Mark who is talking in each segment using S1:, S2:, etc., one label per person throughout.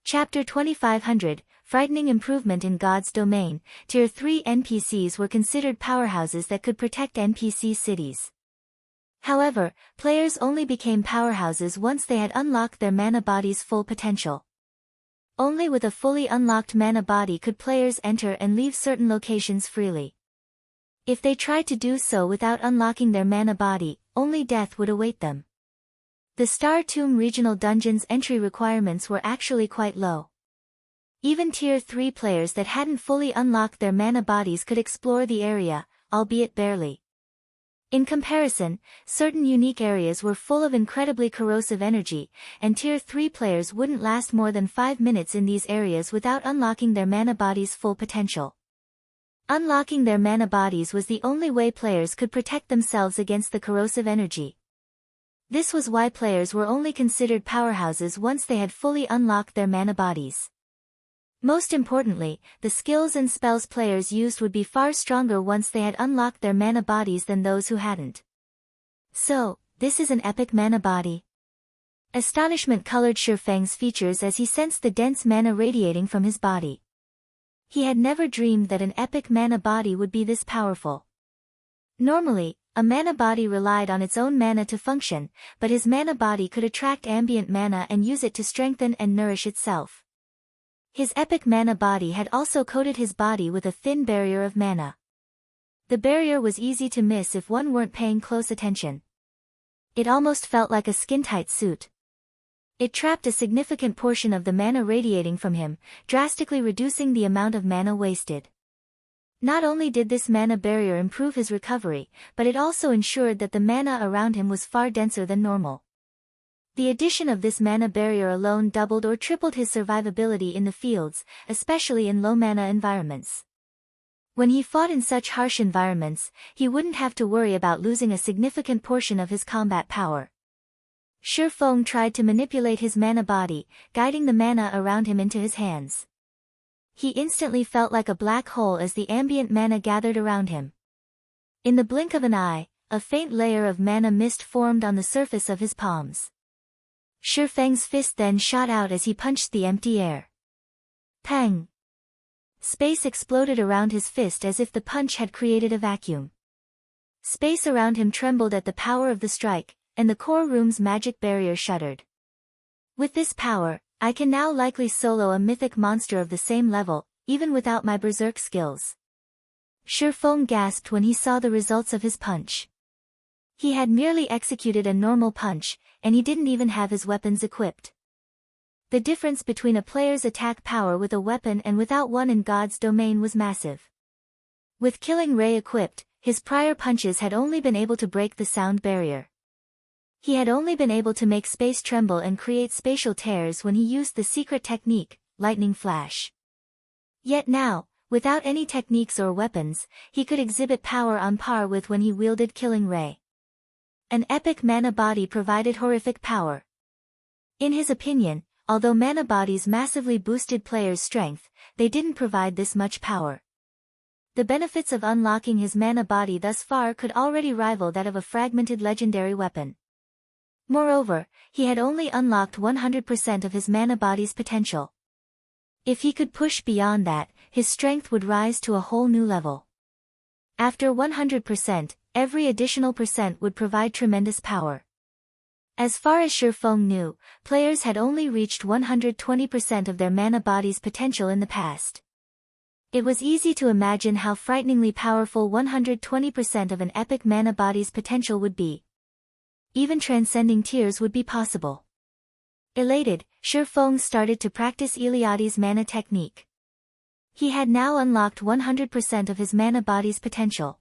S1: Chapter 2500, Frightening Improvement in God's Domain. Tier 3 NPCs were considered powerhouses that could protect NPC cities. However, players only became powerhouses once they had unlocked their mana body's full potential. Only with a fully unlocked mana body could players enter and leave certain locations freely. If they tried to do so without unlocking their mana body, only death would await them. The Star Tomb regional dungeon's entry requirements were actually quite low. Even Tier 3 players that hadn't fully unlocked their mana bodies could explore the area, albeit barely. In comparison, certain unique areas were full of incredibly corrosive energy, and Tier 3 players wouldn't last more than 5 minutes in these areas without unlocking their mana body's full potential. Unlocking their mana bodies was the only way players could protect themselves against the corrosive energy. This was why players were only considered powerhouses once they had fully unlocked their mana bodies. Most importantly, the skills and spells players used would be far stronger once they had unlocked their mana bodies than those who hadn't. So, this is an epic mana body. Astonishment colored Shifeng's features as he sensed the dense mana radiating from his body. He had never dreamed that an epic mana body would be this powerful. Normally, a mana body relied on its own mana to function, but his mana body could attract ambient mana and use it to strengthen and nourish itself. His epic mana body had also coated his body with a thin barrier of mana. The barrier was easy to miss if one weren't paying close attention. It almost felt like a skin-tight suit. It trapped a significant portion of the mana radiating from him, drastically reducing the amount of mana wasted. Not only did this mana barrier improve his recovery, but it also ensured that the mana around him was far denser than normal. The addition of this mana barrier alone doubled or tripled his survivability in the fields, especially in low mana environments. When he fought in such harsh environments, he wouldn't have to worry about losing a significant portion of his combat power. Shifeng tried to manipulate his mana body, guiding the mana around him into his hands. He instantly felt like a black hole as the ambient mana gathered around him. In the blink of an eye, a faint layer of mana mist formed on the surface of his palms. Shifeng's fist then shot out as he punched the empty air. Pang! Space exploded around his fist as if the punch had created a vacuum. Space around him trembled at the power of the strike, and the core room's magic barrier shuddered. With this power, I can now likely solo a mythic monster of the same level, even without my berserk skills. Shifeng gasped when he saw the results of his punch. He had merely executed a normal punch, and he didn't even have his weapons equipped. The difference between a player's attack power with a weapon and without one in God's domain was massive. With Killing Ray equipped, his prior punches had only been able to break the sound barrier. He had only been able to make space tremble and create spatial tears when he used the secret technique, Lightning Flash. Yet now, without any techniques or weapons, he could exhibit power on par with when he wielded Killing Ray. An epic mana body provided horrific power. In his opinion, although mana bodies massively boosted players' strength, they didn't provide this much power. The benefits of unlocking his mana body thus far could already rival that of a fragmented legendary weapon. Moreover, he had only unlocked 100% of his mana body's potential. If he could push beyond that, his strength would rise to a whole new level. After 100%, every additional percent would provide tremendous power. As far as Shifeng knew, players had only reached 120% of their mana body's potential in the past. It was easy to imagine how frighteningly powerful 120% of an epic mana body's potential would be. Even transcending tiers would be possible. Elated, Shifeng started to practice Iliadi's mana technique. He had now unlocked 100% of his mana body's potential.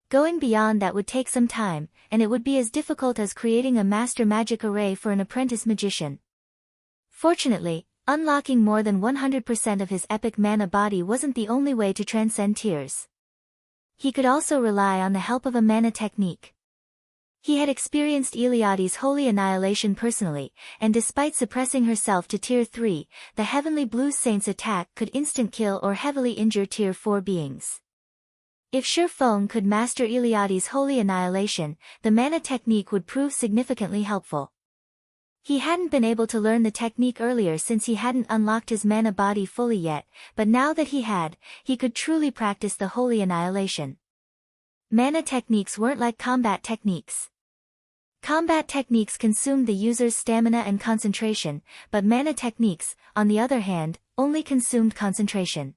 S1: Going beyond that would take some time, and it would be as difficult as creating a master magic array for an apprentice magician. Fortunately, unlocking more than 100% of his epic mana body wasn't the only way to transcend tiers. He could also rely on the help of a mana technique. He had experienced Iliadi's holy annihilation personally, and despite suppressing herself to Tier 3, the Heavenly Blue Saint's attack could instant kill or heavily injure Tier 4 beings. If Shifeng could master Iliadi's holy annihilation, the mana technique would prove significantly helpful. He hadn't been able to learn the technique earlier since he hadn't unlocked his mana body fully yet, but now that he had, he could truly practice the holy annihilation. Mana techniques weren't like combat techniques. Combat techniques consumed the user's stamina and concentration, but mana techniques, on the other hand, only consumed concentration.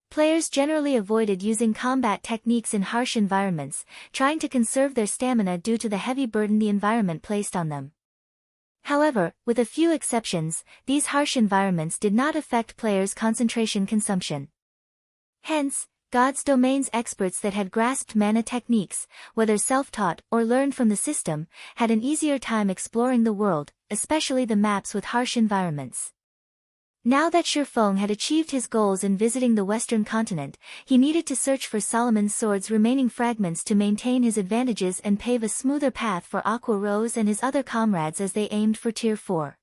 S1: Players generally avoided using combat techniques in harsh environments, trying to conserve their stamina due to the heavy burden the environment placed on them. However, with a few exceptions, these harsh environments did not affect players' concentration consumption. Hence, God's Domain's experts that had grasped mana techniques, whether self-taught or learned from the system, had an easier time exploring the world, especially the maps with harsh environments. Now that Shifeng had achieved his goals in visiting the Western continent, he needed to search for Solomon's sword's remaining fragments to maintain his advantages and pave a smoother path for Aqua Rose and his other comrades as they aimed for Tier 4.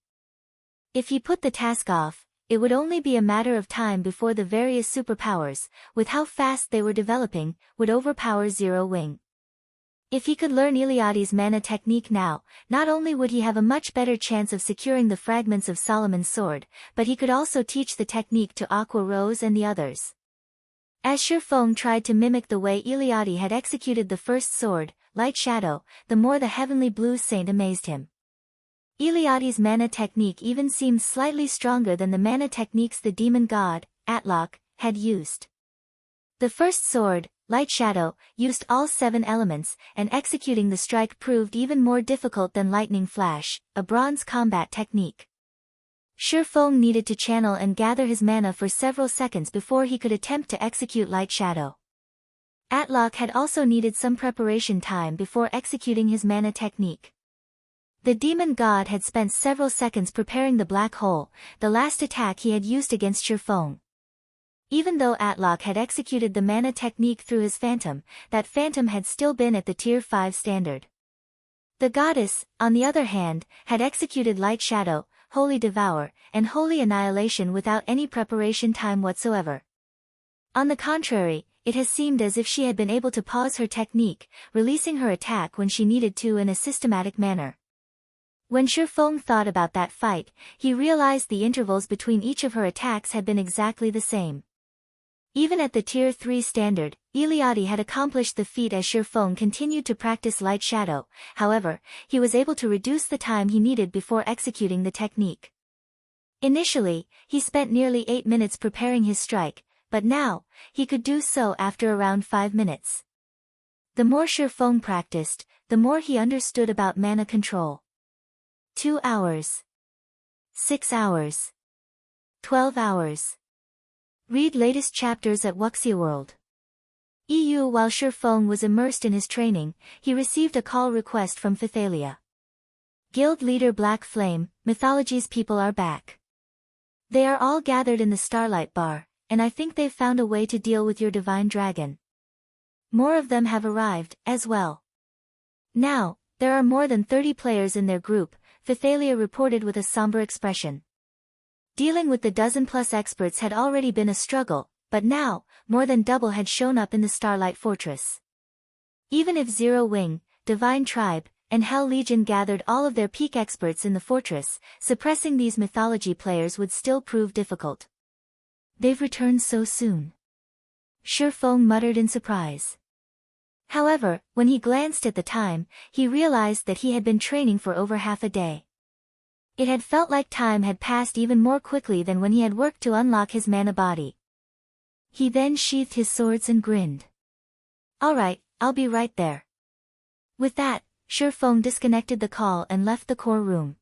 S1: If he put the task off, it would only be a matter of time before the various superpowers, with how fast they were developing, would overpower Zero Wing. If he could learn Iliadi's mana technique now, not only would he have a much better chance of securing the fragments of Solomon's sword, but he could also teach the technique to Aqua Rose and the others. As Shifeng tried to mimic the way Iliadi had executed the first sword, Lightshadow, the more the heavenly blue saint amazed him. Iliadi's mana technique even seemed slightly stronger than the mana techniques the demon god, Atlok, had used. The first sword, Lightshadow, used all 7 elements, and executing the strike proved even more difficult than Lightning Flash, a bronze combat technique. Shifeng needed to channel and gather his mana for several seconds before he could attempt to execute Lightshadow. Atlok had also needed some preparation time before executing his mana technique. The demon god had spent several seconds preparing the black hole, the last attack he had used against Shifeng. Even though Atlok had executed the mana technique through his phantom, that phantom had still been at the Tier 5 standard. The goddess, on the other hand, had executed Lightshadow, Holy Devour, and Holy Annihilation without any preparation time whatsoever. On the contrary, it has seemed as if she had been able to pause her technique, releasing her attack when she needed to in a systematic manner. When Shifeng thought about that fight, he realized the intervals between each of her attacks had been exactly the same. Even at the Tier 3 standard, Iliadi had accomplished the feat as Shifeng continued to practice Lightshadow, however, he was able to reduce the time he needed before executing the technique. Initially, he spent nearly 8 minutes preparing his strike, but now, he could do so after around 5 minutes. The more Shifeng practiced, the more he understood about mana control. 2 hours. 6 hours. 12 hours. Read latest chapters at Wuxia World. EU. While Shifeng was immersed in his training, he received a call request from Pythalia. Guild leader Black Flame, Mythology's people are back. They are all gathered in the Starlight bar, and I think they've found a way to deal with your divine dragon. More of them have arrived, as well. Now, there are more than 30 players in their group, Pythalia reported with a somber expression. Dealing with the dozen-plus experts had already been a struggle, but now, more than double had shown up in the Starlight Fortress. Even if Zero Wing, Divine Tribe, and Hell Legion gathered all of their peak experts in the fortress, suppressing these mythology players would still prove difficult. They've returned so soon. Shifeng muttered in surprise. However, when he glanced at the time, he realized that he had been training for over half a day. It had felt like time had passed even more quickly than when he had worked to unlock his mana body. He then sheathed his swords and grinned. Alright, I'll be right there. With that, Shifeng disconnected the call and left the core room.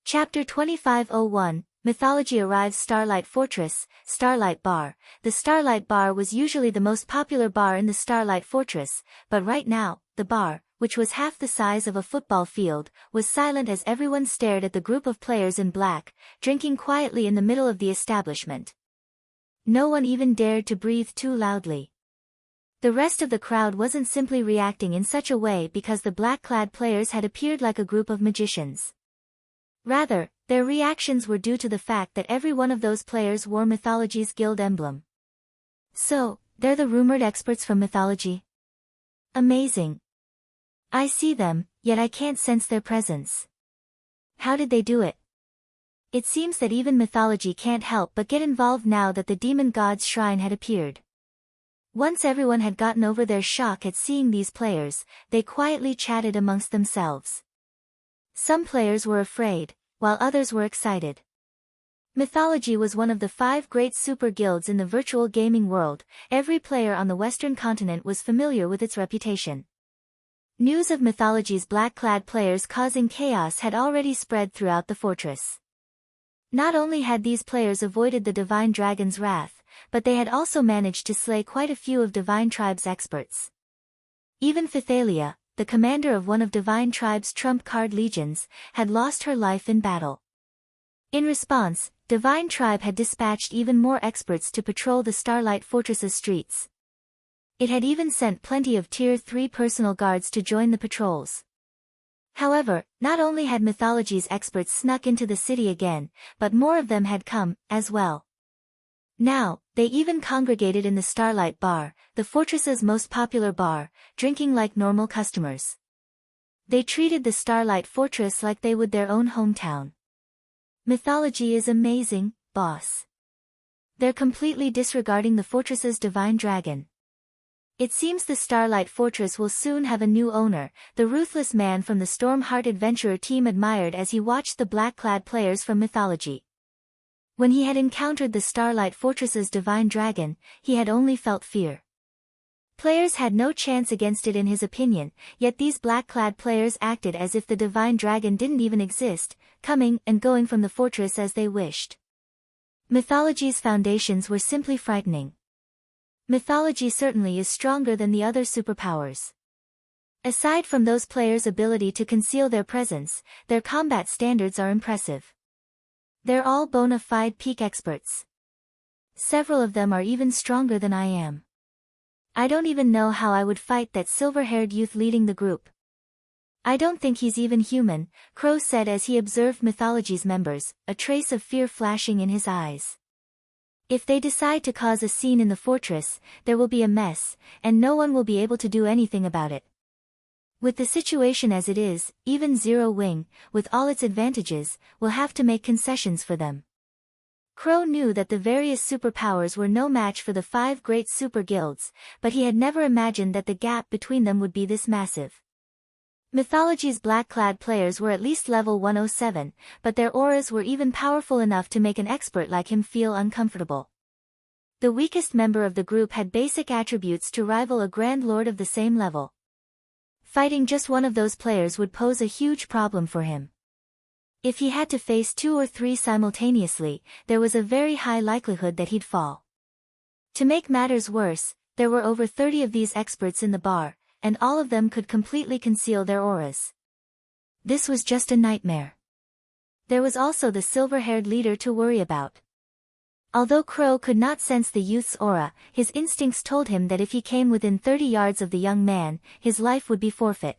S1: Chapter 2501, Mythology arrives. Starlight Fortress, Starlight Bar. The Starlight Bar was usually the most popular bar in the Starlight Fortress, but right now, the bar, which was half the size of a football field, was silent as everyone stared at the group of players in black, drinking quietly in the middle of the establishment. No one even dared to breathe too loudly. The rest of the crowd wasn't simply reacting in such a way because the black-clad players had appeared like a group of magicians. Rather, their reactions were due to the fact that every one of those players wore Mythology's guild emblem. So, they're the rumored experts from Mythology? Amazing. I see them, yet I can't sense their presence. How did they do it? It seems that even mythology can't help but get involved now that the demon god's shrine had appeared. Once everyone had gotten over their shock at seeing these players, they quietly chatted amongst themselves. Some players were afraid, while others were excited. Mythology was one of the 5 great super guilds in the virtual gaming world. Every player on the Western continent was familiar with its reputation. News of Mythology's black-clad players causing chaos had already spread throughout the fortress. Not only had these players avoided the Divine Dragon's wrath, but they had also managed to slay quite a few of Divine Tribe's experts. Even Phythalia, the commander of one of Divine Tribe's trump card legions, had lost her life in battle. In response, Divine Tribe had dispatched even more experts to patrol the Starlight Fortress's streets. It had even sent plenty of Tier 3 personal guards to join the patrols. However, not only had Mythology's experts snuck into the city again, but more of them had come, as well. Now, they even congregated in the Starlight Bar, the fortress's most popular bar, drinking like normal customers. They treated the Starlight Fortress like they would their own hometown. Mythology is amazing, boss. They're completely disregarding the fortress's divine dragon. It seems the Starlight Fortress will soon have a new owner, the ruthless man from the Stormheart Adventurer team admired as he watched the black-clad players from Mythology. When he had encountered the Starlight Fortress's divine dragon, he had only felt fear. Players had no chance against it in his opinion, yet these black-clad players acted as if the divine dragon didn't even exist, coming and going from the fortress as they wished. Mythology's foundations were simply frightening. Mythology certainly is stronger than the other superpowers. Aside from those players' ability to conceal their presence, their combat standards are impressive. They're all bona fide peak experts. Several of them are even stronger than I am. I don't even know how I would fight that silver-haired youth leading the group. I don't think he's even human, Crow said as he observed Mythology's members, a trace of fear flashing in his eyes. If they decide to cause a scene in the fortress, there will be a mess, and no one will be able to do anything about it. With the situation as it is, even Zero Wing, with all its advantages, will have to make concessions for them. Crow knew that the various superpowers were no match for the 5 great super guilds, but he had never imagined that the gap between them would be this massive. Mythology's black-clad players were at least level 107, but their auras were even powerful enough to make an expert like him feel uncomfortable. The weakest member of the group had basic attributes to rival a Grand Lord of the same level. Fighting just one of those players would pose a huge problem for him. If he had to face 2 or 3 simultaneously, there was a very high likelihood that he'd fall. To make matters worse, there were over 30 of these experts in the bar, and all of them could completely conceal their auras. This was just a nightmare. There was also the silver-haired leader to worry about. Although Crow could not sense the youth's aura, his instincts told him that if he came within 30 yards of the young man, his life would be forfeit.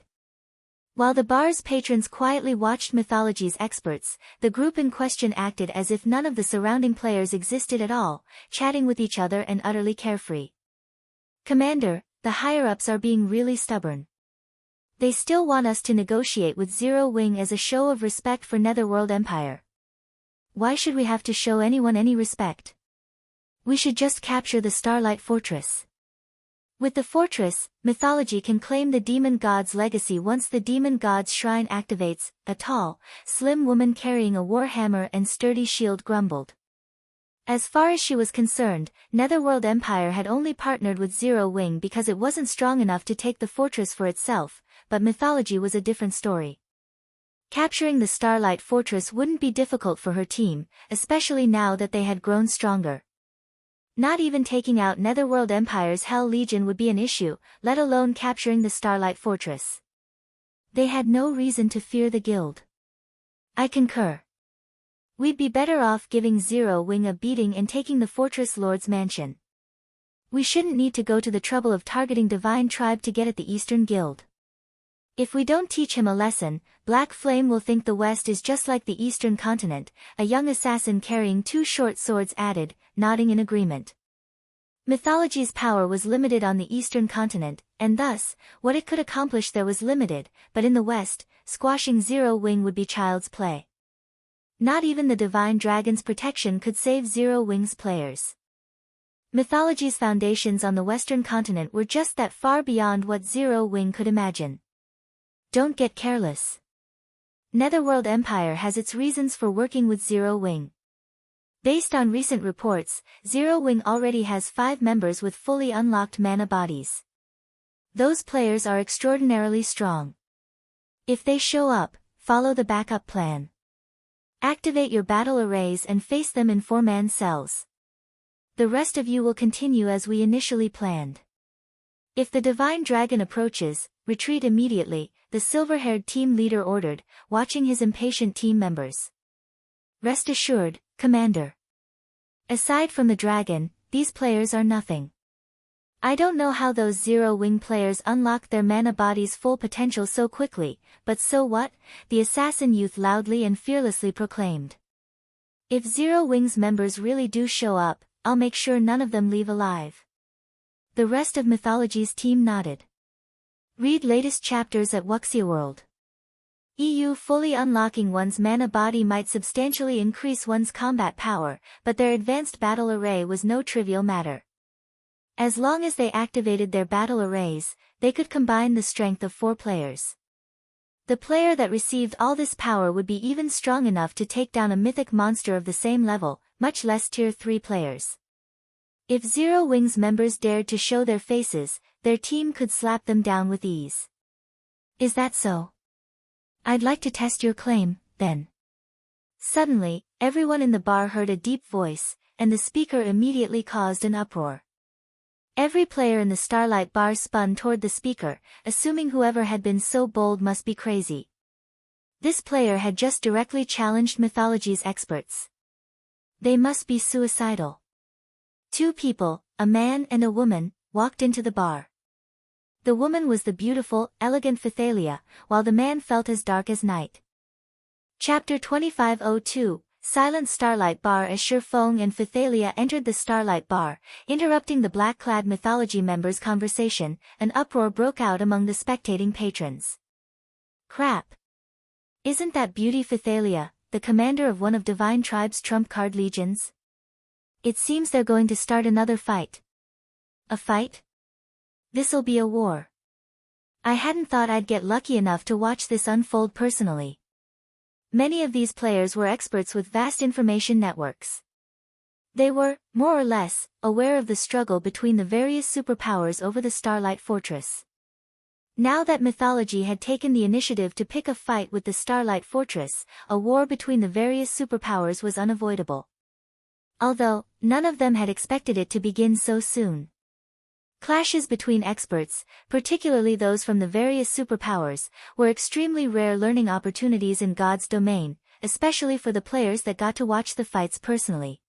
S1: While the bar's patrons quietly watched Mythology's experts, the group in question acted as if none of the surrounding players existed at all, chatting with each other and utterly carefree. Commander, the higher-ups are being really stubborn. They still want us to negotiate with Zero Wing as a show of respect for Netherworld Empire. Why should we have to show anyone any respect? We should just capture the Starlight Fortress. With the fortress, Mythology can claim the demon god's legacy once the demon god's shrine activates, a tall, slim woman carrying a warhammer and sturdy shield grumbled. As far as she was concerned, Netherworld Empire had only partnered with Zero Wing because it wasn't strong enough to take the fortress for itself, but Mythology was a different story. Capturing the Starlight Fortress wouldn't be difficult for her team, especially now that they had grown stronger. Not even taking out Netherworld Empire's Hell Legion would be an issue, let alone capturing the Starlight Fortress. They had no reason to fear the guild. I concur. We'd be better off giving Zero Wing a beating and taking the Fortress Lord's mansion. We shouldn't need to go to the trouble of targeting Divine Tribe to get at the Eastern Guild. If we don't teach him a lesson, Black Flame will think the West is just like the Eastern continent, a young assassin carrying 2 short swords added, nodding in agreement. Mythology's power was limited on the Eastern continent, and thus, what it could accomplish there was limited, but in the West, squashing Zero Wing would be child's play. Not even the Divine Dragon's protection could save Zero Wings players. Mythology's foundations on the Western continent were just that far beyond what Zero Wing could imagine. Don't get careless. Netherworld Empire has its reasons for working with Zero Wing. Based on recent reports, Zero Wing already has 5 members with fully unlocked mana bodies. Those players are extraordinarily strong. If they show up, follow the backup plan. Activate your battle arrays and face them in 4-man cells. The rest of you will continue as we initially planned. If the Divine Dragon approaches, retreat immediately, the silver-haired team leader ordered, watching his impatient team members. Rest assured, Commander. Aside from the dragon, these players are nothing. I don't know how those Zero Wing players unlocked their mana body's full potential so quickly, but so what, the assassin youth loudly and fearlessly proclaimed. If Zero Wing's members really do show up, I'll make sure none of them leave alive. The rest of Mythology's team nodded. Read latest chapters at Wuxia World. EU fully unlocking one's mana body might substantially increase one's combat power, but their advanced battle array was no trivial matter. As long as they activated their battle arrays, they could combine the strength of 4 players. The player that received all this power would be even strong enough to take down a mythic monster of the same level, much less tier 3 players. If Zero Wing's members dared to show their faces, their team could slap them down with ease. Is that so? I'd like to test your claim, then. Suddenly, everyone in the bar heard a deep voice, and the speaker immediately caused an uproar. Every player in the Starlight bar spun toward the speaker, assuming whoever had been so bold must be crazy. This player had just directly challenged Mythology's experts. They must be suicidal. 2 people, a man and a woman, walked into the bar. The woman was the beautiful, elegant Pythalia, while the man felt as dark as night. Chapter 2502, Silent Starlight Bar. As Shifeng and Pythalia entered the Starlight Bar, interrupting the black-clad Mythology members' conversation, an uproar broke out among the spectating patrons. Crap! Isn't that beauty Pythalia, the commander of one of Divine Tribe's trump card legions? It seems they're going to start another fight. A fight? This'll be a war. I hadn't thought I'd get lucky enough to watch this unfold personally. Many of these players were experts with vast information networks. They were, more or less, aware of the struggle between the various superpowers over the Starlight Fortress. Now that Mythology had taken the initiative to pick a fight with the Starlight Fortress, a war between the various superpowers was unavoidable. Although, none of them had expected it to begin so soon. Clashes between experts, particularly those from the various superpowers, were extremely rare learning opportunities in God's domain, especially for the players that got to watch the fights personally.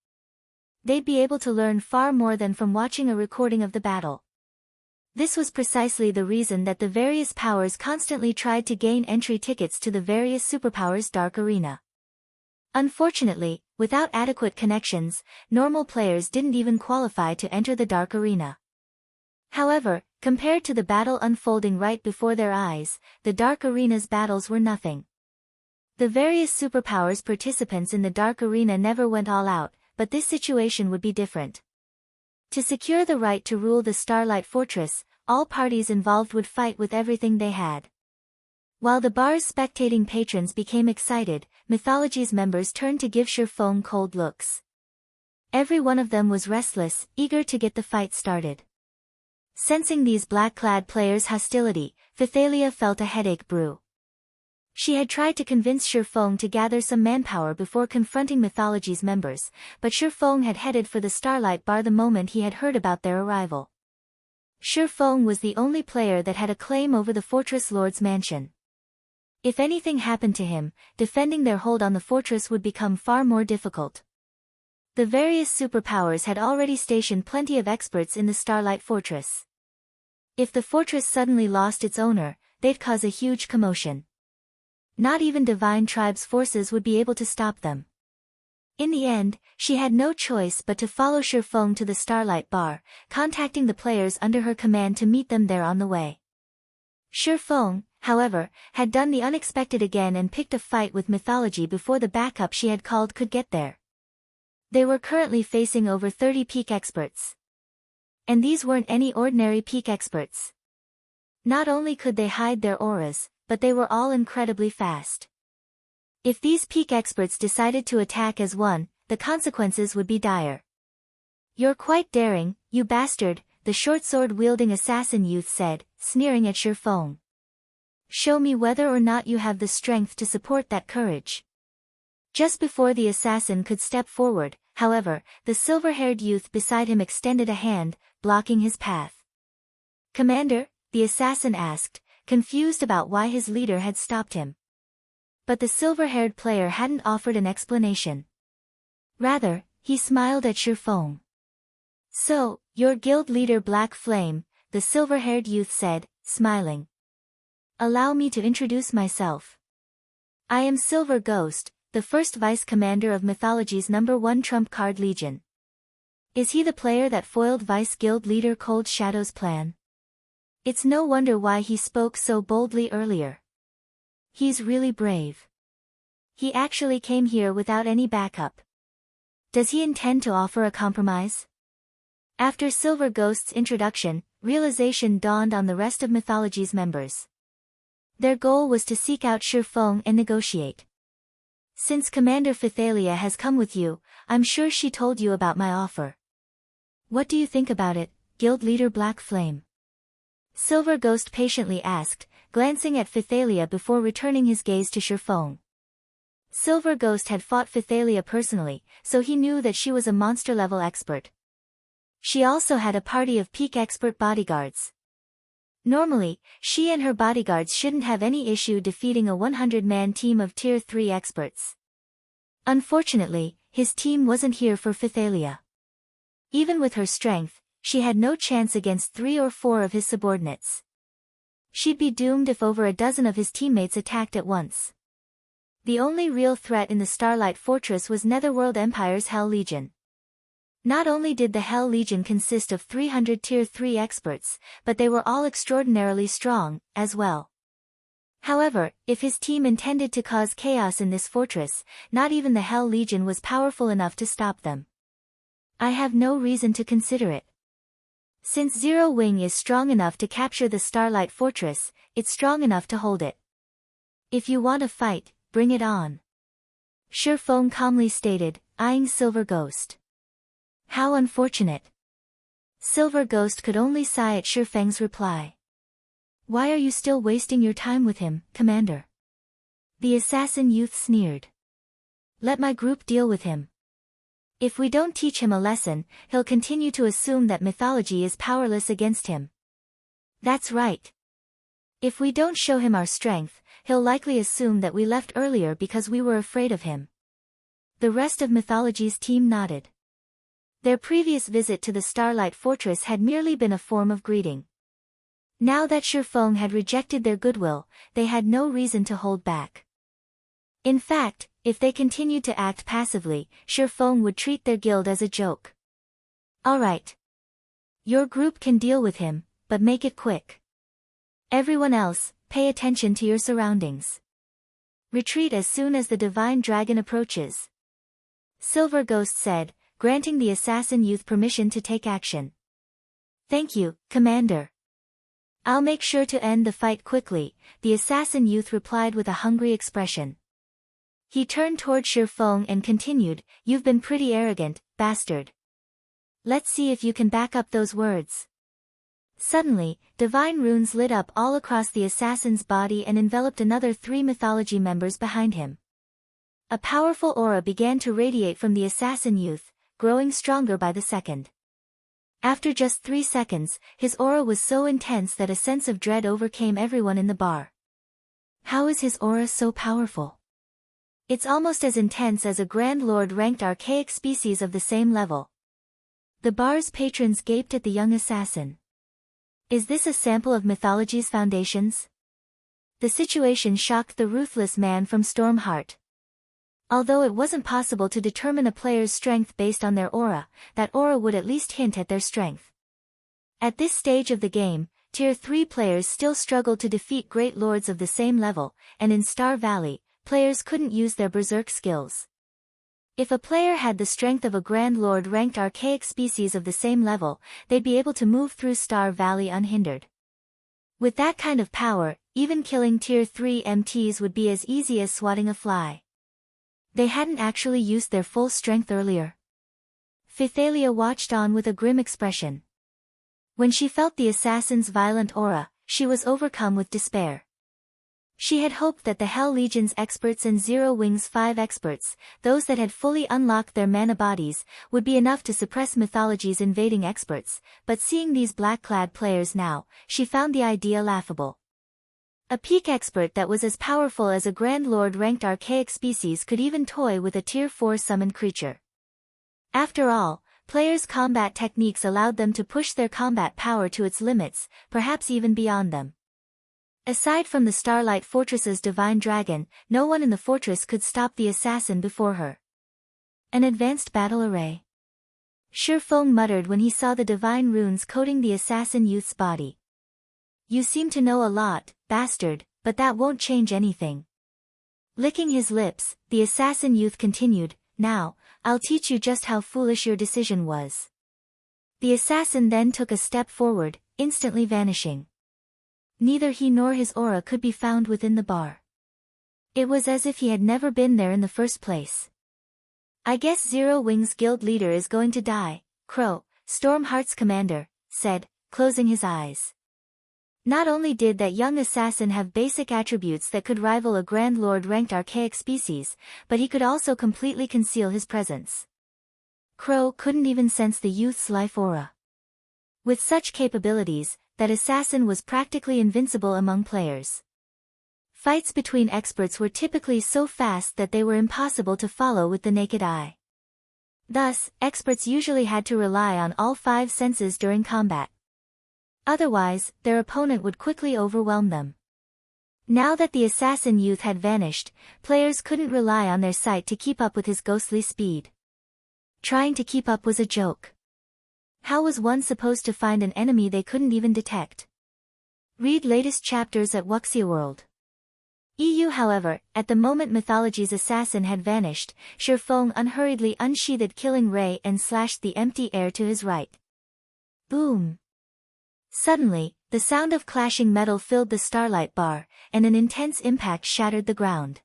S1: They'd be able to learn far more than from watching a recording of the battle. This was precisely the reason that the various powers constantly tried to gain entry tickets to the various superpowers' Dark Arena. Unfortunately, without adequate connections, normal players didn't even qualify to enter the Dark Arena. However, compared to the battle unfolding right before their eyes, the Dark Arena's battles were nothing. The various superpowers participants in the Dark Arena never went all out, but this situation would be different. To secure the right to rule the Starlight Fortress, all parties involved would fight with everything they had. While the bar's spectating patrons became excited, Mythology's members turned to give Shifeng cold looks. Every one of them was restless, eager to get the fight started. Sensing these black-clad players' hostility, Pythalia felt a headache brew. She had tried to convince Shifeng to gather some manpower before confronting Mythology's members, but Shifeng had headed for the Starlight Bar the moment he had heard about their arrival. Shifeng was the only player that had a claim over the Fortress Lord's mansion. If anything happened to him, defending their hold on the fortress would become far more difficult. The various superpowers had already stationed plenty of experts in the Starlight Fortress. If the fortress suddenly lost its owner, they'd cause a huge commotion. Not even Divine Tribe's forces would be able to stop them. In the end, she had no choice but to follow Shifeng to the Starlight Bar, contacting the players under her command to meet them there on the way. Feng, however, had done the unexpected again and picked a fight with Mythology before the backup she had called could get there. They were currently facing over 30 peak experts. And these weren't any ordinary peak experts. Not only could they hide their auras, but they were all incredibly fast. If these peak experts decided to attack as one, the consequences would be dire. "You're quite daring, you bastard," the short sword-wielding assassin youth said, sneering at Feng. "Show me whether or not you have the strength to support that courage." Just before the assassin could step forward, however, the silver-haired youth beside him extended a hand, blocking his path. "Commander?" the assassin asked, confused about why his leader had stopped him. But the silver-haired player hadn't offered an explanation. Rather, he smiled at Feng. "So, your guild leader Black Flame," the silver-haired youth said, smiling. "Allow me to introduce myself. I am Silver Ghost, the first vice-commander of Mythology's #1 trump card legion." Is he the player that foiled vice-guild leader Cold Shadow's plan? It's no wonder why he spoke so boldly earlier. He's really brave. He actually came here without any backup. Does he intend to offer a compromise? After Silver Ghost's introduction, realization dawned on the rest of Mythology's members. Their goal was to seek out Feng and negotiate. "Since Commander Phythalia has come with you, I'm sure she told you about my offer. What do you think about it, Guild Leader Black Flame?" Silver Ghost patiently asked, glancing at Phythalia before returning his gaze to Feng. Silver Ghost had fought Phythalia personally, so he knew that she was a monster-level expert. She also had a party of peak expert bodyguards. Normally, she and her bodyguards shouldn't have any issue defeating a 100-man team of Tier 3 experts. Unfortunately, his team wasn't here for Phythalia. Even with her strength, she had no chance against 3 or 4 of his subordinates. She'd be doomed if over a dozen of his teammates attacked at once. The only real threat in the Starlight Fortress was Netherworld Empire's Hell Legion. Not only did the Hell Legion consist of 300 Tier 3 experts, but they were all extraordinarily strong, as well. However, if his team intended to cause chaos in this fortress, not even the Hell Legion was powerful enough to stop them. "I have no reason to consider it. Since Zero Wing is strong enough to capture the Starlight Fortress, it's strong enough to hold it. If you want a fight, bring it on," Feng calmly stated, eyeing Silver Ghost. "How unfortunate." Silver Ghost could only sigh at Feng's reply. "Why are you still wasting your time with him, Commander?" The assassin youth sneered. "Let my group deal with him. If we don't teach him a lesson, he'll continue to assume that Mythology is powerless against him." "That's right. If we don't show him our strength, he'll likely assume that we left earlier because we were afraid of him." The rest of Mythology's team nodded. Their previous visit to the Starlight Fortress had merely been a form of greeting. Now that Feng had rejected their goodwill, they had no reason to hold back. In fact, if they continued to act passively, Feng would treat their guild as a joke. "All right. Your group can deal with him, but make it quick. Everyone else, pay attention to your surroundings. Retreat as soon as the Divine Dragon approaches," Silver Ghost said, granting the assassin youth permission to take action. "Thank you, Commander. I'll make sure to end the fight quickly," the assassin youth replied with a hungry expression. He turned toward Feng and continued, "You've been pretty arrogant, bastard. Let's see if you can back up those words." Suddenly, divine runes lit up all across the assassin's body and enveloped another 3 Mythology members behind him. A powerful aura began to radiate from the assassin youth, growing stronger by the second. After just 3 seconds, his aura was so intense that a sense of dread overcame everyone in the bar. How is his aura so powerful? It's almost as intense as a Grand Lord ranked archaic species of the same level. The bar's patrons gaped at the young assassin. Is this a sample of Mythology's foundations? The situation shocked the ruthless man from Stormheart. Although it wasn't possible to determine a player's strength based on their aura, that aura would at least hint at their strength. At this stage of the game, Tier 3 players still struggled to defeat great lords of the same level, and in Star Valley, players couldn't use their berserk skills. If a player had the strength of a Grand Lord ranked archaic species of the same level, they'd be able to move through Star Valley unhindered. With that kind of power, even killing Tier 3 MTs would be as easy as swatting a fly. They hadn't actually used their full strength earlier. Phythalia watched on with a grim expression. When she felt the assassin's violent aura, she was overcome with despair. She had hoped that the Hell Legion's experts and Zero Wing's 5 experts, those that had fully unlocked their mana bodies, would be enough to suppress Mythology's invading experts, but seeing these black-clad players now, she found the idea laughable. A peak expert that was as powerful as a Grand Lord ranked archaic species could even toy with a Tier 4 summoned creature. After all, players' combat techniques allowed them to push their combat power to its limits, perhaps even beyond them. Aside from the Starlight Fortress's divine dragon, no one in the fortress could stop the assassin before her. An advanced battle array. Shifeng muttered when he saw the divine runes coating the assassin youth's body. You seem to know a lot, bastard, but that won't change anything. Licking his lips, the assassin youth continued, now, I'll teach you just how foolish your decision was. The assassin then took a step forward, instantly vanishing. Neither he nor his aura could be found within the bar. It was as if he had never been there in the first place. I guess Zero Wing's guild leader is going to die, Crow, Stormheart's commander, said, closing his eyes. Not only did that young assassin have basic attributes that could rival a Grand Lord ranked archaic species, but he could also completely conceal his presence. Crow couldn't even sense the youth's life aura. With such capabilities, that assassin was practically invincible among players. Fights between experts were typically so fast that they were impossible to follow with the naked eye. Thus, experts usually had to rely on all 5 senses during combat. Otherwise, their opponent would quickly overwhelm them. Now that the assassin youth had vanished, players couldn't rely on their sight to keep up with his ghostly speed. Trying to keep up was a joke. How was one supposed to find an enemy they couldn't even detect? Read latest chapters at Wuxia World. EU. However, at the moment Mythology's assassin had vanished, Shifeng unhurriedly unsheathed Killing Ray and slashed the empty air to his right. Boom! Suddenly, the sound of clashing metal filled the Starlight bar, and an intense impact shattered the ground.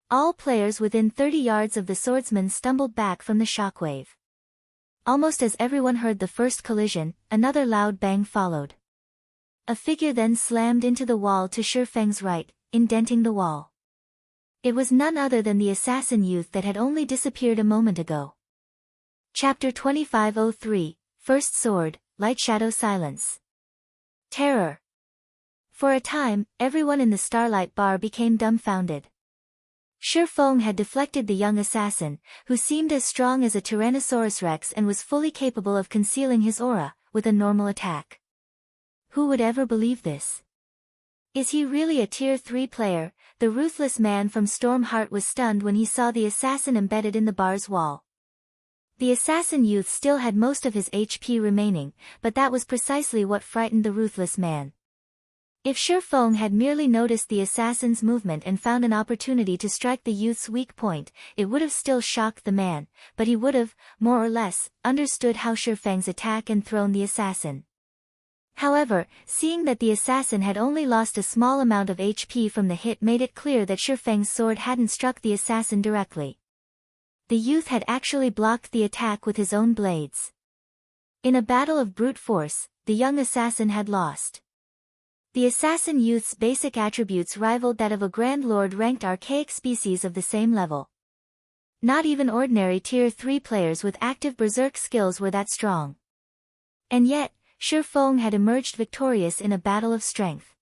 S1: All players within 30 yards of the swordsman stumbled back from the shockwave. Almost as everyone heard the first collision, another loud bang followed. A figure then slammed into the wall to Shifeng's right, indenting the wall. It was none other than the assassin youth that had only disappeared a moment ago. Chapter 2503, First Sword, Lightshadow Silence. Terror. For a time, everyone in the Starlight bar became dumbfounded. Shifeng had deflected the young assassin, who seemed as strong as a Tyrannosaurus Rex and was fully capable of concealing his aura, with a normal attack. Who would ever believe this? Is he really a Tier 3 player? The ruthless man from Stormheart was stunned when he saw the assassin embedded in the bar's wall. The assassin youth still had most of his HP remaining, but that was precisely what frightened the ruthless man. If Shifeng had merely noticed the assassin's movement and found an opportunity to strike the youth's weak point, it would have still shocked the man, but he would have, more or less, understood how Shifeng's attack and thrown the assassin. However, seeing that the assassin had only lost a small amount of HP from the hit made it clear that Shifeng's sword hadn't struck the assassin directly. The youth had actually blocked the attack with his own blades. In a battle of brute force, the young assassin had lost. The assassin youth's basic attributes rivaled that of a Grand Lord ranked archaic species of the same level. Not even ordinary Tier 3 players with active berserk skills were that strong. And yet, Shifeng had emerged victorious in a battle of strength.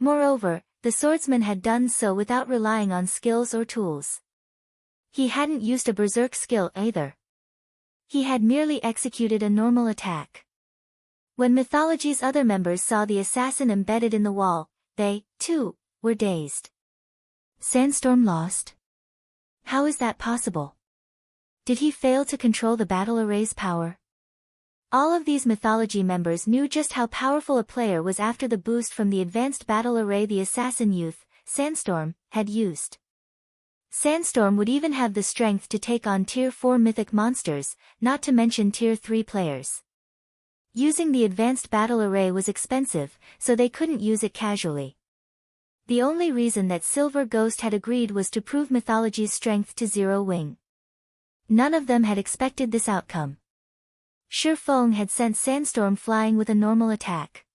S1: Moreover, the swordsman had done so without relying on skills or tools. He hadn't used a berserk skill either. He had merely executed a normal attack. When Mythology's other members saw the assassin embedded in the wall, they, too, were dazed. Sandstorm lost? How is that possible? Did he fail to control the battle array's power? All of these mythology members knew just how powerful a player was after the boost from the advanced battle array the assassin youth, Sandstorm, had used. Sandstorm would even have the strength to take on Tier 4 mythic monsters, not to mention Tier 3 players. Using the advanced battle array was expensive, so they couldn't use it casually. The only reason that Silver Ghost had agreed was to prove Mythology's strength to Zero Wing. None of them had expected this outcome. Shifeng had sent Sandstorm flying with a normal attack.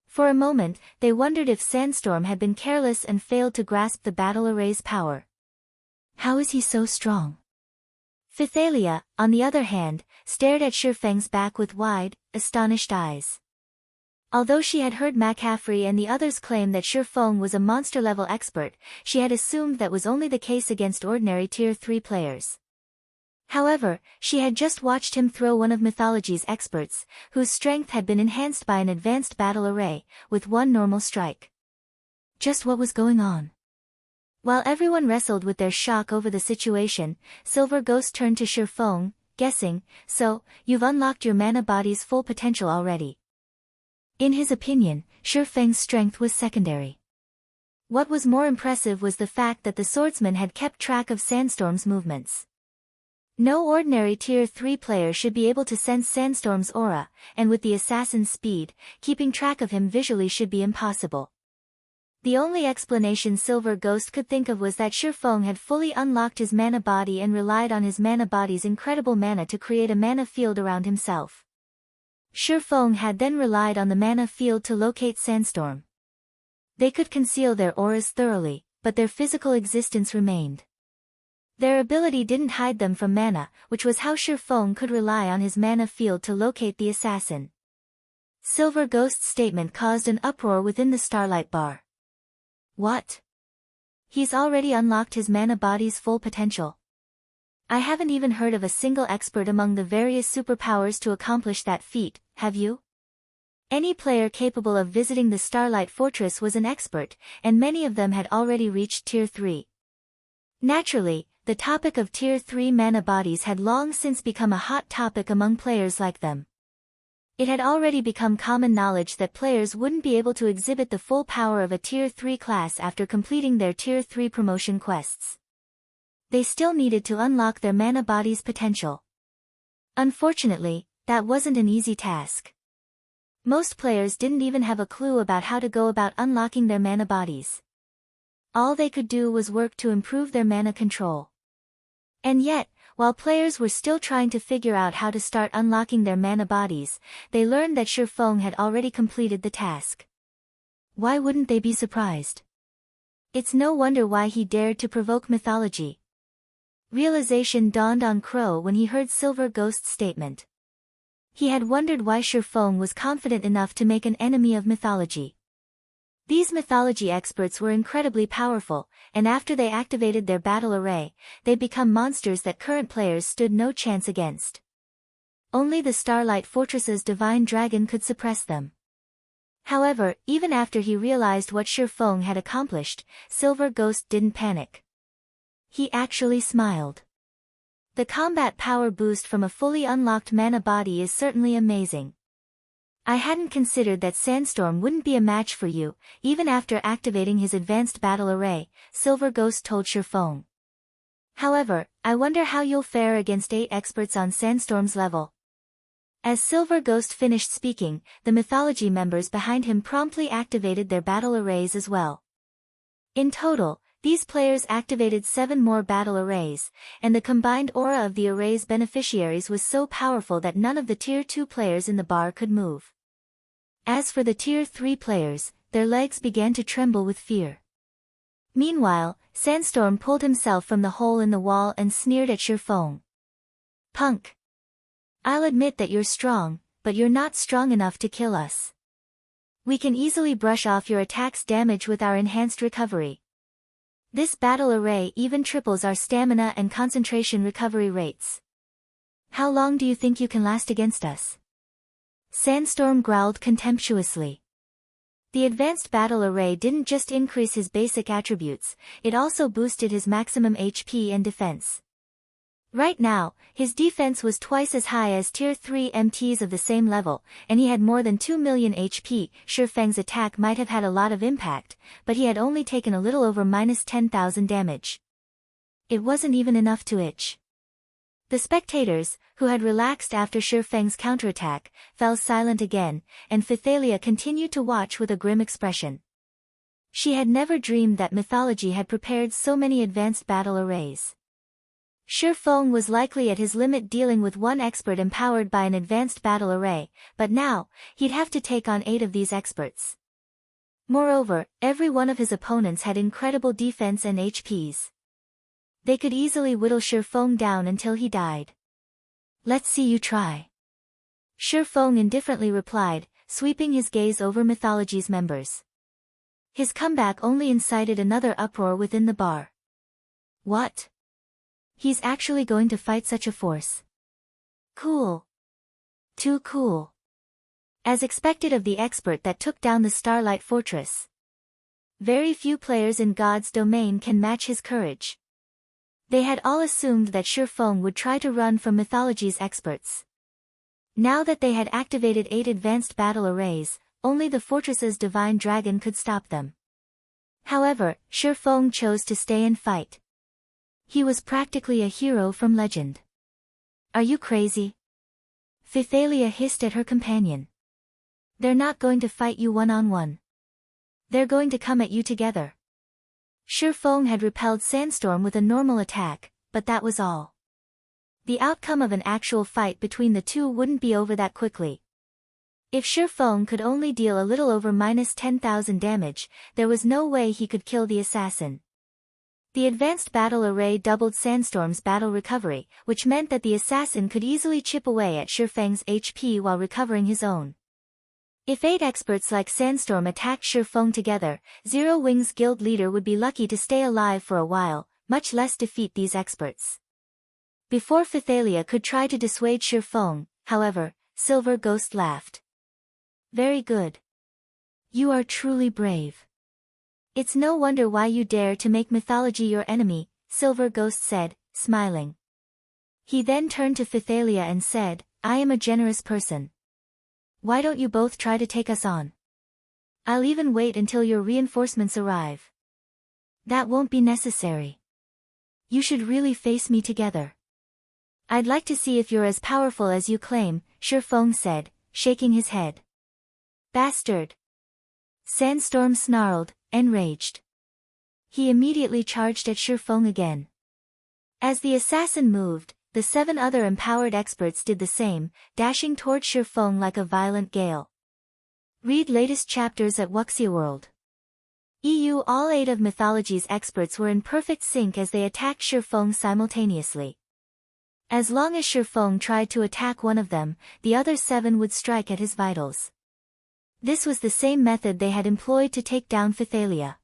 S1: For a moment, they wondered if Sandstorm had been careless and failed to grasp the battle array's power. How is he so strong? Phythalia, on the other hand, stared at Shifeng's back with wide, astonished eyes. Although she had heard McCaffrey and the others claim that Shifeng was a monster-level expert, she had assumed that was only the case against ordinary Tier 3 players. However, she had just watched him throw one of Mythology's experts, whose strength had been enhanced by an advanced battle array, with one normal strike. Just what was going on? While everyone wrestled with their shock over the situation, Silver Ghost turned to Shifeng, guessing, "So, you've unlocked your mana body's full potential already." In his opinion, Shifeng's strength was secondary. What was more impressive was the fact that the swordsman had kept track of Sandstorm's movements. No ordinary Tier 3 player should be able to sense Sandstorm's aura, and with the assassin's speed, keeping track of him visually should be impossible. The only explanation Silver Ghost could think of was that Shifeng had fully unlocked his mana body and relied on his mana body's incredible mana to create a mana field around himself. Shifeng had then relied on the mana field to locate Sandstorm. They could conceal their auras thoroughly, but their physical existence remained. Their ability didn't hide them from mana, which was how Shifeng could rely on his mana field to locate the assassin. Silver Ghost's statement caused an uproar within the Starlight bar. What? He's already unlocked his mana body's full potential. I haven't even heard of a single expert among the various superpowers to accomplish that feat, have you? Any player capable of visiting the Starlight Fortress was an expert, and many of them had already reached Tier 3. Naturally, the topic of Tier 3 mana bodies had long since become a hot topic among players like them. It had already become common knowledge that players wouldn't be able to exhibit the full power of a Tier 3 class after completing their Tier 3 promotion quests. They still needed to unlock their mana body's potential. Unfortunately, that wasn't an easy task. Most players didn't even have a clue about how to go about unlocking their mana bodies. All they could do was work to improve their mana control. And yet, while players were still trying to figure out how to start unlocking their mana bodies, they learned that Shifeng had already completed the task. Why wouldn't they be surprised? It's no wonder why he dared to provoke Mythology. Realization dawned on Crow when he heard Silver Ghost's statement. He had wondered why Shifeng was confident enough to make an enemy of Mythology. These Mythology experts were incredibly powerful, and after they activated their battle array, they'd become monsters that current players stood no chance against. Only the Starlight Fortress's divine dragon could suppress them. However, even after he realized what Shifeng had accomplished, Silver Ghost didn't panic. He actually smiled. The combat power boost from a fully unlocked mana body is certainly amazing. I hadn't considered that Sandstorm wouldn't be a match for you, even after activating his advanced battle array, Silver Ghost told Shifeng. However, I wonder how you'll fare against 8 experts on Sandstorm's level. As Silver Ghost finished speaking, the Mythology members behind him promptly activated their battle arrays as well. In total, these players activated 7 more battle arrays, and the combined aura of the array's beneficiaries was so powerful that none of the Tier 2 players in the bar could move. As for the Tier 3 players, their legs began to tremble with fear. Meanwhile, Sandstorm pulled himself from the hole in the wall and sneered at Shifeng. "Punk! I'll admit that you're strong, but you're not strong enough to kill us. We can easily brush off your attack's damage with our enhanced recovery. This battle array even triples our stamina and concentration recovery rates. How long do you think you can last against us?" Sandstorm growled contemptuously. The advanced battle array didn't just increase his basic attributes, it also boosted his maximum HP and defense. Right now, his defense was twice as high as tier 3 MTs of the same level, and he had more than 2 million HP. Shifeng's attack might have had a lot of impact, but he had only taken a little over minus 10,000 damage. It wasn't even enough to itch. The spectators, who had relaxed after Shifeng's counterattack, fell silent again, and Phythalia continued to watch with a grim expression. She had never dreamed that Mythology had prepared so many advanced battle arrays. Shifeng was likely at his limit dealing with one expert empowered by an advanced battle array, but now, he'd have to take on 8 of these experts. Moreover, every one of his opponents had incredible defense and HPs. They could easily whittle Shifeng down until he died. "Let's see you try." Shifeng indifferently replied, sweeping his gaze over Mythology's members. His comeback only incited another uproar within the bar. What? He's actually going to fight such a force. Cool. Too cool. As expected of the expert that took down the Starlight Fortress. Very few players in God's domain can match his courage. They had all assumed that Shifeng would try to run from Mythology's experts. Now that they had activated 8 advanced battle arrays, only the fortress's divine dragon could stop them. However, Shifeng chose to stay and fight. He was practically a hero from legend. "Are you crazy?" Phythalia hissed at her companion. "They're not going to fight you one-on-one. They're going to come at you together." Shifeng had repelled Sandstorm with a normal attack, but that was all. The outcome of an actual fight between the two wouldn't be over that quickly. If Shifeng could only deal a little over minus 10,000 damage, there was no way he could kill the assassin. The advanced battle array doubled Sandstorm's battle recovery, which meant that the assassin could easily chip away at Shifeng's HP while recovering his own. If 8 experts like Sandstorm attacked Shifeng together, Zero Wings Guild leader would be lucky to stay alive for a while, much less defeat these experts. Before Phythalia could try to dissuade Shifeng, however, Silver Ghost laughed. "Very good. You are truly brave. It's no wonder why you dare to make Mythology your enemy," Silver Ghost said, smiling. He then turned to Phythalia and said, "I am a generous person. Why don't you both try to take us on? I'll even wait until your reinforcements arrive." "That won't be necessary. You should really face me together. I'd like to see if you're as powerful as you claim," Shifeng said, shaking his head. "Bastard!" Sandstorm snarled, enraged. He immediately charged at Shifeng again. As the assassin moved, the 7 other empowered experts did the same, dashing toward Shifeng like a violent gale. Read latest chapters at Wuxia EU. All 8 of Mythology's experts were in perfect sync as they attacked Shifeng simultaneously. As long as Shifeng tried to attack one of them, the other 7 would strike at his vitals. This was the same method they had employed to take down Phythalia.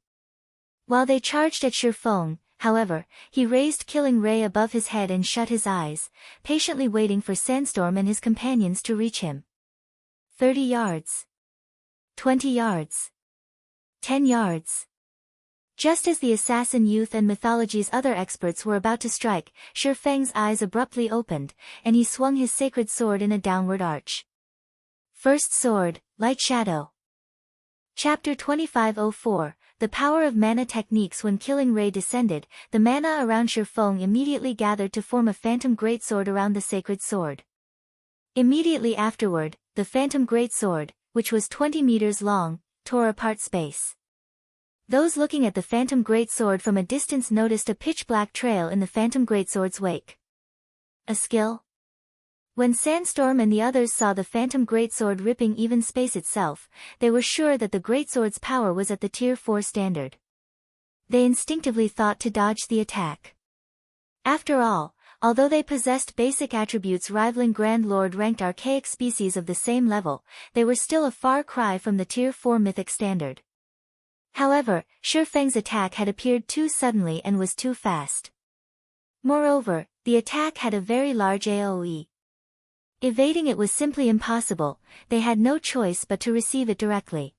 S1: While they charged at Shifeng, however, he raised Killing Ray above his head and shut his eyes, patiently waiting for Sandstorm and his companions to reach him. 30 yards. 20 yards. 10 yards. Just as the assassin youth and Mythology's other experts were about to strike, Shifeng's eyes abruptly opened, and he swung his sacred sword in a downward arch. First Sword, Lightshadow. Chapter 2504, The Power of Mana Techniques. When Killing Ray descended, the mana around Shifeng immediately gathered to form a phantom greatsword around the sacred sword. Immediately afterward, the phantom greatsword, which was 20 meters long, tore apart space. Those looking at the phantom greatsword from a distance noticed a pitch-black trail in the phantom greatsword's wake. A skill? When Sandstorm and the others saw the phantom greatsword ripping even space itself, they were sure that the greatsword's power was at the Tier 4 standard. They instinctively thought to dodge the attack. After all, although they possessed basic attributes rivaling Grand Lord-ranked archaic species of the same level, they were still a far cry from the Tier 4 mythic standard. However, Shifeng's attack had appeared too suddenly and was too fast. Moreover, the attack had a very large AoE. Evading it was simply impossible, they had no choice but to receive it directly.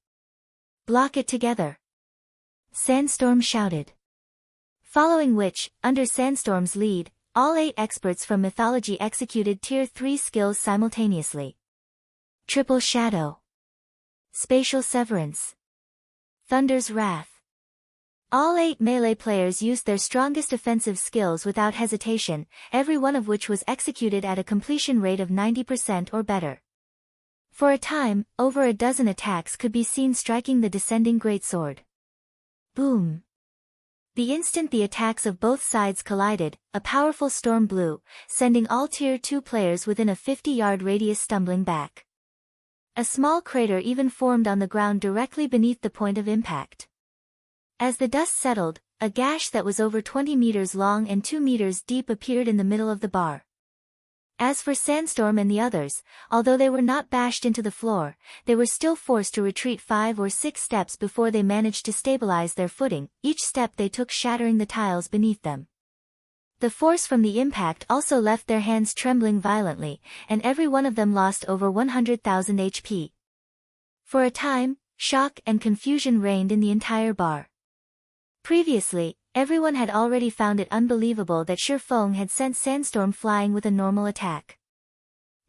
S1: "Block it together," Sandstorm shouted. Following which, under Sandstorm's lead, All 8 experts from Mythology executed Tier 3 skills simultaneously. Triple Shadow. Spatial Severance. Thunder's Wrath. All 8 melee players used their strongest offensive skills without hesitation, every one of which was executed at a completion rate of 90% or better. For a time, over a dozen attacks could be seen striking the descending greatsword. Boom! The instant the attacks of both sides collided, a powerful storm blew, sending all Tier 2 players within a 50-yard radius stumbling back. A small crater even formed on the ground directly beneath the point of impact. As the dust settled, a gash that was over 20 meters long and 2 meters deep appeared in the middle of the bar. As for Sandstorm and the others, although they were not bashed into the floor, they were still forced to retreat 5 or 6 steps before they managed to stabilize their footing, each step they took shattering the tiles beneath them. The force from the impact also left their hands trembling violently, and every one of them lost over 100,000 HP. For a time, shock and confusion reigned in the entire bar. Previously, everyone had already found it unbelievable that Shifeng had sent Sandstorm flying with a normal attack.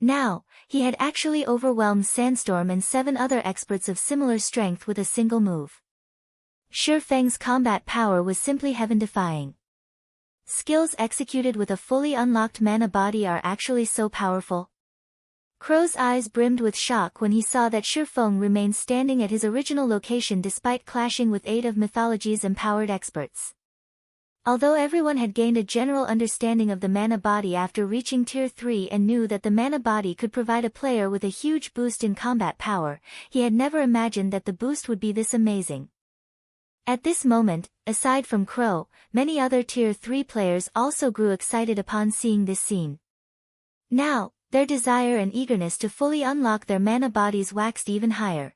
S1: Now, he had actually overwhelmed Sandstorm and 7 other experts of similar strength with a single move. Shifeng's combat power was simply heaven-defying. Skills executed with a fully unlocked mana body are actually so powerful. Crow's eyes brimmed with shock when he saw that Shifeng remained standing at his original location despite clashing with 8 of Mythology's empowered experts. Although everyone had gained a general understanding of the mana body after reaching Tier 3 and knew that the mana body could provide a player with a huge boost in combat power, he had never imagined that the boost would be this amazing. At this moment, aside from Crow, many other Tier 3 players also grew excited upon seeing this scene. Now, their desire and eagerness to fully unlock their mana bodies waxed even higher.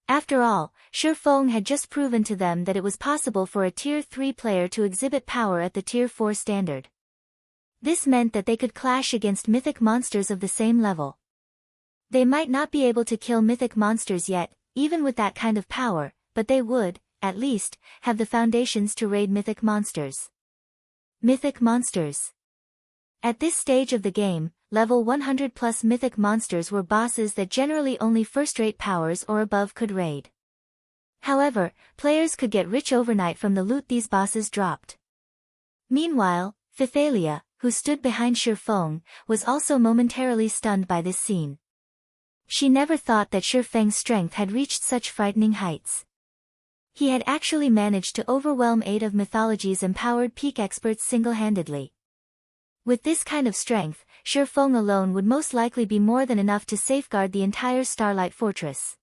S1: After all, Shifeng had just proven to them that it was possible for a Tier 3 player to exhibit power at the Tier 4 standard. This meant that they could clash against mythic monsters of the same level. They might not be able to kill mythic monsters yet, even with that kind of power, but they would, at least, have the foundations to raid mythic monsters. Mythic monsters. At this stage of the game, level 100 plus mythic monsters were bosses that generally only first-rate powers or above could raid. However, players could get rich overnight from the loot these bosses dropped. Meanwhile, Phythalia, who stood behind Shifeng, was also momentarily stunned by this scene. She never thought that Shifeng's strength had reached such frightening heights. He had actually managed to overwhelm 8 of Mythology's empowered peak experts single-handedly. With this kind of strength, Shifeng alone would most likely be more than enough to safeguard the entire Starlight Fortress.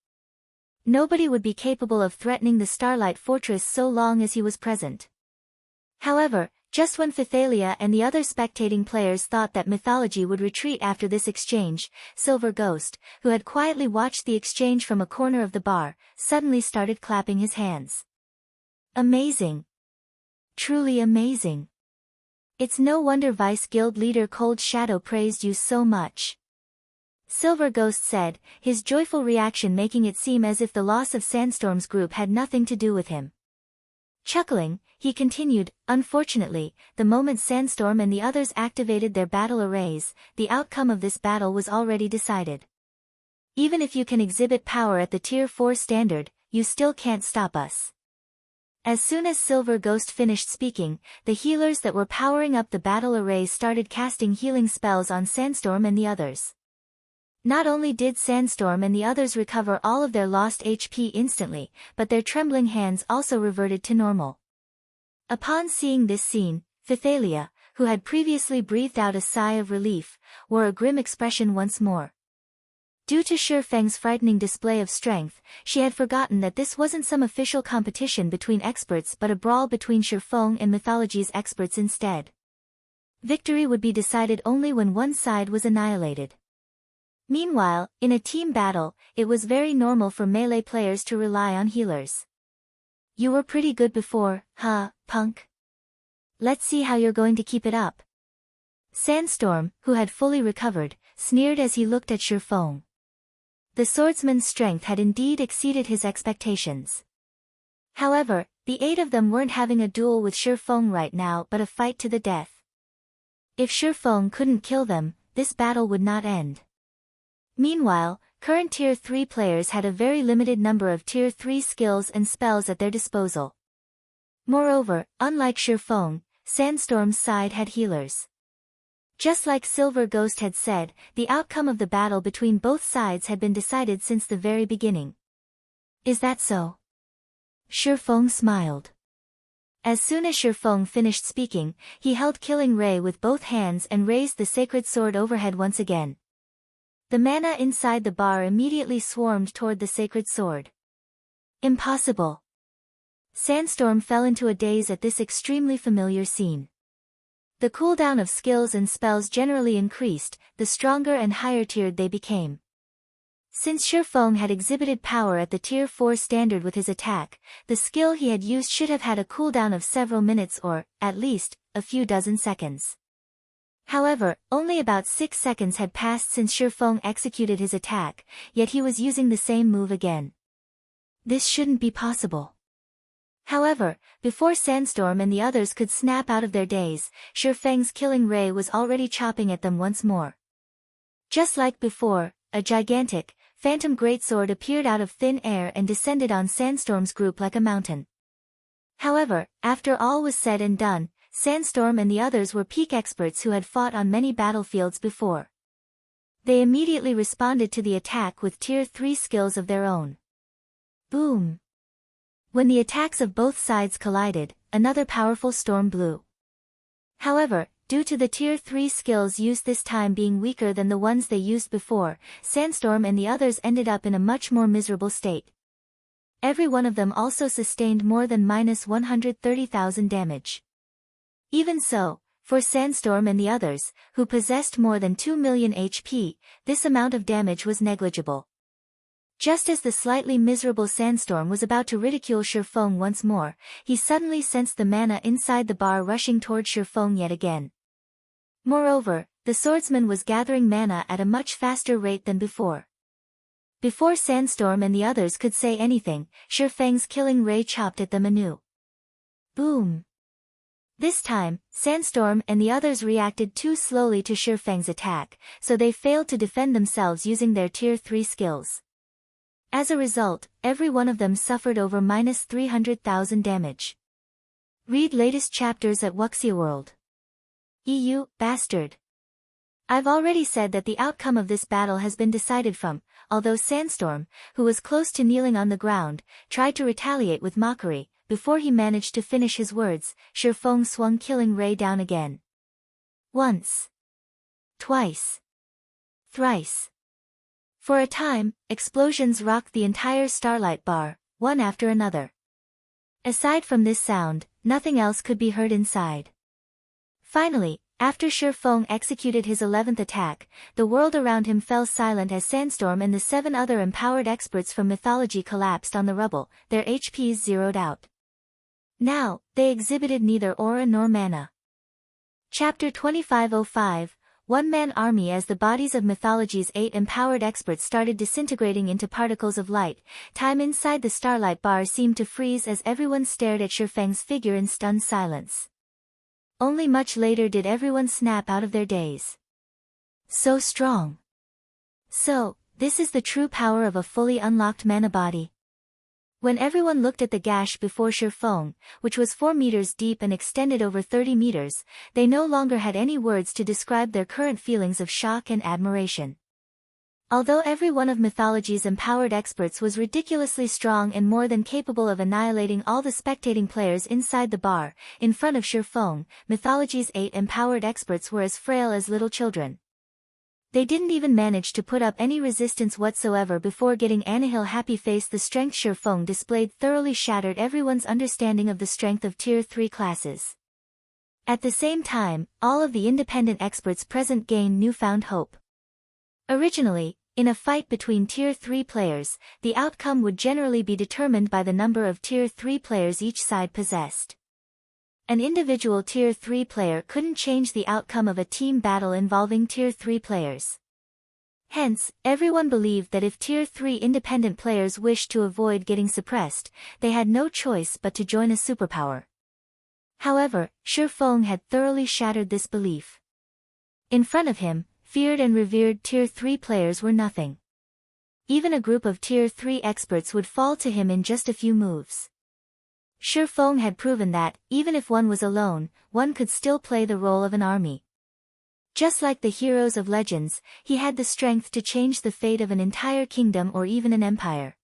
S1: Nobody would be capable of threatening the Starlight Fortress so long as he was present. However, just when Phythalia and the other spectating players thought that Mythology would retreat after this exchange, Silver Ghost, who had quietly watched the exchange from a corner of the bar, suddenly started clapping his hands. Amazing! Truly amazing! It's no wonder Vice Guild leader Cold Shadow praised you so much. Silver Ghost said, his joyful reaction making it seem as if the loss of Sandstorm's group had nothing to do with him. Chuckling, he continued, unfortunately, the moment Sandstorm and the others activated their battle arrays, the outcome of this battle was already decided. Even if you can exhibit power at the Tier 4 standard, you still can't stop us. As soon as Silver Ghost finished speaking, the healers that were powering up the battle arrays started casting healing spells on Sandstorm and the others. Not only did Sandstorm and the others recover all of their lost HP instantly, but their trembling hands also reverted to normal. Upon seeing this scene, Phythalia, who had previously breathed out a sigh of relief, wore a grim expression once more. Due to Shifeng's frightening display of strength, she had forgotten that this wasn't some official competition between experts but a brawl between Shifeng and Mythology's experts instead. Victory would be decided only when one side was annihilated. Meanwhile, in a team battle, it was very normal for melee players to rely on healers. You were pretty good before, huh, punk? Let's see how you're going to keep it up. Sandstorm, who had fully recovered, sneered as he looked at Shifeng. The swordsman's strength had indeed exceeded his expectations. However, the 8 of them weren't having a duel with Shifeng right now but a fight to the death. If Shifeng couldn't kill them, this battle would not end. Meanwhile, current Tier 3 players had a very limited number of Tier 3 skills and spells at their disposal. Moreover, unlike Shifeng, Sandstorm's side had healers. Just like Silver Ghost had said, the outcome of the battle between both sides had been decided since the very beginning. Is that so? Shifeng smiled. As soon as Shifeng finished speaking, he held Killing Ray with both hands and raised the sacred sword overhead once again. The mana inside the bar immediately swarmed toward the sacred sword. Impossible. Sandstorm fell into a daze at this extremely familiar scene. The cooldown of skills and spells generally increased, the stronger and higher tiered they became. Since Shifeng had exhibited power at the Tier 4 standard with his attack, the skill he had used should have had a cooldown of several minutes or, at least, a few dozen seconds. However, only about 6 seconds had passed since Shifeng executed his attack, yet he was using the same move again. This shouldn't be possible. However, before Sandstorm and the others could snap out of their daze, Shifeng's Killing Ray was already chopping at them once more. Just like before, a gigantic, phantom greatsword appeared out of thin air and descended on Sandstorm's group like a mountain. However, after all was said and done, Sandstorm and the others were peak experts who had fought on many battlefields before. They immediately responded to the attack with Tier 3 skills of their own. Boom! When the attacks of both sides collided, another powerful storm blew. However, due to the Tier 3 skills used this time being weaker than the ones they used before, Sandstorm and the others ended up in a much more miserable state. Every one of them also sustained more than -130,000 damage. Even so, for Sandstorm and the others, who possessed more than 2 million HP, this amount of damage was negligible. Just as the slightly miserable Sandstorm was about to ridicule Shifeng once more, he suddenly sensed the mana inside the bar rushing toward Shifeng yet again. Moreover, the swordsman was gathering mana at a much faster rate than before. Before Sandstorm and the others could say anything, Shifeng's Killing Ray chopped at them anew. Boom! This time, Sandstorm and the others reacted too slowly to Shifeng's attack, so they failed to defend themselves using their Tier 3 skills. As a result, every one of them suffered over -300,000 damage. Read latest chapters at Wuxia World. EU, bastard. I've already said that the outcome of this battle has been decided from, although Sandstorm, who was close to kneeling on the ground, tried to retaliate with mockery. Before he managed to finish his words, Shifeng swung Killing Ray down again. Once. Twice. Thrice. For a time, explosions rocked the entire Starlight bar, one after another. Aside from this sound, nothing else could be heard inside. Finally, after Shifeng executed his 11th attack, the world around him fell silent as Sandstorm and the 7 other empowered experts from Mythology collapsed on the rubble, their HPs zeroed out. Now, they exhibited neither aura nor mana. Chapter 2505, One-Man Army. As the bodies of Mythology's 8 empowered experts started disintegrating into particles of light, time inside the Starlight bar seemed to freeze as everyone stared at Shifeng's figure in stunned silence. Only much later did everyone snap out of their daze. So strong. So, this is the true power of a fully unlocked mana body. When everyone looked at the gash before Shifeng, which was 4 meters deep and extended over 30 meters, they no longer had any words to describe their current feelings of shock and admiration. Although every one of Mythology's empowered experts was ridiculously strong and more than capable of annihilating all the spectating players inside the bar, in front of Shifeng, Mythology's 8 empowered experts were as frail as little children. They didn't even manage to put up any resistance whatsoever before getting Annihil happy face. The strength Shifeng displayed thoroughly shattered everyone's understanding of the strength of Tier 3 classes. At the same time, all of the independent experts present gained newfound hope. Originally, in a fight between Tier 3 players, the outcome would generally be determined by the number of Tier 3 players each side possessed. An individual Tier 3 player couldn't change the outcome of a team battle involving Tier 3 players. Hence, everyone believed that if Tier 3 independent players wished to avoid getting suppressed, they had no choice but to join a superpower. However, Shifeng had thoroughly shattered this belief. In front of him, feared and revered Tier 3 players were nothing. Even a group of Tier 3 experts would fall to him in just a few moves. Shi Feng had proven that, even if one was alone, one could still play the role of an army. Just like the heroes of legends, he had the strength to change the fate of an entire kingdom or even an empire.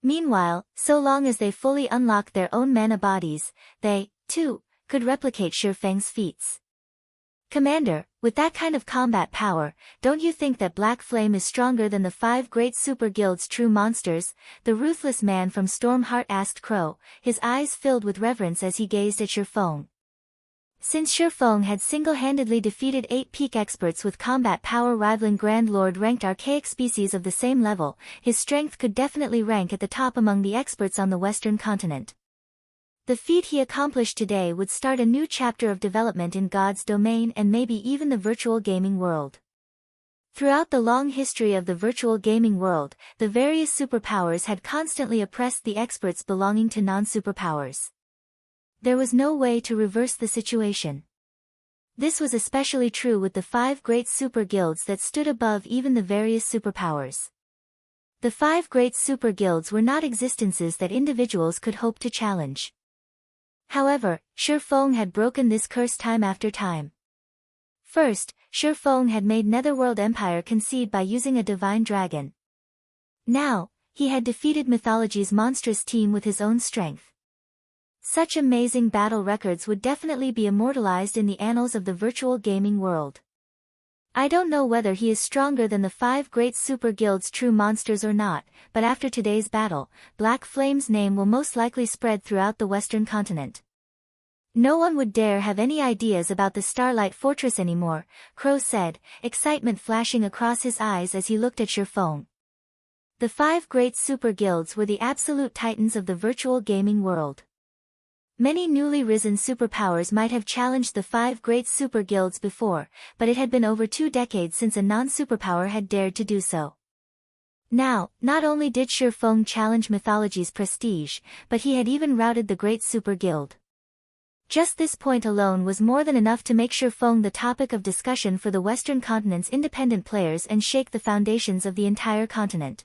S1: Meanwhile, so long as they fully unlocked their own mana bodies, they, too, could replicate Shi Feng's feats. Commander, with that kind of combat power, don't you think that Black Flame is stronger than the 5 great super guild's true monsters? The ruthless man from Stormheart asked Crow, his eyes filled with reverence as he gazed at Shi Feng. Since Shi Feng had single-handedly defeated 8 peak experts with combat power rivaling Grand Lord-ranked archaic species of the same level, his strength could definitely rank at the top among the experts on the Western continent. The feat he accomplished today would start a new chapter of development in God's domain and maybe even the virtual gaming world. Throughout the long history of the virtual gaming world, the various superpowers had constantly oppressed the experts belonging to non-superpowers. There was no way to reverse the situation. This was especially true with the 5 great super guilds that stood above even the various superpowers. The 5 great super guilds were not existences that individuals could hope to challenge. However, Shi Feng had broken this curse time after time. First, Shi Feng had made Netherworld Empire concede by using a divine dragon. Now, he had defeated Mythology's monstrous team with his own strength. Such amazing battle records would definitely be immortalized in the annals of the virtual gaming world. I don't know whether he is stronger than the 5 great super guilds' true monsters or not, but after today's battle, Black Flame's name will most likely spread throughout the Western continent. No one would dare have any ideas about the Starlight Fortress anymore, Crow said, excitement flashing across his eyes as he looked at Shi Feng. The 5 great super guilds were the absolute titans of the virtual gaming world. Many newly risen superpowers might have challenged the 5 great super guilds before, but it had been over 2 decades since a non-superpower had dared to do so. Now, not only did Shi Feng challenge Mythology's prestige, but he had even routed the great super guild. Just this point alone was more than enough to make Shi Feng the topic of discussion for the Western continent's independent players and shake the foundations of the entire continent.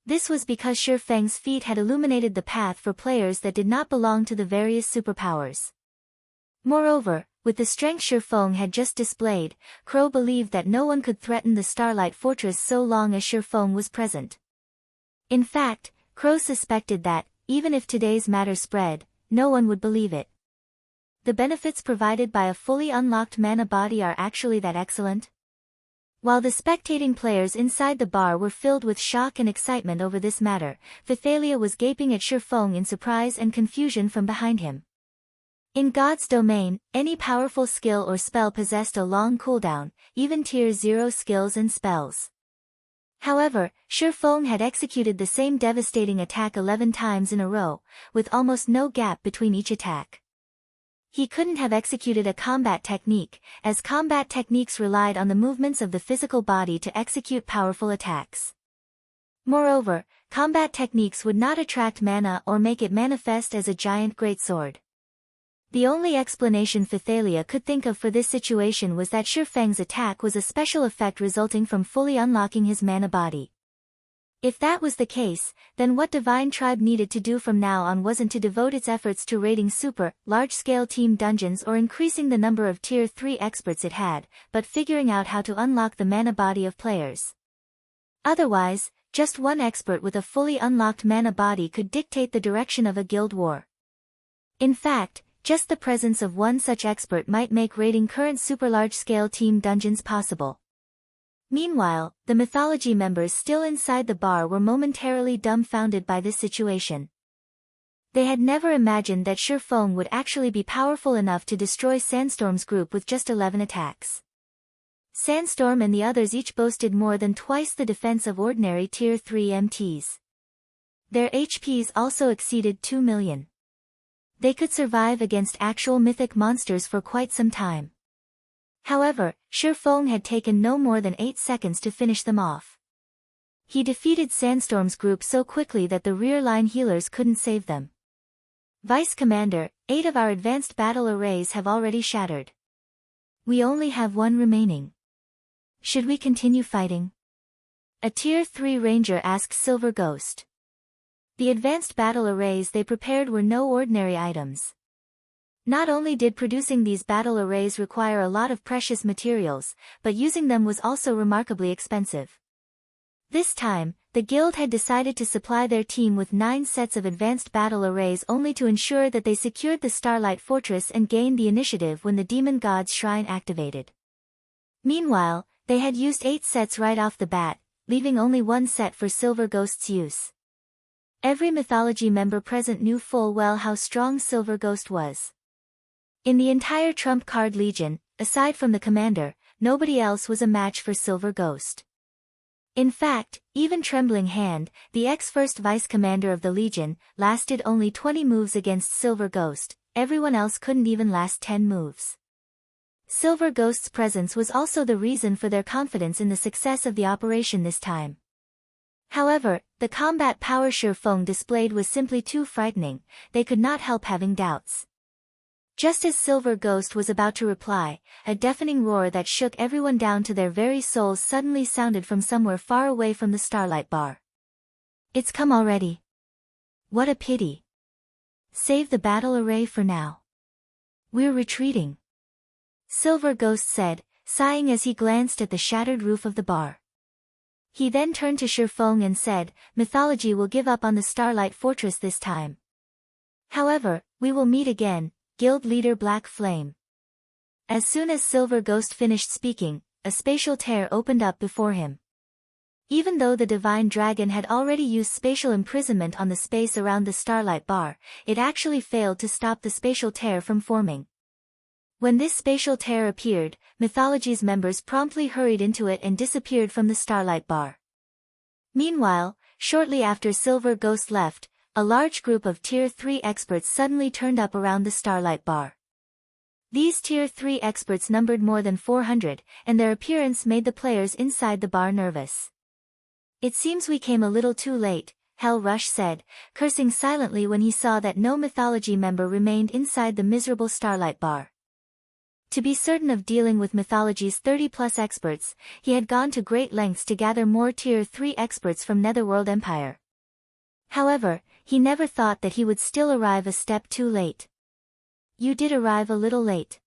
S1: This was because Shi Feng's feat had illuminated the path for players that did not belong to the various superpowers. Moreover, with the strength Shi Feng had just displayed, Crow believed that no one could threaten the Starlight Fortress so long as Shi Feng was present. In fact, Crow suspected that, even if today's matter spread, no one would believe it. The benefits provided by a fully unlocked mana body are actually that excellent? While the spectating players inside the bar were filled with shock and excitement over this matter, Vithalia was gaping at Shi Feng in surprise and confusion from behind him. In God's domain, any powerful skill or spell possessed a long cooldown, even tier 0 skills and spells. However, Shi Feng had executed the same devastating attack 11 times in a row, with almost no gap between each attack. He couldn't have executed a combat technique, as combat techniques relied on the movements of the physical body to execute powerful attacks. Moreover, combat techniques would not attract mana or make it manifest as a giant greatsword. The only explanation Vithalia could think of for this situation was that Shi Feng's attack was a special effect resulting from fully unlocking his mana body. If that was the case, then what Divine Tribe needed to do from now on wasn't to devote its efforts to raiding super, large-scale team dungeons or increasing the number of tier 3 experts it had, but figuring out how to unlock the mana body of players. Otherwise, just one expert with a fully unlocked mana body could dictate the direction of a guild war. In fact, just the presence of one such expert might make raiding current super large-scale team dungeons possible. Meanwhile, the Mythology members still inside the bar were momentarily dumbfounded by this situation. They had never imagined that Shi Feng would actually be powerful enough to destroy Sandstorm's group with just 11 attacks. Sandstorm and the others each boasted more than twice the defense of ordinary tier 3 MTs. Their HPs also exceeded 2 million. They could survive against actual mythic monsters for quite some time. However, Shi Feng had taken no more than 8 seconds to finish them off. He defeated Sandstorm's group so quickly that the rear-line healers couldn't save them. Vice Commander, 8 of our advanced battle arrays have already shattered. We only have one remaining. Should we continue fighting? A Tier 3 Ranger asked Silver Ghost. The advanced battle arrays they prepared were no ordinary items. Not only did producing these battle arrays require a lot of precious materials, but using them was also remarkably expensive. This time, the guild had decided to supply their team with 9 sets of advanced battle arrays only to ensure that they secured the Starlight Fortress and gained the initiative when the Demon God's Shrine activated. Meanwhile, they had used 8 sets right off the bat, leaving only 1 set for Silver Ghost's use. Every Mythology member present knew full well how strong Silver Ghost was. In the entire Trump Card Legion, aside from the commander, nobody else was a match for Silver Ghost. In fact, even Trembling Hand, the ex-first vice-commander of the Legion, lasted only 20 moves against Silver Ghost. Everyone else couldn't even last 10 moves. Silver Ghost's presence was also the reason for their confidence in the success of the operation this time. However, the combat power Shifeng displayed was simply too frightening. They could not help having doubts. Just as Silver Ghost was about to reply, a deafening roar that shook everyone down to their very souls suddenly sounded from somewhere far away from the Starlight Bar. It's come already. What a pity. Save the battle array for now. We're retreating. Silver Ghost said, sighing as he glanced at the shattered roof of the bar. He then turned to Shifeng and said, Mythology will give up on the Starlight Fortress this time. However, we will meet again, Guild Leader Black Flame. As soon as Silver Ghost finished speaking, a spatial tear opened up before him. Even though the Divine Dragon had already used spatial imprisonment on the space around the Starlight Bar, it actually failed to stop the spatial tear from forming. When this spatial tear appeared, Mythology's members promptly hurried into it and disappeared from the Starlight Bar. Meanwhile, shortly after Silver Ghost left, a large group of Tier 3 experts suddenly turned up around the Starlight Bar. These Tier 3 experts numbered more than 400, and their appearance made the players inside the bar nervous. It seems we came a little too late, Hell Rush said, cursing silently when he saw that no Mythology member remained inside the miserable Starlight Bar. To be certain of dealing with Mythology's 30-plus experts, he had gone to great lengths to gather more Tier 3 experts from Netherworld Empire. However, he never thought that he would still arrive a step too late. You did arrive a little late.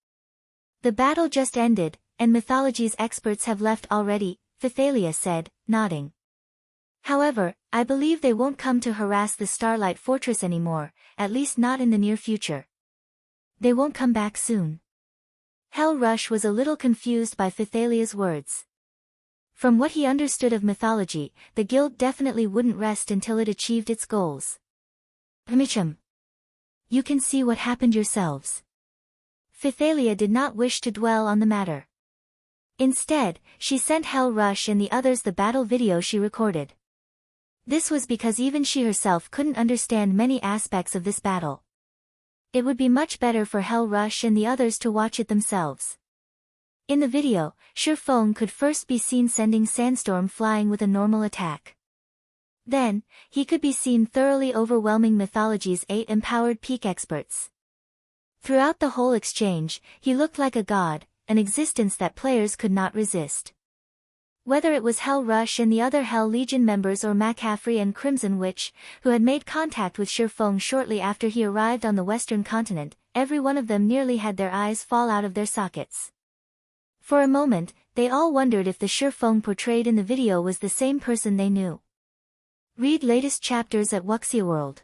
S1: The battle just ended, and Mythology's experts have left already, Phythalia said, nodding. However, I believe they won't come to harass the Starlight Fortress anymore, at least not in the near future. They won't come back soon. Hell Rush was a little confused by Phythalia's words. From what he understood of Mythology, the guild definitely wouldn't rest until it achieved its goals. Mitchum. You can see what happened yourselves. Phythalia did not wish to dwell on the matter. Instead, she sent Hell Rush and the others the battle video she recorded. This was because even she herself couldn't understand many aspects of this battle. It would be much better for Hell Rush and the others to watch it themselves. In the video, Shifeng could first be seen sending Sandstorm flying with a normal attack. Then, he could be seen thoroughly overwhelming Mythology's 8 empowered peak experts. Throughout the whole exchange, he looked like a god, an existence that players could not resist. Whether it was Hell Rush and the other Hell Legion members or McCaffrey and Crimson Witch, who had made contact with Shifeng shortly after he arrived on the western continent, every one of them nearly had their eyes fall out of their sockets. For a moment, they all wondered if the Shifeng portrayed in the video was the same person they knew. Read latest chapters at Wuxia World.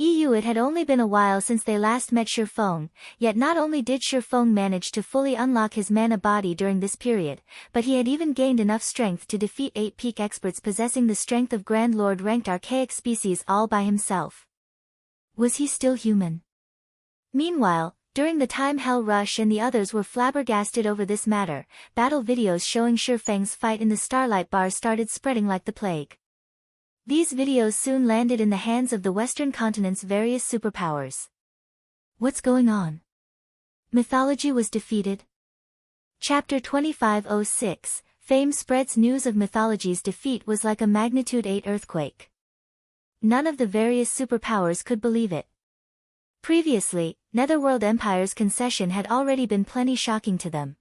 S1: It had only been a while since they last met Shifeng, yet not only did Shifeng manage to fully unlock his mana body during this period, but he had even gained enough strength to defeat 8 peak experts possessing the strength of Grand Lord ranked archaic species all by himself. Was he still human? Meanwhile, during the time Hell Rush and the others were flabbergasted over this matter, battle videos showing Shifeng's fight in the Starlight Bar started spreading like the plague. These videos soon landed in the hands of the Western continent's various superpowers. What's going on? Mythology was defeated? Chapter 2506, Fame spreads news of Mythology's defeat was like a magnitude 8 earthquake. None of the various superpowers could believe it. Previously, Netherworld Empire's concession had already been plenty shocking to them.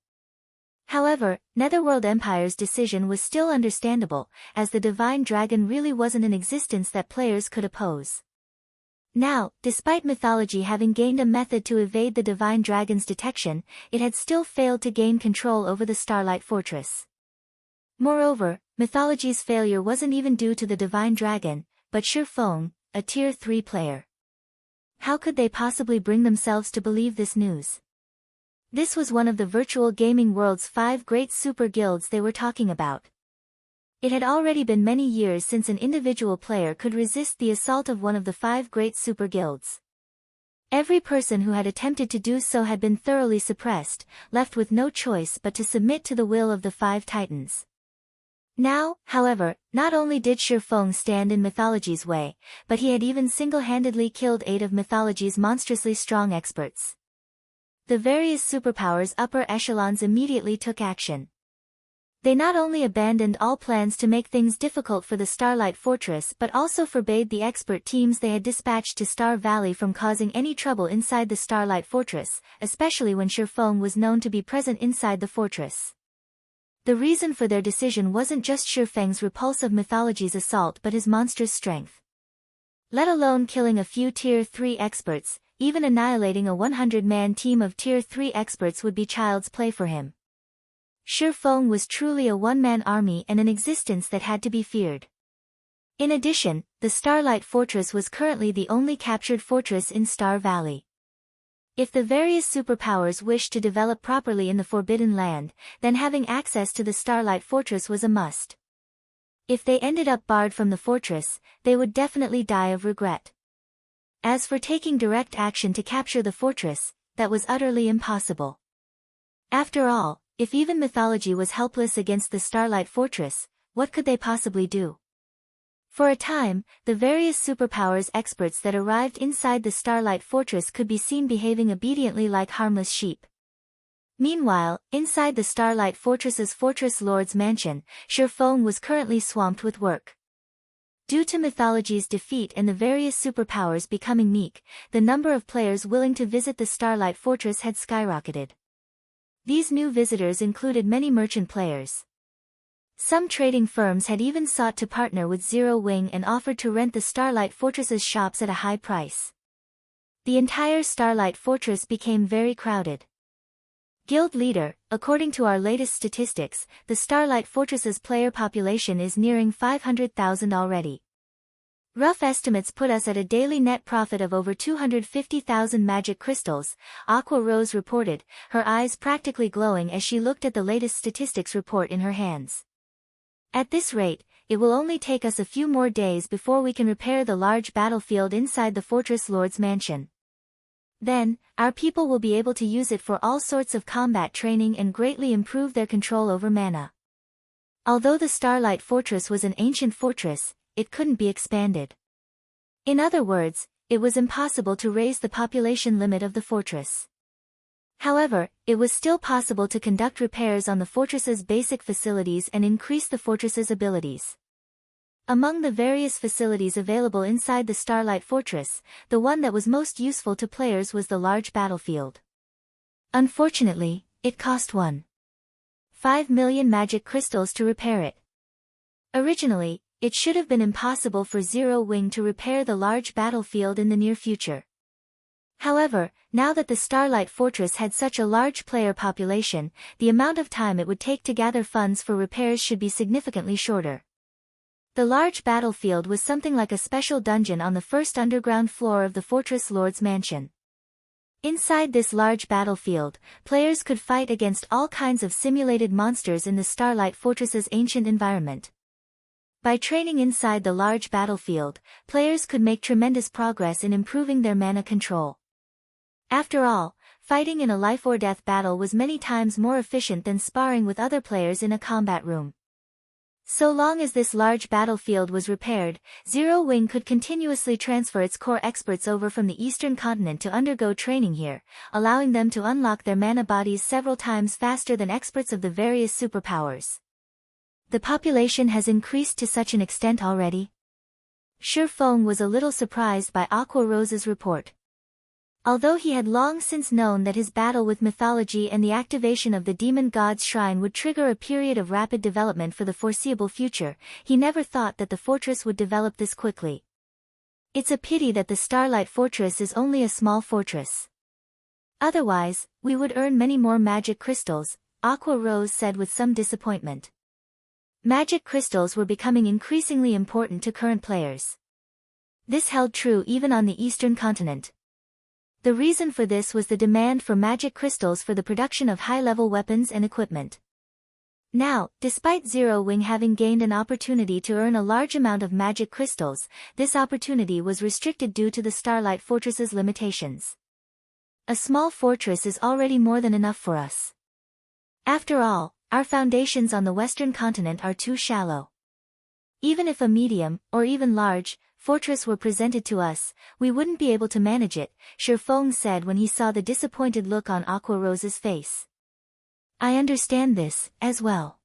S1: However, Netherworld Empire's decision was still understandable, as the Divine Dragon really wasn't an existence that players could oppose. Now, despite Mythology having gained a method to evade the Divine Dragon's detection, it had still failed to gain control over the Starlight Fortress. Moreover, Mythology's failure wasn't even due to the Divine Dragon, but Shifeng, a Tier 3 player. How could they possibly bring themselves to believe this news? This was one of the virtual gaming world's 5 great super guilds they were talking about. It had already been many years since an individual player could resist the assault of one of the 5 great super guilds. Every person who had attempted to do so had been thoroughly suppressed, left with no choice but to submit to the will of the 5 titans. Now, however, not only did Shifeng stand in Mythology's way, but he had even single-handedly killed 8 of Mythology's monstrously strong experts. The various superpowers' upper echelons immediately took action. They not only abandoned all plans to make things difficult for the Starlight Fortress but also forbade the expert teams they had dispatched to Star Valley from causing any trouble inside the Starlight Fortress, especially when Shifeng was known to be present inside the fortress. The reason for their decision wasn't just Shifeng's repulse of Mythology's assault but his monstrous strength. Let alone killing a few Tier 3 experts, even annihilating a 100-man team of Tier 3 experts would be child's play for him. Shifeng was truly a one-man army and an existence that had to be feared. In addition, the Starlight Fortress was currently the only captured fortress in Star Valley. If the various superpowers wished to develop properly in the Forbidden Land, then having access to the Starlight Fortress was a must. If they ended up barred from the fortress, they would definitely die of regret. As for taking direct action to capture the fortress, that was utterly impossible. After all, if even Mythology was helpless against the Starlight Fortress, what could they possibly do? For a time, the various superpowers experts that arrived inside the Starlight Fortress could be seen behaving obediently like harmless sheep. Meanwhile, inside the Starlight Fortress's Fortress Lord's mansion, Shifeng was currently swamped with work. Due to Mythology's defeat and the various superpowers becoming meek, the number of players willing to visit the Starlight Fortress had skyrocketed. These new visitors included many merchant players. Some trading firms had even sought to partner with Zero Wing and offered to rent the Starlight Fortress's shops at a high price. The entire Starlight Fortress became very crowded. Guild Leader, according to our latest statistics, the Starlight Fortress's player population is nearing 500,000 already. Rough estimates put us at a daily net profit of over 250,000 magic crystals, Aqua Rose reported, her eyes practically glowing as she looked at the latest statistics report in her hands. At this rate, it will only take us a few more days before we can repair the large battlefield inside the Fortress Lord's mansion. Then, our people will be able to use it for all sorts of combat training and greatly improve their control over mana. Although the Starlight Fortress was an ancient fortress, it couldn't be expanded. In other words, it was impossible to raise the population limit of the fortress. However, it was still possible to conduct repairs on the fortress's basic facilities and increase the fortress's abilities. Among the various facilities available inside the Starlight Fortress, the one that was most useful to players was the large battlefield. Unfortunately, it cost 1.5 million magic crystals to repair it. Originally, it should have been impossible for Zero Wing to repair the large battlefield in the near future. However, now that the Starlight Fortress had such a large player population, the amount of time it would take to gather funds for repairs should be significantly shorter. The large battlefield was something like a special dungeon on the first underground floor of the Fortress Lord's mansion. Inside this large battlefield, players could fight against all kinds of simulated monsters in the Starlight Fortress's ancient environment. By training inside the large battlefield, players could make tremendous progress in improving their mana control. After all, fighting in a life-or-death battle was many times more efficient than sparring with other players in a combat room. So long as this large battlefield was repaired, Zero Wing could continuously transfer its core experts over from the eastern continent to undergo training here, allowing them to unlock their mana bodies several times faster than experts of the various superpowers. The population has increased to such an extent already? Shifeng was a little surprised by Aqua Rose's report. Although he had long since known that his battle with Mythology and the activation of the demon god's shrine would trigger a period of rapid development for the foreseeable future, he never thought that the fortress would develop this quickly. It's a pity that the Starlight Fortress is only a small fortress. Otherwise, we would earn many more magic crystals, Aqua Rose said with some disappointment. Magic crystals were becoming increasingly important to current players. This held true even on the eastern continent. The reason for this was the demand for magic crystals for the production of high-level weapons and equipment. Now, despite Zero Wing having gained an opportunity to earn a large amount of magic crystals, this opportunity was restricted due to the Starlight Fortress's limitations. A small fortress is already more than enough for us. After all, our foundations on the western continent are too shallow. Even if a medium, or even large, fortress were presented to us, we wouldn't be able to manage it, Shifeng said when he saw the disappointed look on Aqua Rose's face. I understand this, as well.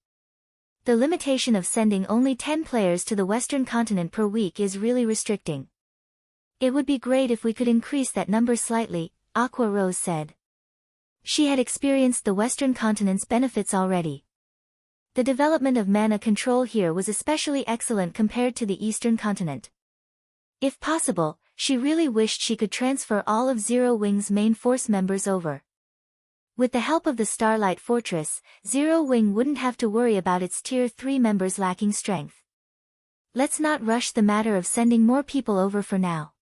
S1: The limitation of sending only 10 players to the western continent per week is really restricting. It would be great if we could increase that number slightly, Aqua Rose said. She had experienced the western continent's benefits already. The development of mana control here was especially excellent compared to the eastern continent. If possible, she really wished she could transfer all of Zero Wing's main force members over. With the help of the Starlight Fortress, Zero Wing wouldn't have to worry about its Tier 3 members lacking strength. Let's not rush the matter of sending more people over for now.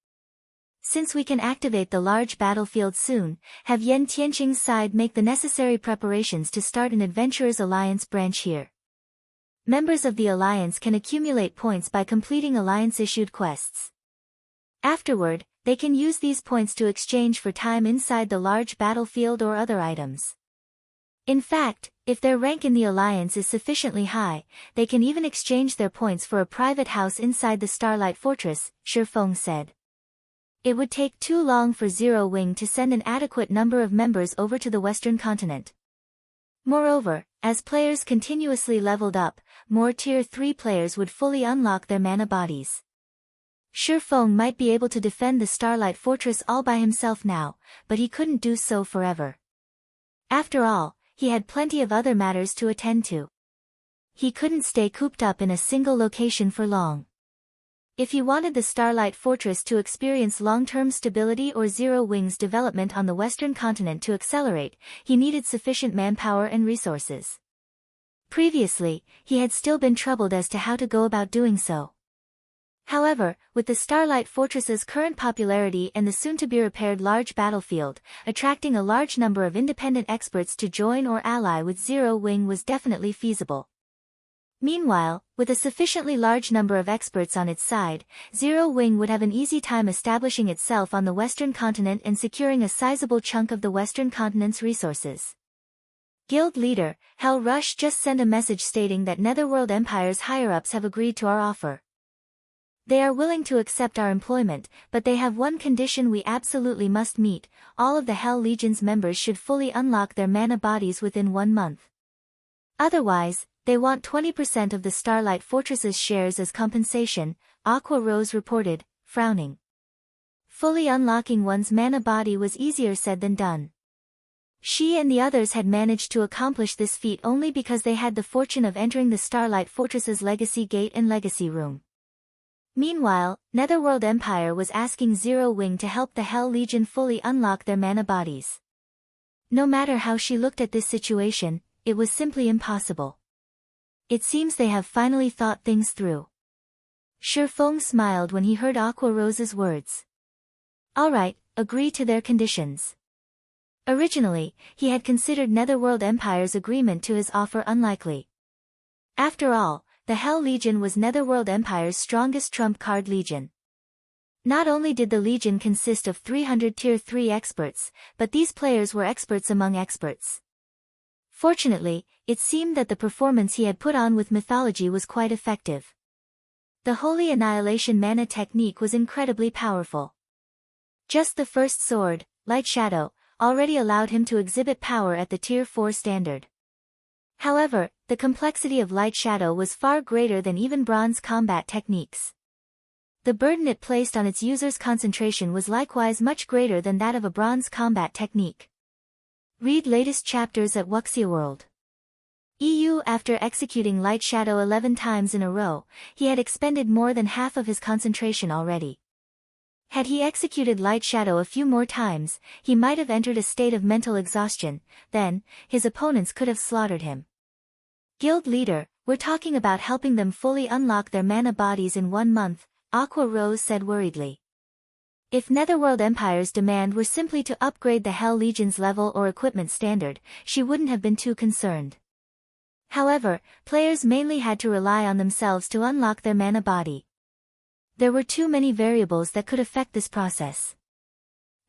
S1: Since we can activate the large battlefield soon, have Yen Tianqing's side make the necessary preparations to start an Adventurers Alliance branch here. Members of the Alliance can accumulate points by completing Alliance-issued quests. Afterward, they can use these points to exchange for time inside the large battlefield or other items. In fact, if their rank in the Alliance is sufficiently high, they can even exchange their points for a private house inside the Starlight Fortress, Shifeng said. It would take too long for Zero Wing to send an adequate number of members over to the western continent. Moreover, as players continuously leveled up, more Tier 3 players would fully unlock their mana bodies. Shifeng might be able to defend the Starlight Fortress all by himself now, but he couldn't do so forever. After all, he had plenty of other matters to attend to. He couldn't stay cooped up in a single location for long. If he wanted the Starlight Fortress to experience long-term stability or Zero Wing's development on the western continent to accelerate, he needed sufficient manpower and resources. Previously, he had still been troubled as to how to go about doing so. However, with the Starlight Fortress's current popularity and the soon-to-be-repaired large battlefield, attracting a large number of independent experts to join or ally with Zero Wing was definitely feasible. Meanwhile, with a sufficiently large number of experts on its side, Zero Wing would have an easy time establishing itself on the western continent and securing a sizable chunk of the western continent's resources. Guild leader, Hell Rush just sent a message stating that Netherworld Empire's higher-ups have agreed to our offer. They are willing to accept our employment, but they have one condition we absolutely must meet: all of the Hell Legion's members should fully unlock their mana bodies within 1 month. Otherwise, they want 20% of the Starlight Fortress's shares as compensation, Aqua Rose reported, frowning. Fully unlocking one's mana body was easier said than done. She and the others had managed to accomplish this feat only because they had the fortune of entering the Starlight Fortress's Legacy Gate and Legacy Room. Meanwhile, Netherworld Empire was asking Zero Wing to help the Hell Legion fully unlock their mana bodies. No matter how she looked at this situation, it was simply impossible. It seems they have finally thought things through. Shifeng smiled when he heard Aqua Rose's words. Alright, agree to their conditions. Originally, he had considered Netherworld Empire's agreement to his offer unlikely. After all, the Hell Legion was Netherworld Empire's strongest trump card legion. Not only did the legion consist of 300 Tier 3 experts, but these players were experts among experts. Fortunately, it seemed that the performance he had put on with Mythology was quite effective. The Holy Annihilation mana technique was incredibly powerful. Just the first sword, Lightshadow, already allowed him to exhibit power at the Tier 4 standard. However, the complexity of Lightshadow was far greater than even bronze combat techniques. The burden it placed on its user's concentration was likewise much greater than that of a bronze combat technique. Read latest chapters at Wuxia World. After executing Lightshadow 11 times in a row, he had expended more than half of his concentration already. Had he executed Lightshadow a few more times, he might have entered a state of mental exhaustion, then, his opponents could have slaughtered him. Guild leader, we're talking about helping them fully unlock their mana bodies in 1 month, Aqua Rose said worriedly. If Netherworld Empire's demand were simply to upgrade the Hell Legion's level or equipment standard, she wouldn't have been too concerned. However, players mainly had to rely on themselves to unlock their mana body. There were too many variables that could affect this process.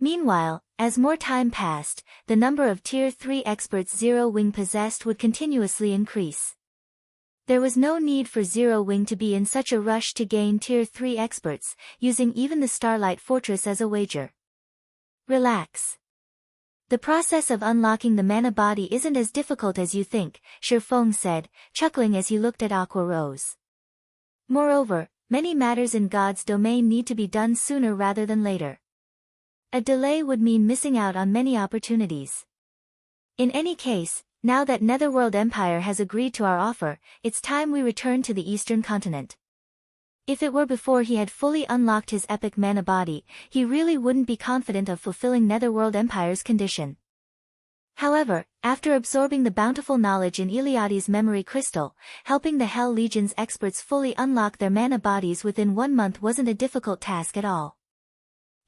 S1: Meanwhile, as more time passed, the number of Tier 3 experts Zero Wing possessed would continuously increase. There was no need for Zero Wing to be in such a rush to gain Tier 3 experts, using even the Starlight Fortress as a wager. Relax. The process of unlocking the mana body isn't as difficult as you think, Shifeng said, chuckling as he looked at Aqua Rose. Moreover, many matters in God's domain need to be done sooner rather than later. A delay would mean missing out on many opportunities. In any case, now that Netherworld Empire has agreed to our offer, it's time we return to the Eastern Continent. If it were before he had fully unlocked his epic mana body, he really wouldn't be confident of fulfilling Netherworld Empire's condition. However, after absorbing the bountiful knowledge in Iliadi's memory crystal, helping the Hell Legion's experts fully unlock their mana bodies within 1 month wasn't a difficult task at all.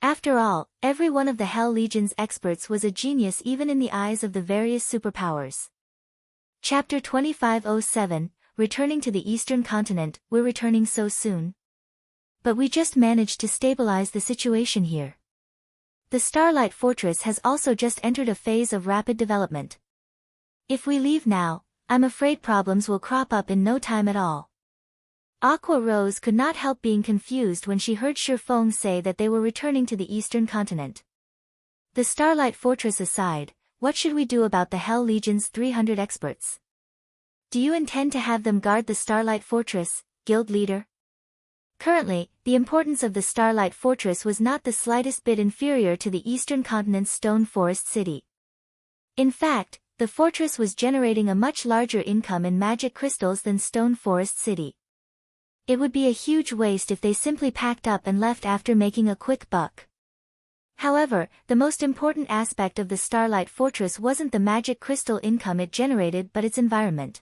S1: After all, every one of the Hell Legion's experts was a genius even in the eyes of the various superpowers. Chapter 2507, Returning to the Eastern Continent. We're returning so soon. But we just managed to stabilize the situation here. The Starlight Fortress has also just entered a phase of rapid development. If we leave now, I'm afraid problems will crop up in no time at all. Aqua Rose could not help being confused when she heard Shifeng say that they were returning to the Eastern Continent. The Starlight Fortress aside, what should we do about the Hell Legion's 300 experts? Do you intend to have them guard the Starlight Fortress, Guild Leader? Currently, the importance of the Starlight Fortress was not the slightest bit inferior to the Eastern Continent's Stone Forest City. In fact, the fortress was generating a much larger income in magic crystals than Stone Forest City. It would be a huge waste if they simply packed up and left after making a quick buck. However, the most important aspect of the Starlight Fortress wasn't the magic crystal income it generated but its environment.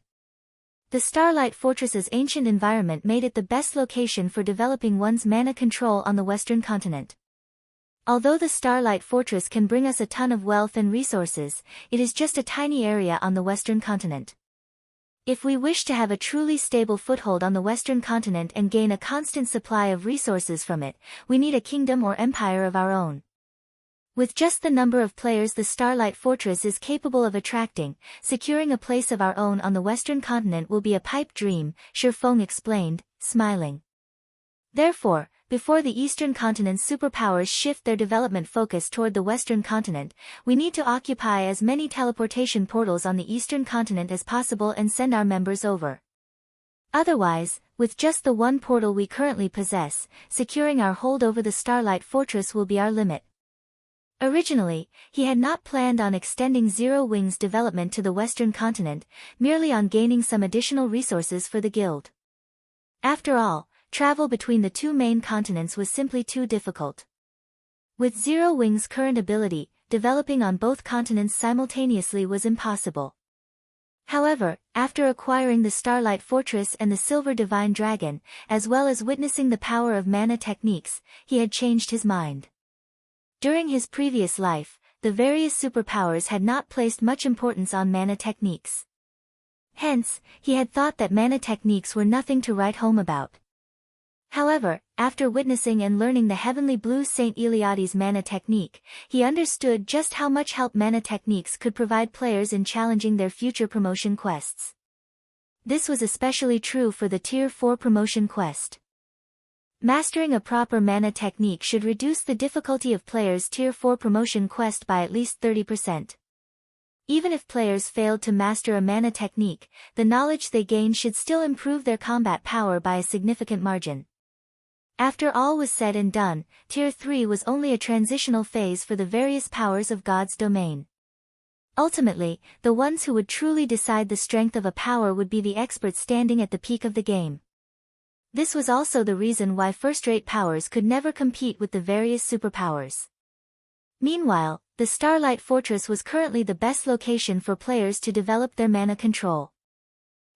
S1: The Starlight Fortress's ancient environment made it the best location for developing one's mana control on the Western Continent. Although the Starlight Fortress can bring us a ton of wealth and resources, it is just a tiny area on the Western Continent. If we wish to have a truly stable foothold on the Western Continent and gain a constant supply of resources from it, we need a kingdom or empire of our own. With just the number of players the Starlight Fortress is capable of attracting, securing a place of our own on the Western Continent will be a pipe dream, Shifeng explained, smiling. Therefore, before the Eastern Continent's superpowers shift their development focus toward the Western Continent, we need to occupy as many teleportation portals on the Eastern Continent as possible and send our members over. Otherwise, with just the one portal we currently possess, securing our hold over the Starlight Fortress will be our limit. Originally, he had not planned on extending Zero Wing's development to the Western Continent, merely on gaining some additional resources for the guild. After all, travel between the two main continents was simply too difficult. With Zero Wing's current ability, developing on both continents simultaneously was impossible. However, after acquiring the Starlight Fortress and the Silver Divine Dragon, as well as witnessing the power of mana techniques, he had changed his mind. During his previous life, the various superpowers had not placed much importance on mana techniques. Hence, he had thought that mana techniques were nothing to write home about. However, after witnessing and learning the Heavenly Blue Saint Iliadi's mana technique, he understood just how much help mana techniques could provide players in challenging their future promotion quests. This was especially true for the Tier 4 promotion quest. Mastering a proper mana technique should reduce the difficulty of players' Tier 4 promotion quest by at least 30%. Even if players failed to master a mana technique, the knowledge they gained should still improve their combat power by a significant margin. After all was said and done, Tier 3 was only a transitional phase for the various powers of God's domain. Ultimately, the ones who would truly decide the strength of a power would be the experts standing at the peak of the game. This was also the reason why first-rate powers could never compete with the various superpowers. Meanwhile, the Starlight Fortress was currently the best location for players to develop their mana control.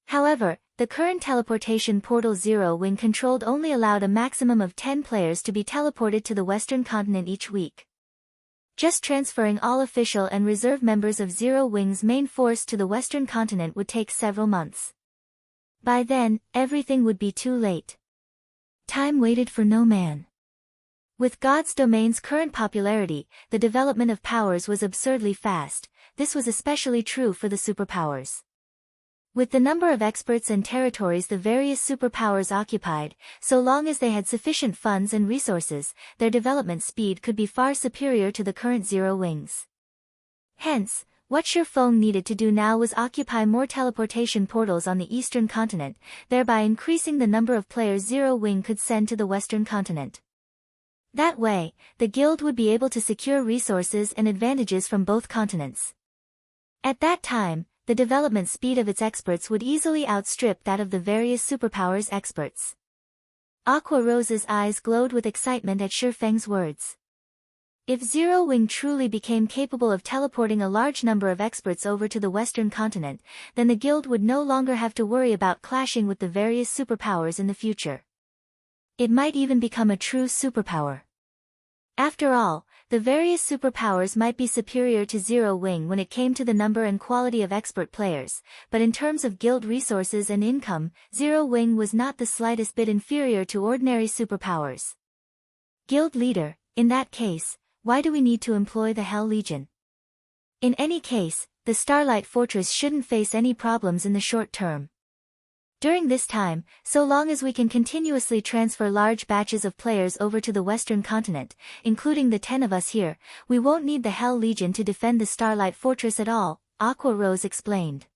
S1: However, the current teleportation portal Zero Wing controlled only allowed a maximum of 10 players to be teleported to the Western continent each week. Just transferring all official and reserve members of Zero Wing's main force to the Western continent would take several months. By then, everything would be too late. Time waited for no man. With God's domain's current popularity, the development of powers was absurdly fast. This was especially true for the superpowers. With the number of experts and territories the various superpowers occupied, so long as they had sufficient funds and resources, their development speed could be far superior to the current Zero Wings. Hence, what Shifeng needed to do now was occupy more teleportation portals on the eastern continent, thereby increasing the number of players Zero Wing could send to the western continent. That way, the guild would be able to secure resources and advantages from both continents. At that time, the development speed of its experts would easily outstrip that of the various superpowers' experts. Aqua Rose's eyes glowed with excitement at Shifeng's words. If Zero Wing truly became capable of teleporting a large number of experts over to the western continent, then the guild would no longer have to worry about clashing with the various superpowers in the future. It might even become a true superpower. After all, the various superpowers might be superior to Zero Wing when it came to the number and quality of expert players, but in terms of guild resources and income, Zero Wing was not the slightest bit inferior to ordinary superpowers. Guild leader, in that case, why do we need to employ the Hell Legion? In any case, the Starlight Fortress shouldn't face any problems in the short term. During this time, so long as we can continuously transfer large batches of players over to the western continent, including the 10 of us here, we won't need the Hell Legion to defend the Starlight Fortress at all, Aqua Rose explained.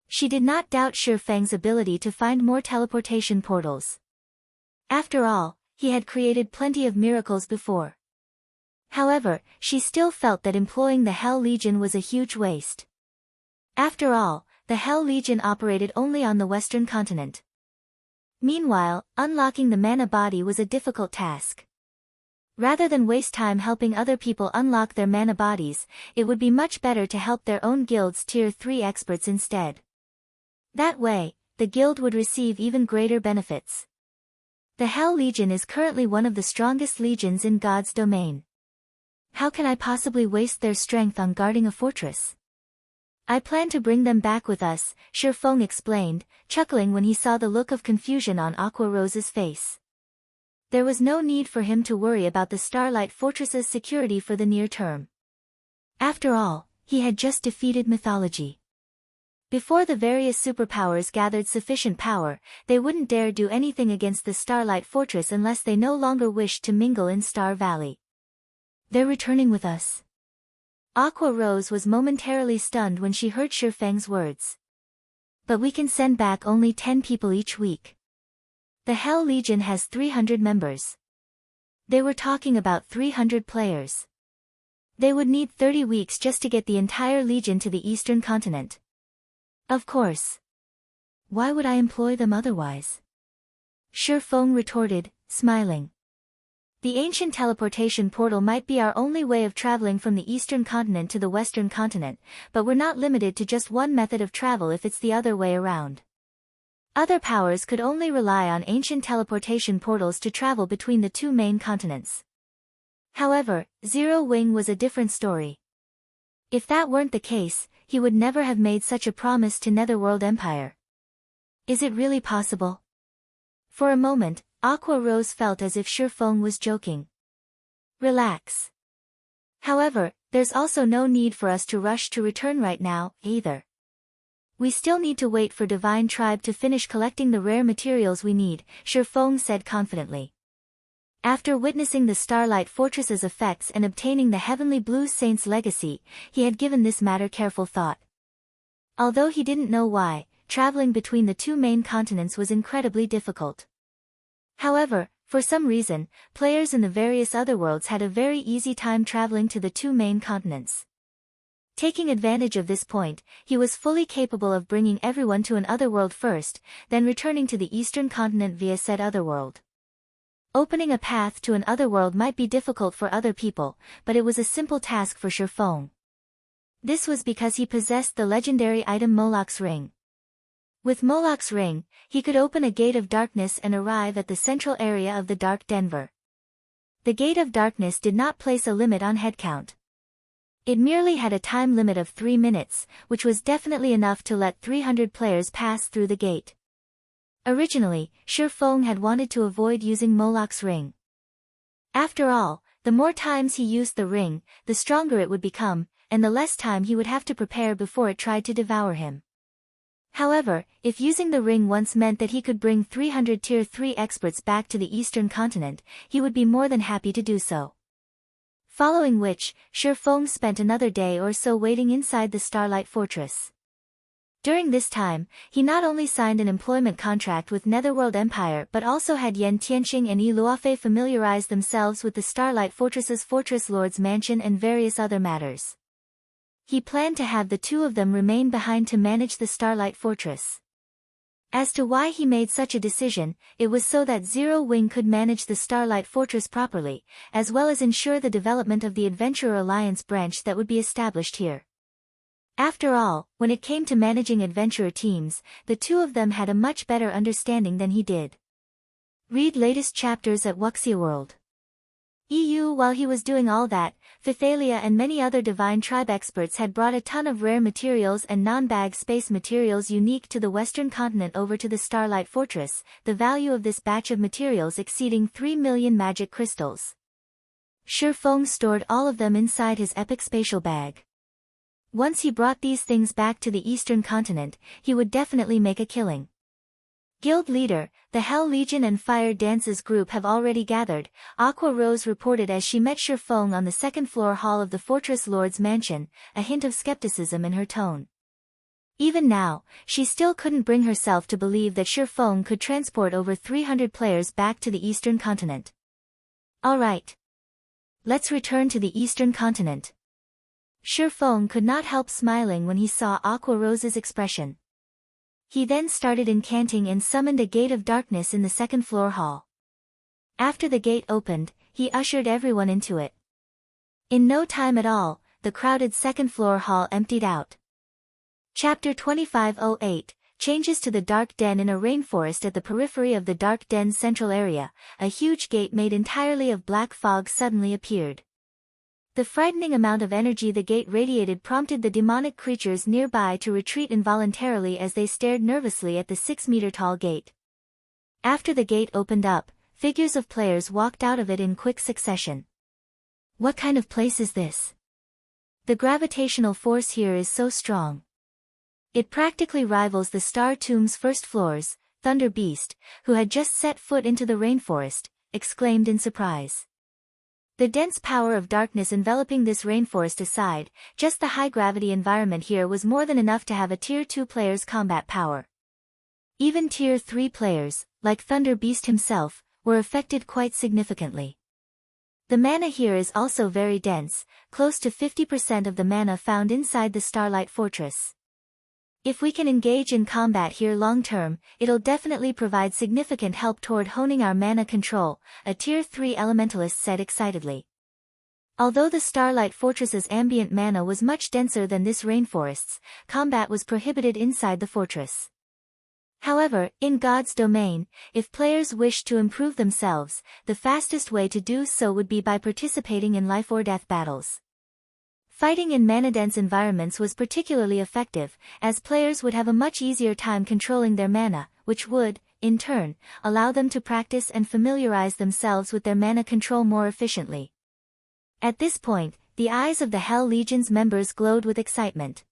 S1: She did not doubt Shifeng's ability to find more teleportation portals. After all, he had created plenty of miracles before. However, she still felt that employing the Hell Legion was a huge waste. After all, the Hell Legion operated only on the western continent. Meanwhile, unlocking the mana body was a difficult task. Rather than waste time helping other people unlock their mana bodies, it would be much better to help their own guild's Tier 3 experts instead. That way, the guild would receive even greater benefits. The Hell Legion is currently one of the strongest legions in God's domain. How can I possibly waste their strength on guarding a fortress? I plan to bring them back with us, Shifeng explained, chuckling when he saw the look of confusion on Aqua Rose's face. There was no need for him to worry about the Starlight Fortress's security for the near term. After all, he had just defeated Mythology. Before the various superpowers gathered sufficient power, they wouldn't dare do anything against the Starlight Fortress unless they no longer wished to mingle in Star Valley. They're returning with us. Aqua Rose was momentarily stunned when she heard Shifeng's words. But we can send back only 10 people each week. The Hell Legion has 300 members. They were talking about 300 players. They would need 30 weeks just to get the entire legion to the eastern continent. Of course. Why would I employ them otherwise? Shifeng retorted, smiling. The ancient teleportation portal might be our only way of traveling from the eastern continent to the western continent, but we're not limited to just one method of travel if it's the other way around. Other powers could only rely on ancient teleportation portals to travel between the two main continents. However, Zero Wing was a different story. If that weren't the case, he would never have made such a promise to Netherworld Empire. Is it really possible? For a moment, Aqua Rose felt as if Shifeng was joking. Relax. However, there's also no need for us to rush to return right now, either. We still need to wait for Divine Tribe to finish collecting the rare materials we need, Shifeng said confidently. After witnessing the Starlight Fortress's effects and obtaining the Heavenly Blue Saint's legacy, he had given this matter careful thought. Although he didn't know why, traveling between the two main continents was incredibly difficult. However, For some reason, players in the various other worlds had a very easy time traveling to the two main continents. Taking advantage of this point, he was fully capable of bringing everyone to an otherworld first, then returning to the eastern continent via said otherworld. Opening a path to an otherworld might be difficult for other people, but it was a simple task for Shifeng. This was because he possessed the legendary item Moloch's Ring. With Moloch's Ring, he could open a gate of darkness and arrive at the central area of the Dark Denver. The Gate of Darkness did not place a limit on head count. It merely had a time limit of 3 minutes, which was definitely enough to let 300 players pass through the gate. Originally, Shifeng had wanted to avoid using Moloch's Ring. After all, the more times he used the ring, the stronger it would become, and the less time he would have to prepare before it tried to devour him. However, if using the ring once meant that he could bring 300 Tier 3 experts back to the eastern continent, he would be more than happy to do so. Following which, Shifeng spent another day or so waiting inside the Starlight Fortress. During this time, he not only signed an employment contract with Netherworld Empire but also had Yan Tianqing and Yi Luofei familiarize themselves with the Starlight Fortress's Fortress Lord's mansion and various other matters. He planned to have the two of them remain behind to manage the Starlight Fortress. As to why he made such a decision, it was so that Zero Wing could manage the Starlight Fortress properly, as well as ensure the development of the Adventurer Alliance branch that would be established here. After all, when it came to managing adventurer teams, the two of them had a much better understanding than he did. Read latest chapters at Wuxia World. While he was doing all that, Phythalia and many other Divine Tribe experts had brought a ton of rare materials and non-bag space materials unique to the western continent over to the Starlight Fortress, the value of this batch of materials exceeding 3 million magic crystals. Shifeng stored all of them inside his epic spatial bag. Once he brought these things back to the eastern continent, he would definitely make a killing. Guild leader, the Hell Legion and Fire Dances group have already gathered, Aqua Rose reported as she met Shifeng on the second-floor hall of the Fortress Lord's mansion, a hint of skepticism in her tone. Even now, she still couldn't bring herself to believe that Shifeng could transport over 300 players back to the eastern continent. Alright. Let's return to the eastern continent. Shifeng could not help smiling when he saw Aqua Rose's expression. He then started incanting and summoned a gate of darkness in the second-floor hall. After the gate opened, he ushered everyone into it. In no time at all, the crowded second-floor hall emptied out. Chapter 2508, Changes to the Dark Den. In a rainforest at the periphery of the Dark Den's central area, a huge gate made entirely of black fog suddenly appeared. The frightening amount of energy the gate radiated prompted the demonic creatures nearby to retreat involuntarily as they stared nervously at the 6-meter-tall gate. After the gate opened up, figures of players walked out of it in quick succession. What kind of place is this? The gravitational force here is so strong. It practically rivals the Star Tomb's first floors. Thunder Beast, who had just set foot into the rainforest, exclaimed in surprise. The dense power of darkness enveloping this rainforest aside, just the high-gravity environment here was more than enough to have a Tier 2 player's combat power. Even Tier 3 players, like Thunder Beast himself, were affected quite significantly. The mana here is also very dense, close to 50% of the mana found inside the Starlight Fortress. If we can engage in combat here long-term, it'll definitely provide significant help toward honing our mana control, a Tier 3 elementalist said excitedly. Although the Starlight Fortress's ambient mana was much denser than this rainforest's, combat was prohibited inside the fortress. However, in God's domain, if players wish to improve themselves, the fastest way to do so would be by participating in life-or-death battles. Fighting in mana-dense environments was particularly effective, as players would have a much easier time controlling their mana, which would, in turn, allow them to practice and familiarize themselves with their mana control more efficiently. At this point, the eyes of the Hell Legion's members glowed with excitement.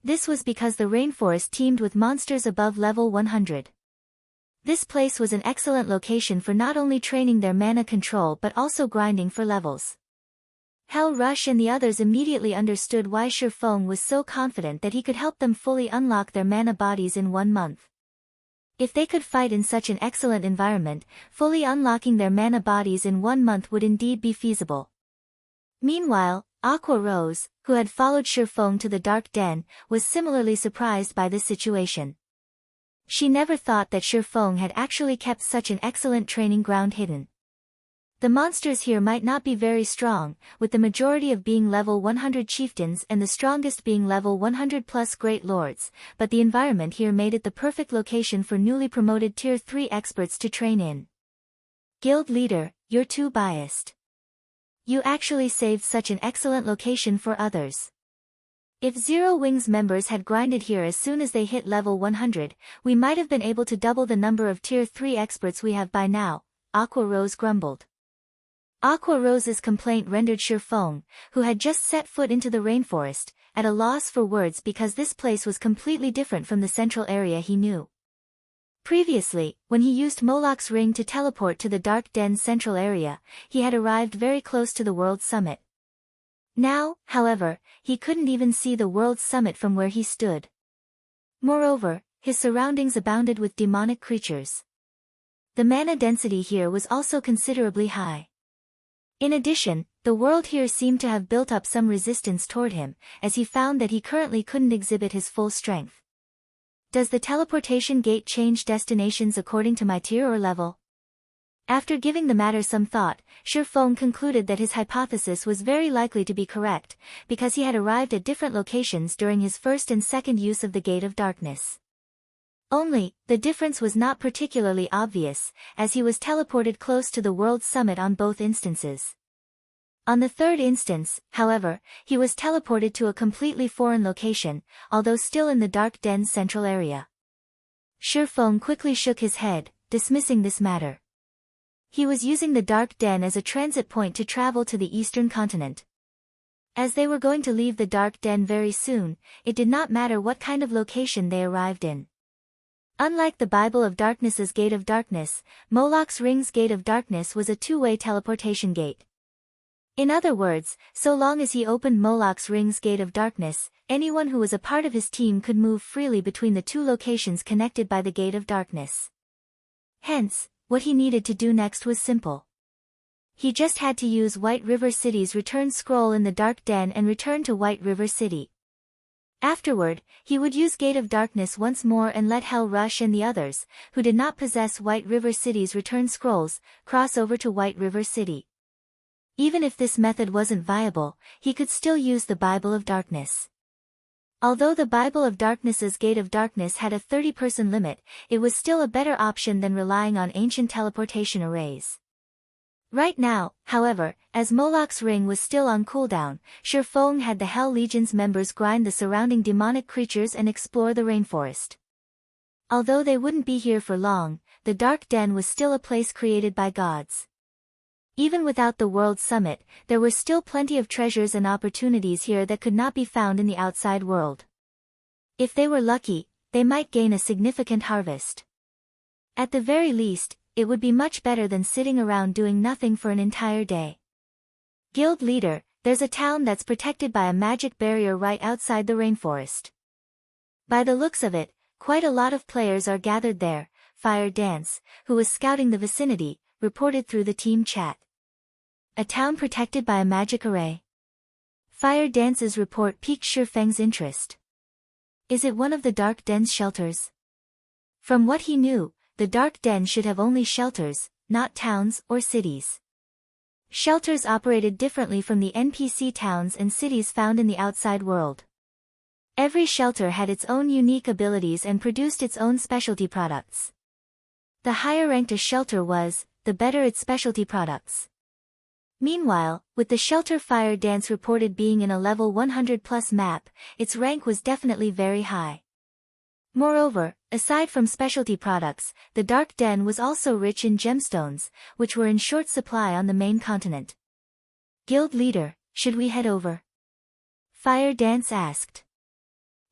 S1: This was because the rainforest teemed with monsters above level 100. This place was an excellent location for not only training their mana control but also grinding for levels. Hell Rush and the others immediately understood why Shifeng was so confident that he could help them fully unlock their mana bodies in 1 month. If they could fight in such an excellent environment, fully unlocking their mana bodies in 1 month would indeed be feasible. Meanwhile, Aqua Rose, who had followed Shifeng to the Dark Den, was similarly surprised by this situation. She never thought that Shifeng had actually kept such an excellent training ground hidden. The monsters here might not be very strong, with the majority of being level 100 chieftains and the strongest being level 100 plus great lords, but the environment here made it the perfect location for newly promoted tier 3 experts to train in. Guild leader, you're too biased. You actually saved such an excellent location for others. If Zero Wings members had grinded here as soon as they hit level 100, we might have been able to double the number of tier 3 experts we have by now, Aqua Rose grumbled. Aqua Rose's complaint rendered Shifeng, who had just set foot into the rainforest, at a loss for words because this place was completely different from the central area he knew. Previously, when he used Moloch's ring to teleport to the Dark Den's central area, he had arrived very close to the World Summit. Now, however, he couldn't even see the World Summit from where he stood. Moreover, his surroundings abounded with demonic creatures. The mana density here was also considerably high. In addition, the world here seemed to have built up some resistance toward him, as he found that he currently couldn't exhibit his full strength. Does the teleportation gate change destinations according to my tier or level? After giving the matter some thought, Shifeng concluded that his hypothesis was very likely to be correct, because he had arrived at different locations during his first and second use of the Gate of Darkness. Only, the difference was not particularly obvious, as he was teleported close to the World Summit on both instances. On the third instance, however, he was teleported to a completely foreign location, although still in the Dark Den's central area. Shifeng quickly shook his head, dismissing this matter. He was using the Dark Den as a transit point to travel to the eastern continent. As they were going to leave the Dark Den very soon, it did not matter what kind of location they arrived in. Unlike the Bible of Darkness's Gate of Darkness, Moloch's Ring's Gate of Darkness was a two-way teleportation gate. In other words, so long as he opened Moloch's Ring's Gate of Darkness, anyone who was a part of his team could move freely between the two locations connected by the Gate of Darkness. Hence, what he needed to do next was simple. He just had to use White River City's return scroll in the Dark Den and return to White River City. Afterward, he would use Gate of Darkness once more and let Hell Rush and the others, who did not possess White River City's return scrolls, cross over to White River City. Even if this method wasn't viable, he could still use the Bible of Darkness. Although the Bible of Darkness's Gate of Darkness had a 30-person limit, it was still a better option than relying on ancient teleportation arrays. Right now, however, as Moloch's ring was still on cooldown, Shifeng had the Hell Legion's members grind the surrounding demonic creatures and explore the rainforest. Although they wouldn't be here for long, the Dark Den was still a place created by gods. Even without the World Summit, there were still plenty of treasures and opportunities here that could not be found in the outside world. If they were lucky, they might gain a significant harvest. At the very least, it would be much better than sitting around doing nothing for an entire day. Guild leader, there's a town that's protected by a magic barrier right outside the rainforest. By the looks of it, quite a lot of players are gathered there, Fire Dance, who was scouting the vicinity, reported through the team chat. A town protected by a magic array. Fire Dance's report piqued Shifeng's interest. Is it one of the Dark Den's shelters? From what he knew, the Dark Den should have only shelters, not towns or cities. Shelters operated differently from the NPC towns and cities found in the outside world. Every shelter had its own unique abilities and produced its own specialty products. The higher ranked a shelter was, the better its specialty products. Meanwhile, with the shelter Fire Dance reported being in a level 100 plus map, its rank was definitely very high. Moreover, aside from specialty products, the Dark Den was also rich in gemstones, which were in short supply on the main continent. Guild leader, should we head over? Fire Dance asked.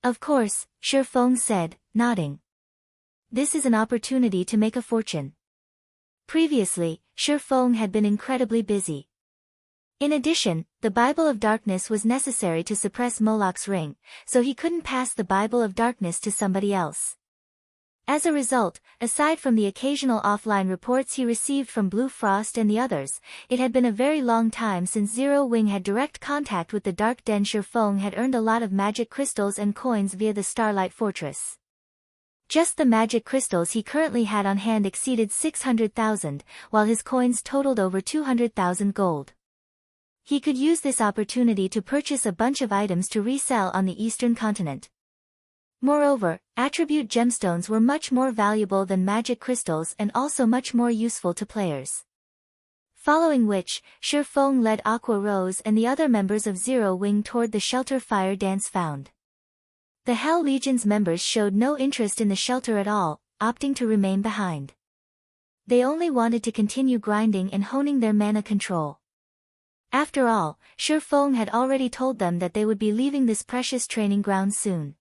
S1: Of course, Shifeng said, nodding. This is an opportunity to make a fortune. Previously, Shifeng had been incredibly busy. In addition, the Bible of Darkness was necessary to suppress Moloch's ring, so he couldn't pass the Bible of Darkness to somebody else. As a result, aside from the occasional offline reports he received from Blue Frost and the others, it had been a very long time since Zero Wing had direct contact with the Dark Den. Shifeng had earned a lot of magic crystals and coins via the Starlight Fortress. Just the magic crystals he currently had on hand exceeded 600,000, while his coins totaled over 200,000 gold. He could use this opportunity to purchase a bunch of items to resell on the eastern continent. Moreover, attribute gemstones were much more valuable than magic crystals and also much more useful to players. Following which, Shifeng led Aqua Rose and the other members of Zero Wing toward the shelter fire dance found. The Hell Legion's members showed no interest in the shelter at all, opting to remain behind. They only wanted to continue grinding and honing their mana control. After all, Shifeng had already told them that they would be leaving this precious training ground soon.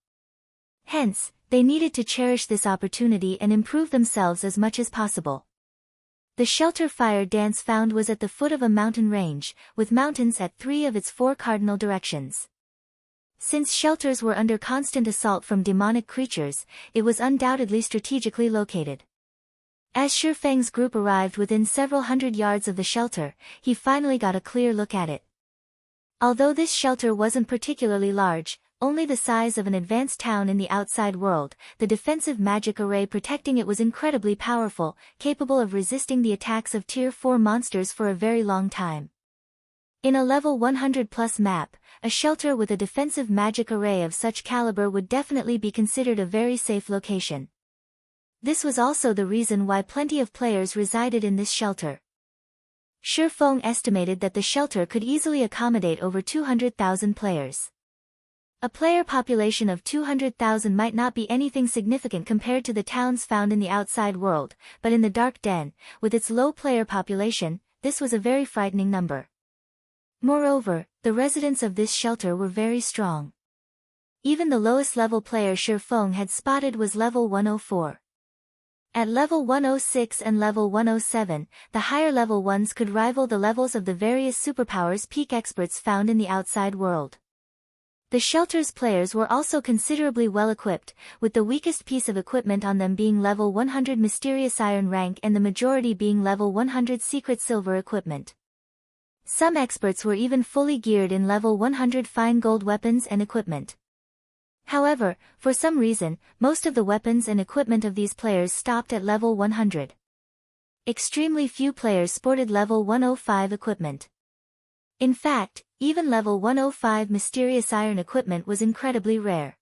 S1: Hence, they needed to cherish this opportunity and improve themselves as much as possible. The shelter fire dance found was at the foot of a mountain range, with mountains at 3 of its 4 cardinal directions. Since shelters were under constant assault from demonic creatures, it was undoubtedly strategically located. As Shifeng's group arrived within several hundred yards of the shelter, he finally got a clear look at it. Although this shelter wasn't particularly large, only the size of an advanced town in the outside world, the defensive magic array protecting it was incredibly powerful, capable of resisting the attacks of Tier 4 monsters for a very long time. In a level 100+ map, a shelter with a defensive magic array of such caliber would definitely be considered a very safe location. This was also the reason why plenty of players resided in this shelter. Shifeng estimated that the shelter could easily accommodate over 200,000 players. A player population of 200,000 might not be anything significant compared to the towns found in the outside world, but in the Dark Den, with its low player population, this was a very frightening number. Moreover, the residents of this shelter were very strong. Even the lowest level player Shifeng had spotted was level 104. At level 106 and level 107, the higher level ones could rival the levels of the various superpowers peak experts found in the outside world. The shelter's players were also considerably well equipped, with the weakest piece of equipment on them being level 100 Mysterious Iron rank and the majority being level 100 Secret Silver equipment. Some experts were even fully geared in level 100 Fine Gold weapons and equipment. However, for some reason, most of the weapons and equipment of these players stopped at level 100. Extremely few players sported level 105 equipment. In fact, even level 105 Mysterious Iron equipment was incredibly rare.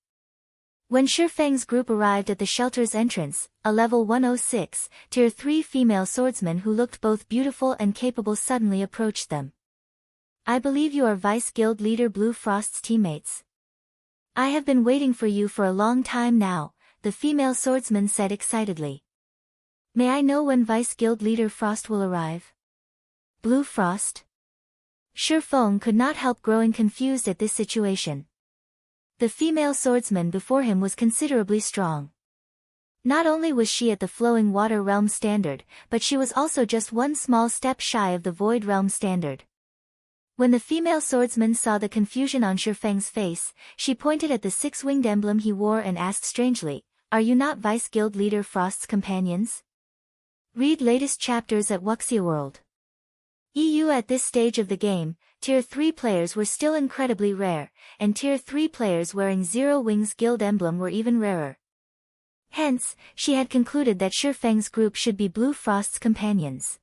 S1: When Shifeng's group arrived at the shelter's entrance, a level 106, Tier 3 female swordsman who looked both beautiful and capable suddenly approached them. "I believe you are Vice Guild Leader Blue Frost's teammates. I have been waiting for you for a long time now," the female swordsman said excitedly. "May I know when Vice Guild Leader Frost will arrive?" Blue Frost? Shifeng could not help growing confused at this situation. The female swordsman before him was considerably strong. Not only was she at the Flowing Water Realm standard, but she was also just one small step shy of the Void Realm standard. When the female swordsman saw the confusion on Shifeng's face, she pointed at the 6-winged emblem he wore and asked strangely, "Are you not Vice Guild Leader Frost's companions?" Read latest chapters at Wuxia World. EU. At this stage of the game, Tier 3 players were still incredibly rare, and Tier 3 players wearing Zero Wing's guild emblem were even rarer. Hence, she had concluded that Shifeng's group should be Blue Frost's companions.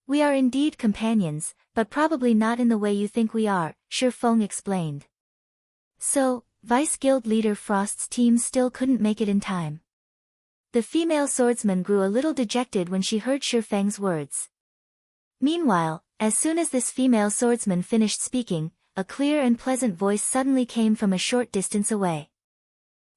S1: "We are indeed companions, but probably not in the way you think we are," Shifeng explained. "So, Vice Guild Leader Frost's team still couldn't make it in time." The female swordsman grew a little dejected when she heard Shifeng's words. Meanwhile, as soon as this female swordsman finished speaking, a clear and pleasant voice suddenly came from a short distance away.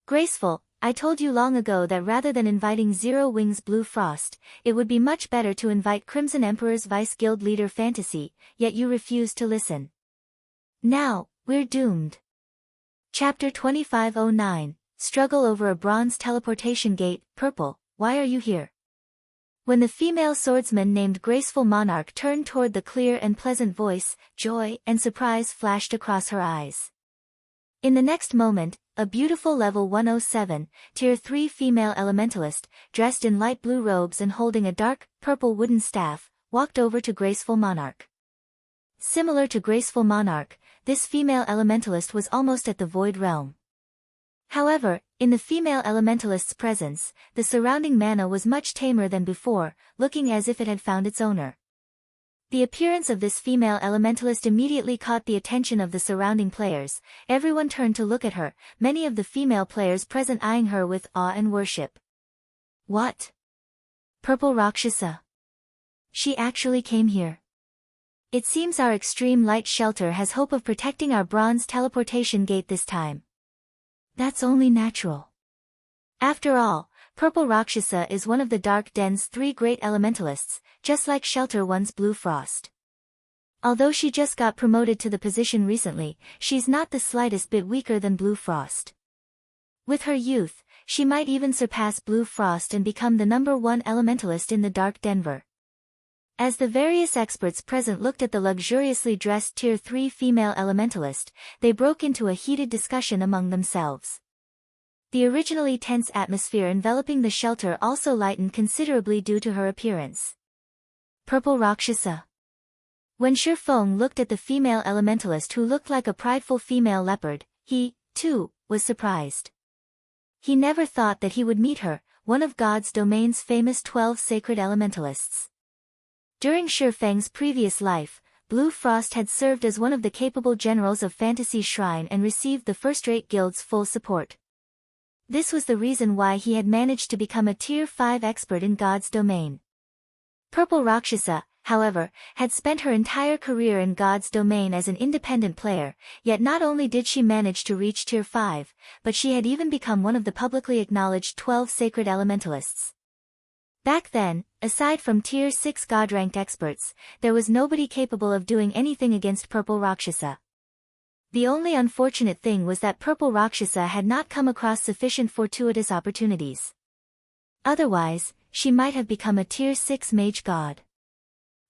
S1: "Graceful, I told you long ago that rather than inviting Zero Wing's Blue Frost, it would be much better to invite Crimson Emperor's Vice Guild Leader Fantasy, yet you refused to listen. Now, we're doomed." Chapter 2509, Struggle over a Bronze Teleportation Gate. Purple, why are you here? When the female swordsman named Graceful Monarch turned toward the clear and pleasant voice, joy and surprise flashed across her eyes. In the next moment, a beautiful level 107, tier 3 female elementalist, dressed in light blue robes and holding a dark, purple wooden staff, walked over to Graceful Monarch. Similar to Graceful Monarch, this female elementalist was almost at the Void Realm. However, in the female elementalist's presence, the surrounding mana was much tamer than before, looking as if it had found its owner. The appearance of this female elementalist immediately caught the attention of the surrounding players. Everyone turned to look at her, many of the female players present eyeing her with awe and worship. What? Purple Rakshasa. She actually came here. It seems our extreme light shelter has hope of protecting our bronze teleportation gate this time. That's only natural. After all, Purple Rakshasa is one of the Dark Den's 3 great elementalists, just like Shelter One's Blue Frost. Although she just got promoted to the position recently, she's not the slightest bit weaker than Blue Frost. With her youth, she might even surpass Blue Frost and become the #1 elementalist in the Dark Denver. As the various experts present looked at the luxuriously dressed Tier 3 female elementalist, they broke into a heated discussion among themselves. The originally tense atmosphere enveloping the shelter also lightened considerably due to her appearance. Purple Rakshasa. When Shifeng looked at the female elementalist who looked like a prideful female leopard, he, too, was surprised. He never thought that he would meet her, one of God's domain's famous 12 sacred elementalists. During Shifeng's previous life, Blue Frost had served as one of the capable generals of Fantasy Shrine and received the first-rate guild's full support. This was the reason why he had managed to become a Tier 5 expert in God's domain. Purple Rakshasa, however, had spent her entire career in God's domain as an independent player, yet not only did she manage to reach Tier 5, but she had even become one of the publicly acknowledged 12 sacred elementalists. Back then, aside from Tier 6 God-ranked experts, there was nobody capable of doing anything against Purple Rakshasa. The only unfortunate thing was that Purple Rakshasa had not come across sufficient fortuitous opportunities. Otherwise, she might have become a Tier 6 mage god.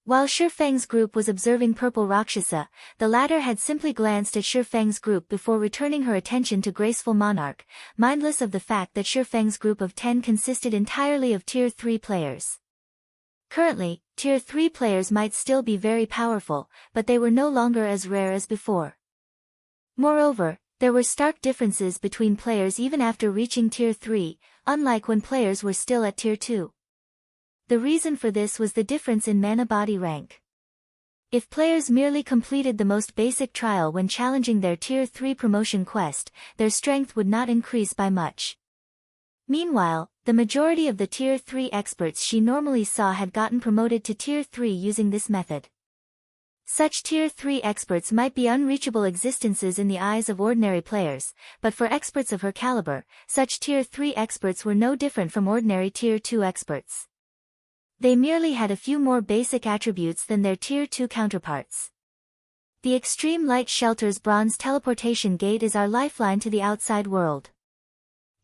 S1: While Shifeng's group was observing Purple Rakshasa, the latter had simply glanced at Shifeng's group before returning her attention to Graceful Monarch, mindless of the fact that Shifeng's group of 10 consisted entirely of Tier 3 players. Currently, Tier 3 players might still be very powerful, but they were no longer as rare as before. Moreover, there were stark differences between players even after reaching Tier 3, unlike when players were still at Tier 2. The reason for this was the difference in mana body rank. If players merely completed the most basic trial when challenging their Tier 3 promotion quest, their strength would not increase by much. Meanwhile, the majority of the Tier 3 experts she normally saw had gotten promoted to Tier 3 using this method. Such Tier 3 experts might be unreachable existences in the eyes of ordinary players, but for experts of her caliber, such Tier 3 experts were no different from ordinary Tier 2 experts. They merely had a few more basic attributes than their Tier 2 counterparts. The Extreme Light Shelter's bronze teleportation gate is our lifeline to the outside world.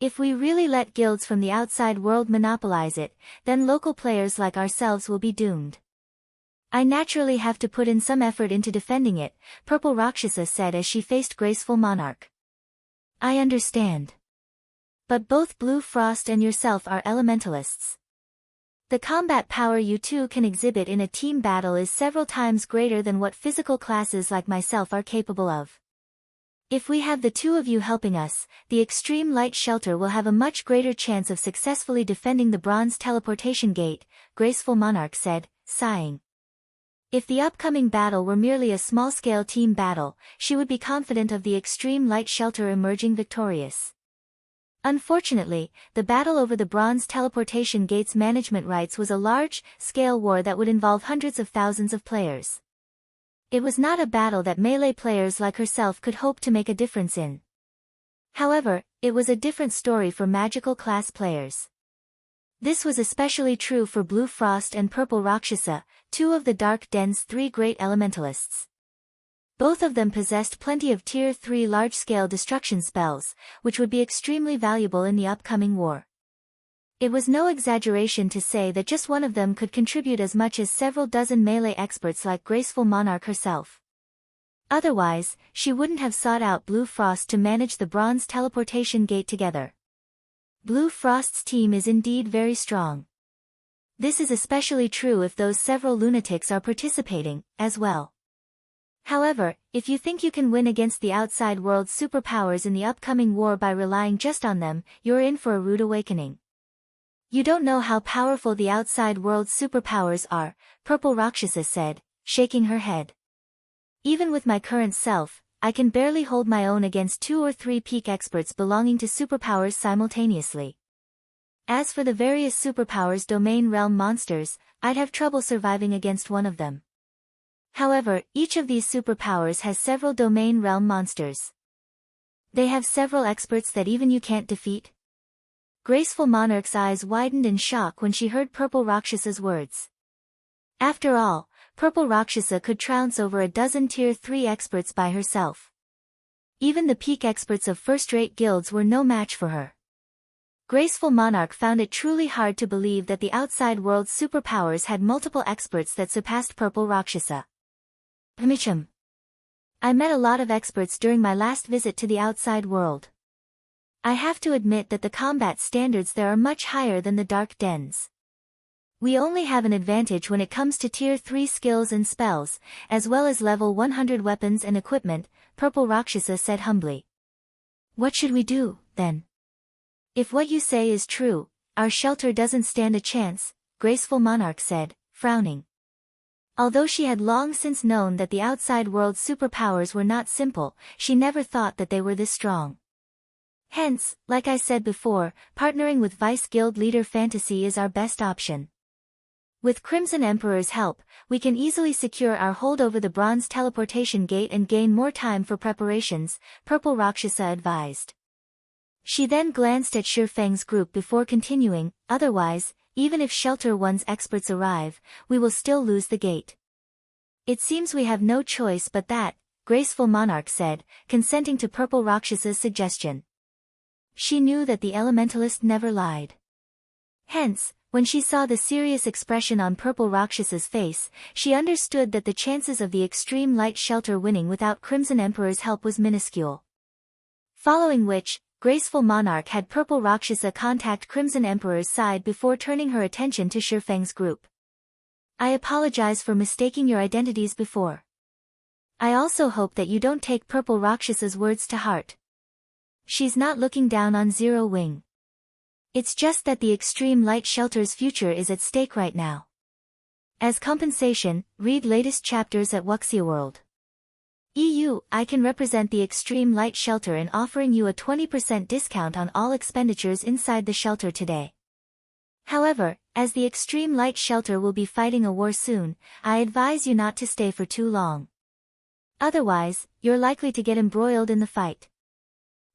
S1: If we really let guilds from the outside world monopolize it, then local players like ourselves will be doomed. I naturally have to put in some effort into defending it, Purple Rakshasa said as she faced Graceful Monarch. I understand. But both Blue Frost and yourself are elementalists. The combat power you two can exhibit in a team battle is several times greater than what physical classes like myself are capable of. If we have the two of you helping us, the Extreme Light Shelter will have a much greater chance of successfully defending the bronze teleportation gate, Graceful Monarch said, sighing. If the upcoming battle were merely a small-scale team battle, she would be confident of the Extreme Light Shelter emerging victorious. Unfortunately, the battle over the bronze teleportation gate's management rights was a large-scale war that would involve hundreds of thousands of players. It was not a battle that melee players like herself could hope to make a difference in. However, it was a different story for magical class players. This was especially true for Blue Frost and Purple Rakshasa, two of the Dark Den's 3 great elementalists. Both of them possessed plenty of Tier 3 large-scale destruction spells, which would be extremely valuable in the upcoming war. It was no exaggeration to say that just one of them could contribute as much as several dozen melee experts like Graceful Monarch herself. Otherwise, she wouldn't have sought out Blue Frost to manage the bronze teleportation gate together. Blue Frost's team is indeed very strong. This is especially true if those several lunatics are participating, as well. However, if you think you can win against the outside world's superpowers in the upcoming war by relying just on them, you're in for a rude awakening. You don't know how powerful the outside world's superpowers are, Purple Rakshasa said, shaking her head. Even with my current self, I can barely hold my own against 2 or 3 peak experts belonging to superpowers simultaneously. As for the various superpowers domain realm monsters, I'd have trouble surviving against one of them. However, each of these superpowers has several domain realm monsters. They have several experts that even you can't defeat. Graceful Monarch's eyes widened in shock when she heard Purple Rakshasa's words. After all, Purple Rakshasa could trounce over a dozen Tier 3 experts by herself. Even the peak experts of first-rate guilds were no match for her. Graceful Monarch found it truly hard to believe that the outside world's superpowers had multiple experts that surpassed Purple Rakshasa. I met a lot of experts during my last visit to the outside world. I have to admit that the combat standards there are much higher than the Dark Dens. We only have an advantage when it comes to Tier 3 skills and spells, as well as level 100 weapons and equipment, Purple Rakshasa said humbly. What should we do, then? If what you say is true, our shelter doesn't stand a chance, Graceful Monarch said, frowning. Although she had long since known that the outside world's superpowers were not simple, she never thought that they were this strong. Hence, like I said before, partnering with Vice Guild leader Fantasy is our best option. With Crimson Emperor's help, we can easily secure our hold over the bronze teleportation gate and gain more time for preparations, Purple Rakshasa advised. She then glanced at Shifeng's group before continuing, otherwise, even if Shelter 1's experts arrive, we will still lose the gate. It seems we have no choice but that, Graceful Monarch said, consenting to Purple Rakshasa's suggestion. She knew that the elementalist never lied. Hence, when she saw the serious expression on Purple Rakshasa's face, she understood that the chances of the extreme light shelter winning without Crimson Emperor's help was minuscule. Following which, Graceful Monarch had Purple Rakshasa contact Crimson Emperor's side before turning her attention to Shifeng's group. I apologize for mistaking your identities before. I also hope that you don't take Purple Rakshasa's words to heart. She's not looking down on Zero Wing. It's just that the extreme light shelter's future is at stake right now. As compensation, read latest chapters at Wuxia World. I can represent the extreme light shelter in offering you a 20% discount on all expenditures inside the shelter today. However, as the extreme light shelter will be fighting a war soon, I advise you not to stay for too long. Otherwise, you're likely to get embroiled in the fight.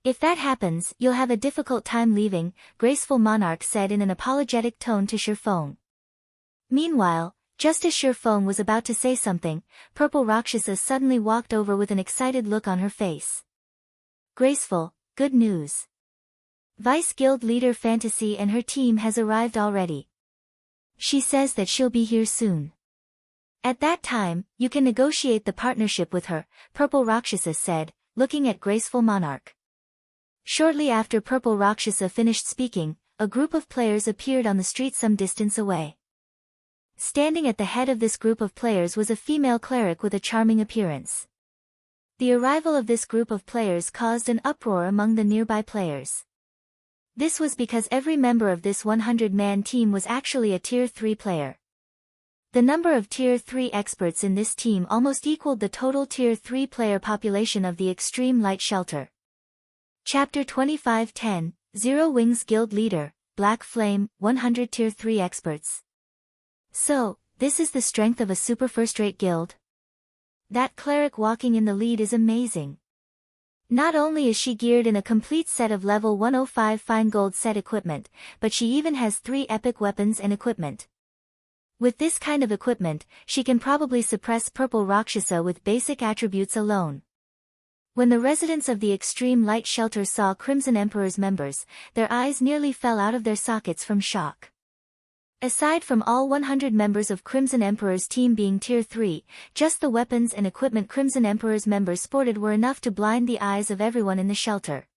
S1: If that happens, you'll have a difficult time leaving, Graceful Monarch said in an apologetic tone to Shifeng. Meanwhile, just as Shifeng was about to say something, Purple Rakshasa suddenly walked over with an excited look on her face. Graceful, good news. Vice Guild leader Fantasy and her team has arrived already. She says that she'll be here soon. At that time, you can negotiate the partnership with her, Purple Rakshasa said, looking at Graceful Monarch. Shortly after Purple Rakshasa finished speaking, a group of players appeared on the street some distance away. Standing at the head of this group of players was a female cleric with a charming appearance. The arrival of this group of players caused an uproar among the nearby players. This was because every member of this 100-man team was actually a Tier 3 player. The number of Tier 3 experts in this team almost equaled the total Tier 3 player population of the Extreme Light Shelter. Chapter 2510, Zero Wings Guild Leader, Black Flame, 100 Tier 3 Experts. So, this is the strength of a super first-rate guild? That cleric walking in the lead is amazing. Not only is she geared in a complete set of level 105 fine gold set equipment, but she even has 3 epic weapons and equipment. With this kind of equipment, she can probably suppress Purple Rakshasa with basic attributes alone. When the residents of the Extreme Light Shelter saw Crimson Emperor's members, their eyes nearly fell out of their sockets from shock. Aside from all 100 members of Crimson Emperor's team being Tier 3, just the weapons and equipment Crimson Emperor's members sported were enough to blind the eyes of everyone in the shelter.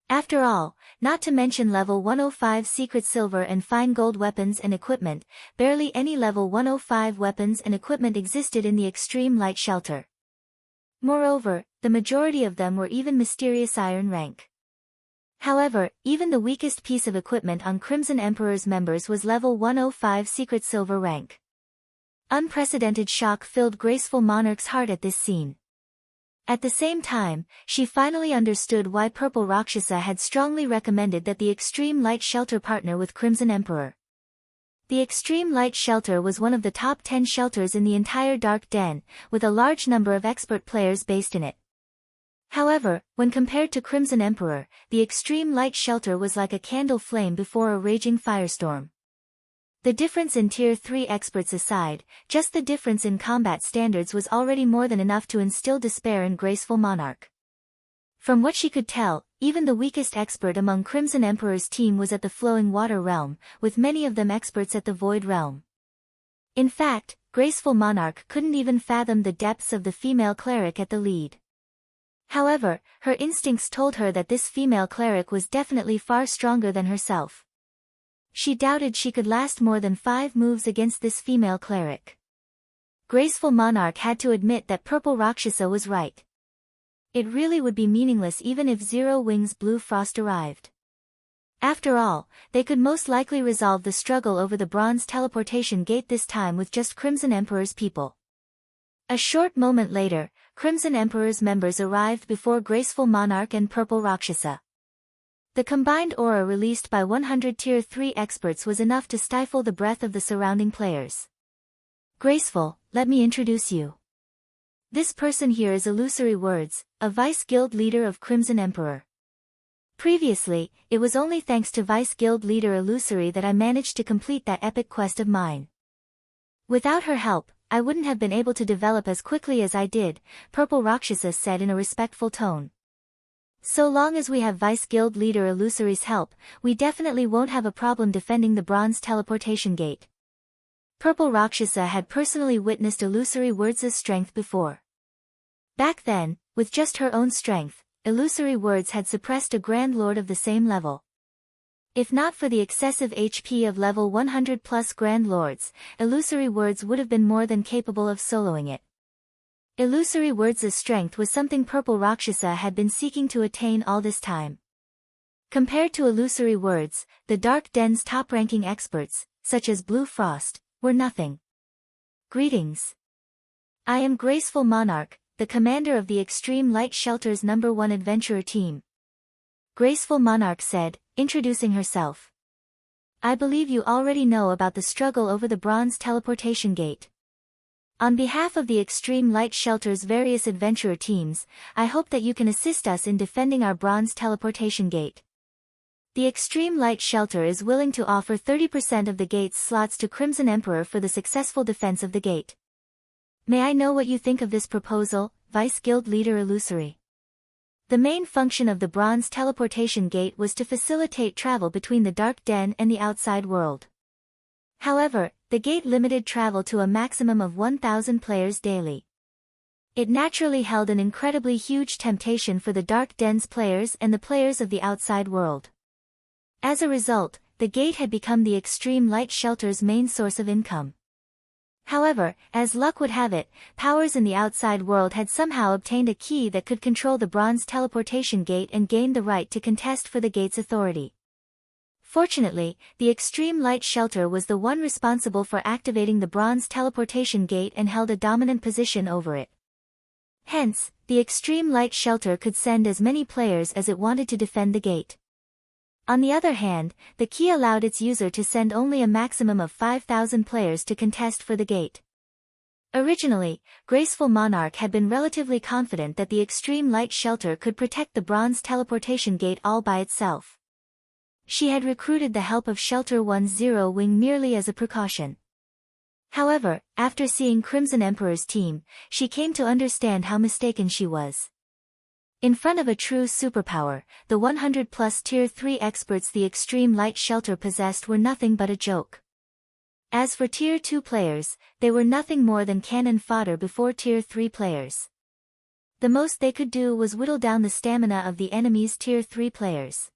S1: After all, not to mention level 105 secret silver and fine gold weapons and equipment, barely any level 105 weapons and equipment existed in the extreme light shelter. Moreover, the majority of them were even mysterious iron rank. However, even the weakest piece of equipment on Crimson Emperor's members was level 105 secret silver rank. Unprecedented shock filled Graceful Monarch's heart at this scene. At the same time, she finally understood why Purple Rakshasa had strongly recommended that the Extreme Light Shelter partner with Crimson Emperor. The Extreme Light Shelter was one of the top 10 shelters in the entire Dark Den, with a large number of expert players based in it. However, when compared to Crimson Emperor, the Extreme Light Shelter was like a candle flame before a raging firestorm. The difference in Tier 3 experts aside, just the difference in combat standards was already more than enough to instill despair in Graceful Monarch. From what she could tell, even the weakest expert among Crimson Emperor's team was at the Flowing Water Realm, with many of them experts at the Void Realm. In fact, Graceful Monarch couldn't even fathom the depths of the female cleric at the lead. However, her instincts told her that this female cleric was definitely far stronger than herself. She doubted she could last more than 5 moves against this female cleric. Graceful Monarch had to admit that Purple Rakshasa was right. It really would be meaningless even if Zero Wings Blue Frost arrived. After all, they could most likely resolve the struggle over the Bronze Teleportation Gate this time with just Crimson Emperor's people. A short moment later, Crimson Emperor's members arrived before Graceful Monarch and Purple Rakshasa. The combined aura released by 100 Tier 3 experts was enough to stifle the breath of the surrounding players. Graceful, let me introduce you. This person here is Illusory Words, a Vice Guild leader of Crimson Emperor. Previously, it was only thanks to Vice Guild leader Illusory that I managed to complete that epic quest of mine. Without her help, I wouldn't have been able to develop as quickly as I did, Purple Rakshasa said in a respectful tone. So long as we have Vice Guild leader Illusory's help, we definitely won't have a problem defending the Bronze Teleportation Gate. Purple Rakshasa had personally witnessed Illusory Words' strength before. Back then, with just her own strength, Illusory Words had suppressed a Grand Lord of the same level. If not for the excessive HP of level 100 plus Grand Lords, Illusory Words would have been more than capable of soloing it. Illusory Words' strength was something Purple Rakshasa had been seeking to attain all this time. Compared to Illusory Words, the Dark Den's top-ranking experts, such as Blue Frost, were nothing. Greetings. I am Graceful Monarch, the commander of the Extreme Light Shelter's #1 adventurer team. Graceful Monarch said, introducing herself. I believe you already know about the struggle over the Bronze Teleportation Gate. On behalf of the Extreme Light Shelter's various adventurer teams, I hope that you can assist us in defending our Bronze Teleportation Gate. The Extreme Light Shelter is willing to offer 30% of the gate's slots to Crimson Emperor for the successful defense of the gate. May I know what you think of this proposal, Vice Guild Leader Illusory? The main function of the Bronze Teleportation Gate was to facilitate travel between the Dark Den and the outside world. However, the gate limited travel to a maximum of 1,000 players daily. It naturally held an incredibly huge temptation for the Dark Den's players and the players of the outside world. As a result, the gate had become the Extreme Light Shelter's main source of income. However, as luck would have it, powers in the outside world had somehow obtained a key that could control the Bronze Teleportation Gate and gained the right to contest for the gate's authority. Fortunately, the Extreme Light Shelter was the one responsible for activating the Bronze Teleportation Gate and held a dominant position over it. Hence, the Extreme Light Shelter could send as many players as it wanted to defend the gate. On the other hand, the key allowed its user to send only a maximum of 5,000 players to contest for the gate. Originally, Graceful Monarch had been relatively confident that the Extreme Light Shelter could protect the Bronze Teleportation Gate all by itself. She had recruited the help of Shelter 1's Zero Wing merely as a precaution. However, after seeing Crimson Emperor's team, she came to understand how mistaken she was. In front of a true superpower, the 100-plus Tier 3 experts the Extreme Light Shelter possessed were nothing but a joke. As for Tier 2 players, they were nothing more than cannon fodder before Tier 3 players. The most they could do was whittle down the stamina of the enemy's Tier 3 players.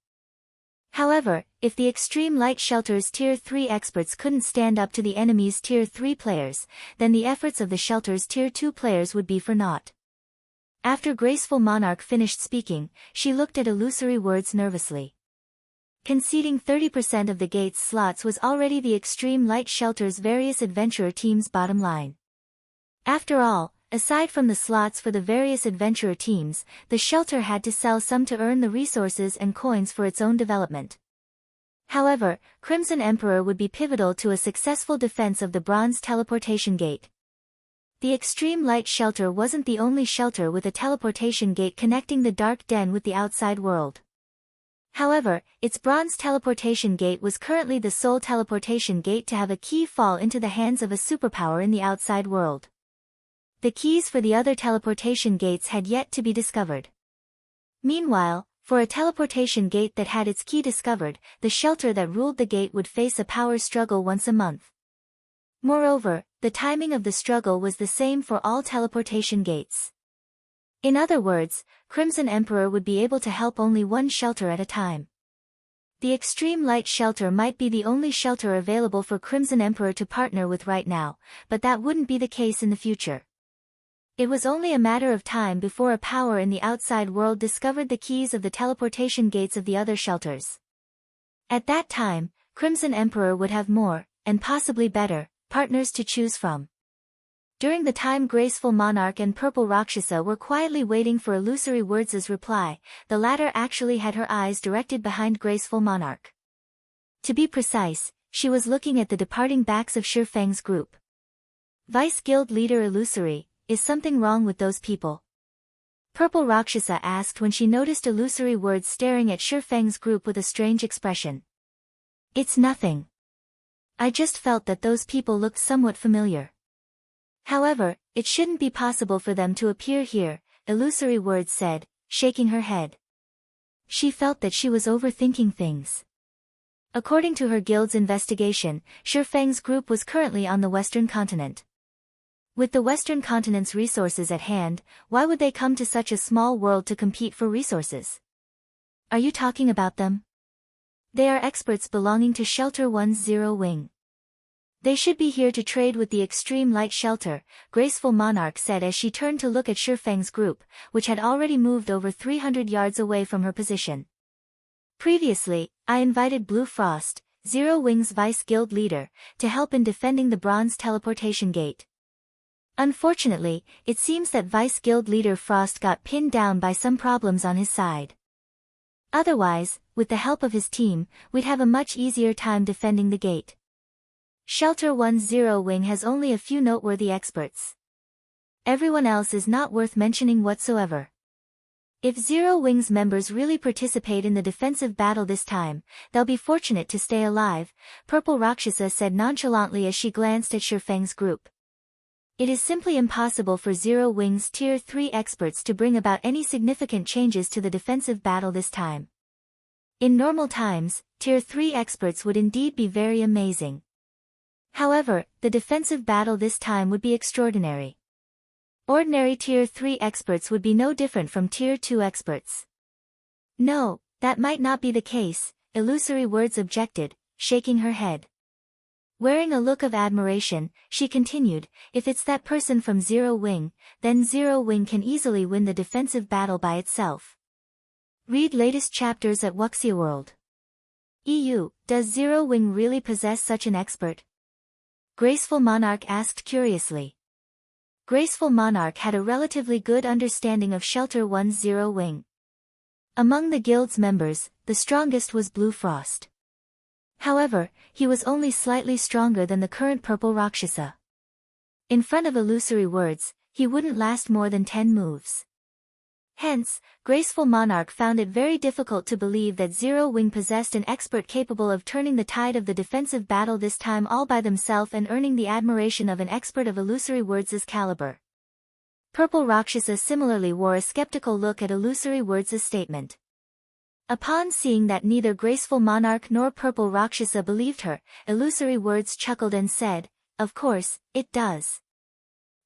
S1: However, if the extreme light shelter's Tier 3 experts couldn't stand up to the enemy's Tier 3 players, then the efforts of the shelter's Tier 2 players would be for naught. After Graceful Monarch finished speaking, she looked at Illusory Words nervously. Conceding 30% of the gate's slots was already the extreme light shelter's various adventurer teams' bottom line. After all, aside from the slots for the various adventurer teams, the shelter had to sell some to earn the resources and coins for its own development. However, Crimson Emperor would be pivotal to a successful defense of the Bronze Teleportation Gate. The Extreme Light Shelter wasn't the only shelter with a teleportation gate connecting the Dark Den with the outside world. However, its Bronze Teleportation Gate was currently the sole teleportation gate to have a key fall into the hands of a superpower in the outside world. The keys for the other teleportation gates had yet to be discovered. Meanwhile, for a teleportation gate that had its key discovered, the shelter that ruled the gate would face a power struggle once a month. Moreover, the timing of the struggle was the same for all teleportation gates. In other words, Crimson Emperor would be able to help only one shelter at a time. The Extreme Light Shelter might be the only shelter available for Crimson Emperor to partner with right now, but that wouldn't be the case in the future. It was only a matter of time before a power in the outside world discovered the keys of the teleportation gates of the other shelters. At that time, Crimson Emperor would have more, and possibly better, partners to choose from. During the time Graceful Monarch and Purple Rakshasa were quietly waiting for Illusory Words' reply, the latter actually had her eyes directed behind Graceful Monarch. To be precise, she was looking at the departing backs of Shifang's group. Vice Guild Leader Illusory, is something wrong with those people? Purple Rakshasa asked when she noticed Illusory Words staring at Shifang's group with a strange expression. It's nothing. I just felt that those people looked somewhat familiar. However, it shouldn't be possible for them to appear here, Illusory Words said, shaking her head. She felt that she was overthinking things. According to her guild's investigation, Shifang's group was currently on the Western continent. With the Western continent's resources at hand, why would they come to such a small world to compete for resources? Are you talking about them? They are experts belonging to Shelter 1's Zero Wing. They should be here to trade with the Extreme Light Shelter, Graceful Monarch said as she turned to look at Shifang's group, which had already moved over 300 yards away from her position. Previously, I invited Blue Frost, Zero Wing's vice guild leader, to help in defending the Bronze Teleportation Gate. Unfortunately, it seems that vice guild leader Frost got pinned down by some problems on his side. Otherwise, with the help of his team, we'd have a much easier time defending the gate. Shelter 1's Zero Wing has only a few noteworthy experts. Everyone else is not worth mentioning whatsoever. If Zero Wing's members really participate in the defensive battle this time, they'll be fortunate to stay alive, Purple Rakshasa said nonchalantly as she glanced at Shifang's group. It is simply impossible for Zero Wing's Tier 3 experts to bring about any significant changes to the defensive battle this time. In normal times, Tier 3 experts would indeed be very amazing. However, the defensive battle this time would be extraordinary. Ordinary Tier 3 experts would be no different from Tier 2 experts. No, that might not be the case, Illusory Words objected, shaking her head. Wearing a look of admiration, she continued, if it's that person from Zero Wing, then Zero Wing can easily win the defensive battle by itself. Read latest chapters at Wuxia World. EU, does Zero Wing really possess such an expert? Graceful Monarch asked curiously. Graceful Monarch had a relatively good understanding of Shelter 1's Zero Wing. Among the guild's members, the strongest was Blue Frost. However, he was only slightly stronger than the current Purple Rakshasa. In front of Illusory Words, he wouldn't last more than 10 moves. Hence, Graceful Monarch found it very difficult to believe that Zero Wing possessed an expert capable of turning the tide of the defensive battle this time all by themselves and earning the admiration of an expert of Illusory Words' caliber. Purple Rakshasa similarly wore a skeptical look at Illusory Words' statement. Upon seeing that neither graceful monarch nor purple Rakshasa believed her, Illusory Words chuckled and said, "Of course, it does.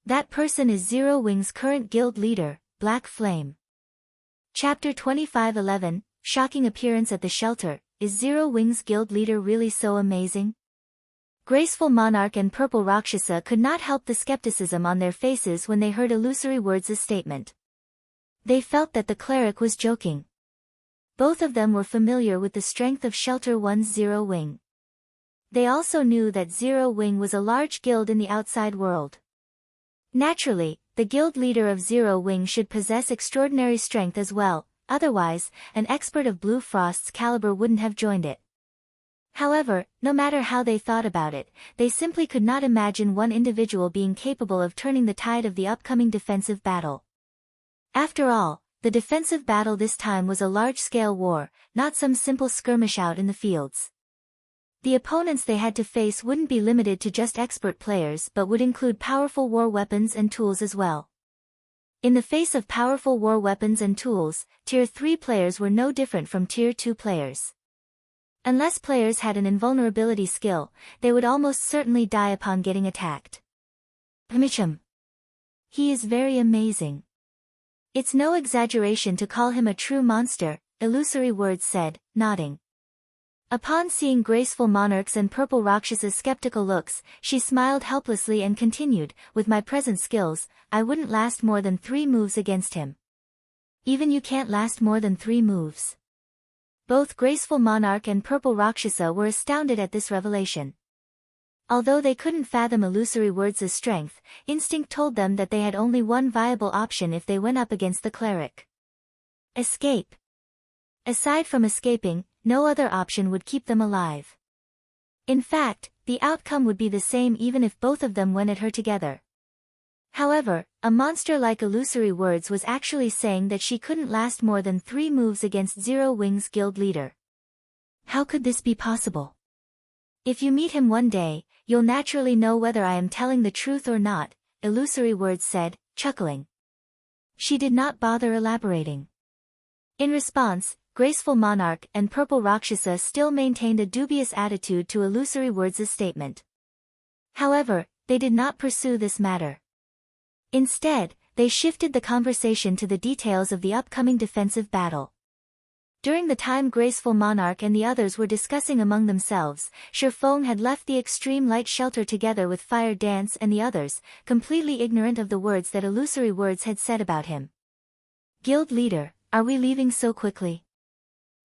S1: That person is Zero Wing's current guild leader, Black Flame." Chapter 25:11, Shocking Appearance at the Shelter. Is Zero Wing's guild leader really so amazing? Graceful Monarch and Purple Rakshasa could not help the skepticism on their faces when they heard Illusory Words' statement. They felt that the cleric was joking. Both of them were familiar with the strength of Shelter One's Zero Wing. They also knew that Zero Wing was a large guild in the outside world. Naturally, the guild leader of Zero Wing should possess extraordinary strength as well, otherwise, an expert of Blue Frost's caliber wouldn't have joined it. However, no matter how they thought about it, they simply could not imagine one individual being capable of turning the tide of the upcoming defensive battle. After all, the defensive battle this time was a large-scale war, not some simple skirmish out in the fields. The opponents they had to face wouldn't be limited to just expert players but would include powerful war weapons and tools as well. In the face of powerful war weapons and tools, Tier 3 players were no different from Tier 2 players. Unless players had an invulnerability skill, they would almost certainly die upon getting attacked. Mitchum. He is very amazing. It's no exaggeration to call him a true monster, Illusory Words said, nodding. Upon seeing Graceful Monarch's and Purple Rakshasa's skeptical looks, she smiled helplessly and continued, "With my present skills, I wouldn't last more than 3 moves against him." Even you can't last more than 3 moves. Both Graceful Monarch and Purple Rakshasa were astounded at this revelation. Although they couldn't fathom Illusory Words' strength, instinct told them that they had only one viable option if they went up against the cleric. Escape. Aside from escaping, no other option would keep them alive. In fact, the outcome would be the same even if both of them went at her together. However, a monster like Illusory Words was actually saying that she couldn't last more than 3 moves against Zero Wing's guild leader. How could this be possible? If you meet him one day, you'll naturally know whether I am telling the truth or not, Illusory Words said, chuckling. She did not bother elaborating. In response, Graceful Monarch and Purple Rakshasa still maintained a dubious attitude to Illusory Words' statement. However, they did not pursue this matter. Instead, they shifted the conversation to the details of the upcoming defensive battle. During the time Graceful Monarch and the others were discussing among themselves, Shifeng had left the extreme light shelter together with Fire Dance and the others, completely ignorant of the words that Illusory Words had said about him. "Guild leader, are we leaving so quickly?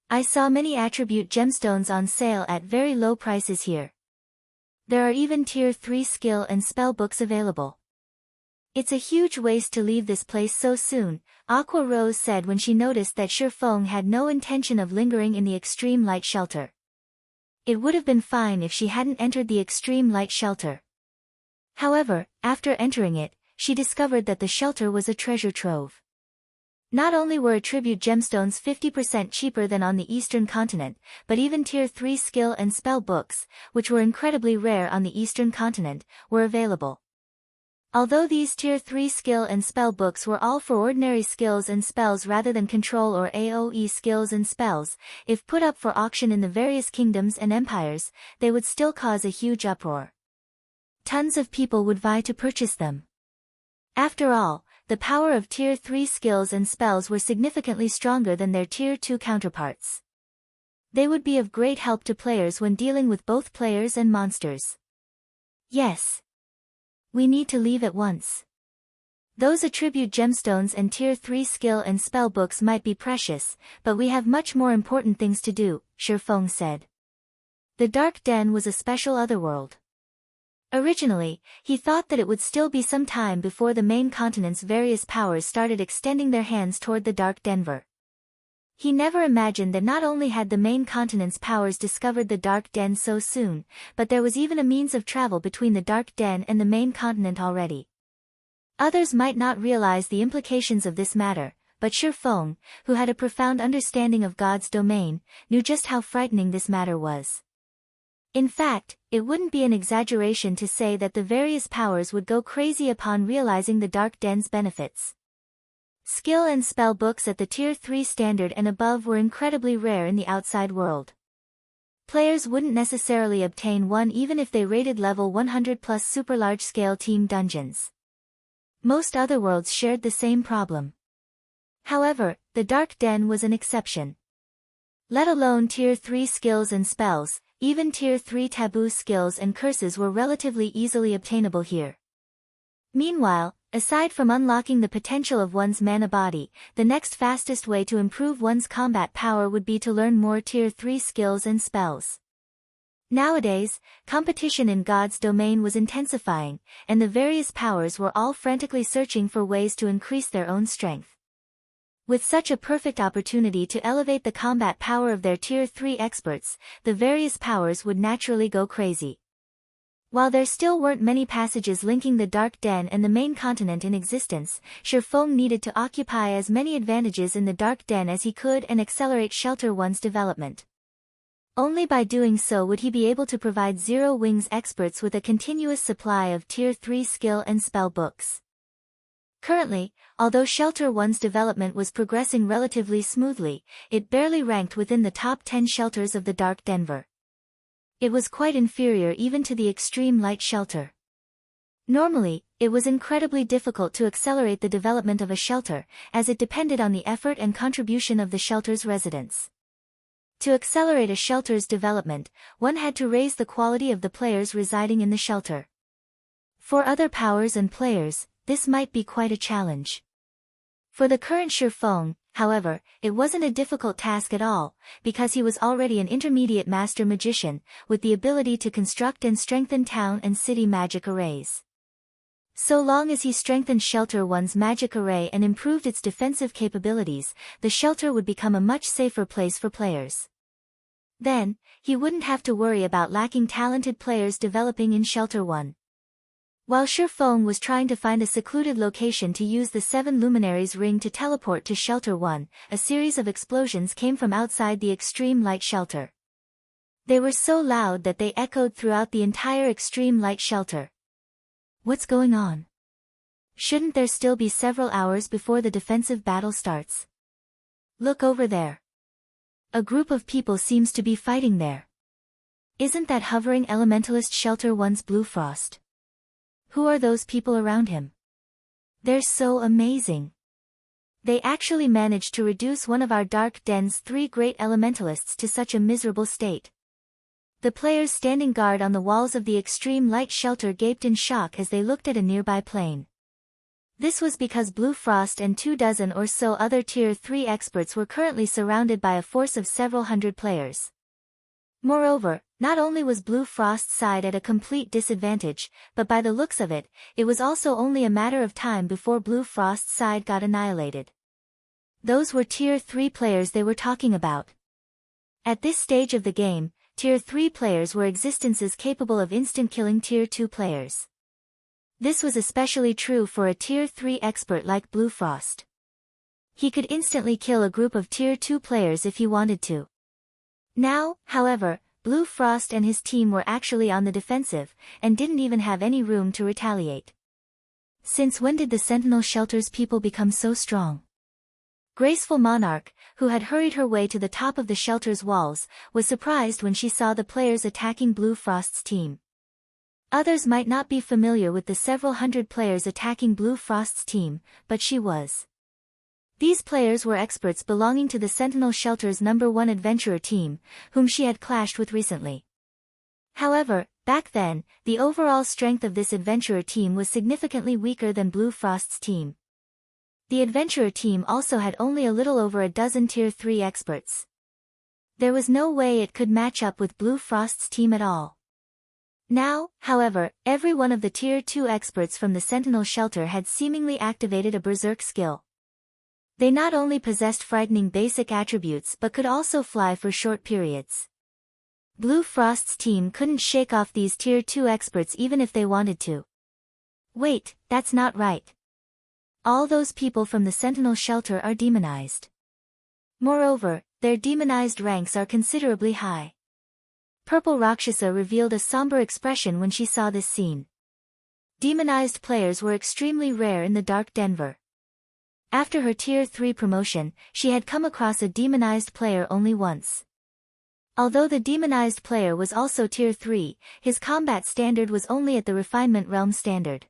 S1: I saw many attribute gemstones on sale at very low prices here. There are even Tier 3 skill and spell books available. It's a huge waste to leave this place so soon," Aqua Rose said when she noticed that Shifeng had no intention of lingering in the extreme light shelter. It would have been fine if she hadn't entered the extreme light shelter. However, after entering it, she discovered that the shelter was a treasure trove. Not only were attribute gemstones 50% cheaper than on the eastern continent, but even Tier 3 skill and spell books, which were incredibly rare on the eastern continent, were available. Although these Tier 3 skill and spell books were all for ordinary skills and spells rather than control or AoE skills and spells, if put up for auction in the various kingdoms and empires, they would still cause a huge uproar. Tons of people would vie to purchase them. After all, the power of Tier 3 skills and spells were significantly stronger than their Tier 2 counterparts. They would be of great help to players when dealing with both players and monsters. Yes. We need to leave at once. Those attribute gemstones and Tier 3 skill and spell books might be precious, but we have much more important things to do, Shifeng said. The Dark Den was a special otherworld. Originally, he thought that it would still be some time before the main continent's various powers started extending their hands toward the Dark Denver. He never imagined that not only had the main continent's powers discovered the Dark Den so soon, but there was even a means of travel between the Dark Den and the main continent already. Others might not realize the implications of this matter, but Shifeng, who had a profound understanding of God's domain, knew just how frightening this matter was. In fact, it wouldn't be an exaggeration to say that the various powers would go crazy upon realizing the Dark Den's benefits. Skill and spell books at the Tier 3 standard and above were incredibly rare in the outside world. Players wouldn't necessarily obtain one even if they rated level 100 plus super large-scale team dungeons. Most other worlds shared the same problem. However, the Dark Den was an exception. Let alone Tier 3 skills and spells, even Tier 3 taboo skills and curses were relatively easily obtainable here. Meanwhile, aside from unlocking the potential of one's mana body, the next fastest way to improve one's combat power would be to learn more Tier 3 skills and spells. Nowadays, competition in God's domain was intensifying, and the various powers were all frantically searching for ways to increase their own strength. With such a perfect opportunity to elevate the combat power of their Tier 3 experts, the various powers would naturally go crazy. While there still weren't many passages linking the Dark Den and the main continent in existence, Shifeng needed to occupy as many advantages in the Dark Den as he could and accelerate Shelter One's development. Only by doing so would he be able to provide Zero Wings experts with a continuous supply of Tier 3 skill and spell books. Currently, although Shelter One's development was progressing relatively smoothly, it barely ranked within the top 10 shelters of the Dark Denver. It was quite inferior even to the Extreme Light Shelter. Normally, it was incredibly difficult to accelerate the development of a shelter, as it depended on the effort and contribution of the shelter's residents. To accelerate a shelter's development, one had to raise the quality of the players residing in the shelter. For other powers and players, this might be quite a challenge. For the current Shifeng, however, it wasn't a difficult task at all, because he was already an intermediate master magician, with the ability to construct and strengthen town and city magic arrays. So long as he strengthened Shelter One's magic array and improved its defensive capabilities, the shelter would become a much safer place for players. Then, he wouldn't have to worry about lacking talented players developing in Shelter One. While Shifeng was trying to find a secluded location to use the Seven Luminaries ring to teleport to Shelter One, a series of explosions came from outside the Extreme Light Shelter. They were so loud that they echoed throughout the entire Extreme Light Shelter. What's going on? Shouldn't there still be several hours before the defensive battle starts? Look over there. A group of people seems to be fighting there. Isn't that hovering elementalist Shelter One's Blue Frost? Who are those people around him? They're so amazing. They actually managed to reduce one of our Dark Den's 3 great elementalists to such a miserable state. The players standing guard on the walls of the Extreme Light Shelter gaped in shock as they looked at a nearby plane. This was because Blue Frost and 24 or so other Tier 3 experts were currently surrounded by a force of several hundred players. Moreover, not only was Blue Frost's side at a complete disadvantage, but by the looks of it, it was also only a matter of time before Blue Frost's side got annihilated. Those were Tier 3 players they were talking about. At this stage of the game, Tier 3 players were existences capable of instant-killing Tier 2 players. This was especially true for a Tier 3 expert like Blue Frost. He could instantly kill a group of Tier 2 players if he wanted to. Now, however, Blue Frost and his team were actually on the defensive, and didn't even have any room to retaliate. Since when did the Sentinel Shelter's people become so strong? Graceful Monarch, who had hurried her way to the top of the shelter's walls, was surprised when she saw the players attacking Blue Frost's team. Others might not be familiar with the several hundred players attacking Blue Frost's team, but she was. These players were experts belonging to the Sentinel Shelter's #1 adventurer team, whom she had clashed with recently. However, back then, the overall strength of this adventurer team was significantly weaker than Blue Frost's team. The adventurer team also had only a little over a dozen Tier 3 experts. There was no way it could match up with Blue Frost's team at all. Now, however, every one of the Tier 2 experts from the Sentinel Shelter had seemingly activated a berserk skill. They not only possessed frightening basic attributes but could also fly for short periods. Blue Frost's team couldn't shake off these Tier 2 experts even if they wanted to. Wait, that's not right. All those people from the Sentinel Shelter are demonized. Moreover, their demonized ranks are considerably high. Purple Rakshasa revealed a somber expression when she saw this scene. Demonized players were extremely rare in the Dark Denver. After her Tier 3 promotion, she had come across a demonized player only once. Although the demonized player was also Tier 3, his combat standard was only at the refinement realm standard.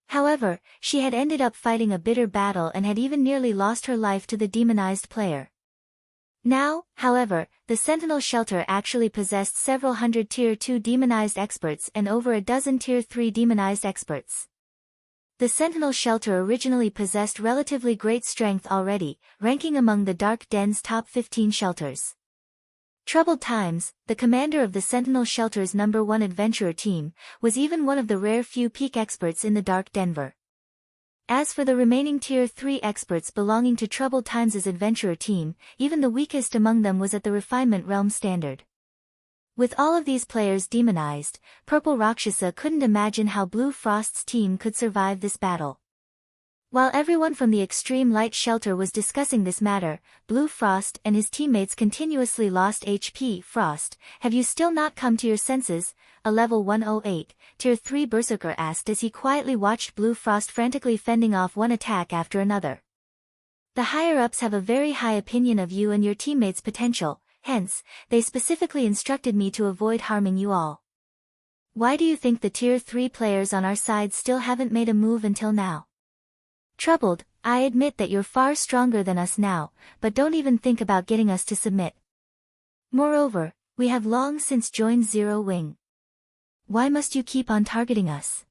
S1: However, she had ended up fighting a bitter battle and had even nearly lost her life to the demonized player. Now, however, the Sentinel Shelter actually possessed several hundred Tier 2 demonized experts and over a dozen Tier 3 demonized experts. The Sentinel Shelter originally possessed relatively great strength already, ranking among the Dark Den's top 15 shelters. Troubled Times, the commander of the Sentinel Shelter's #1 adventurer team, was even one of the rare few peak experts in the Dark Denver. As for the remaining Tier 3 experts belonging to Troubled Times' adventurer team, even the weakest among them was at the refinement realm standard. With all of these players demonized, Purple Rakshasa couldn't imagine how Blue Frost's team could survive this battle. While everyone from the Extreme Light Shelter was discussing this matter, Blue Frost and his teammates continuously lost HP. Frost, have you still not come to your senses? A level 108, Tier 3 Berserker asked as he quietly watched Blue Frost frantically fending off one attack after another. The higher-ups have a very high opinion of you and your teammates' potential, hence, they specifically instructed me to avoid harming you all. Why do you think the Tier 3 players on our side still haven't made a move until now? Troubled, I admit that you're far stronger than us now, but don't even think about getting us to submit. Moreover, we have long since joined Zero Wing. Why must you keep on targeting us?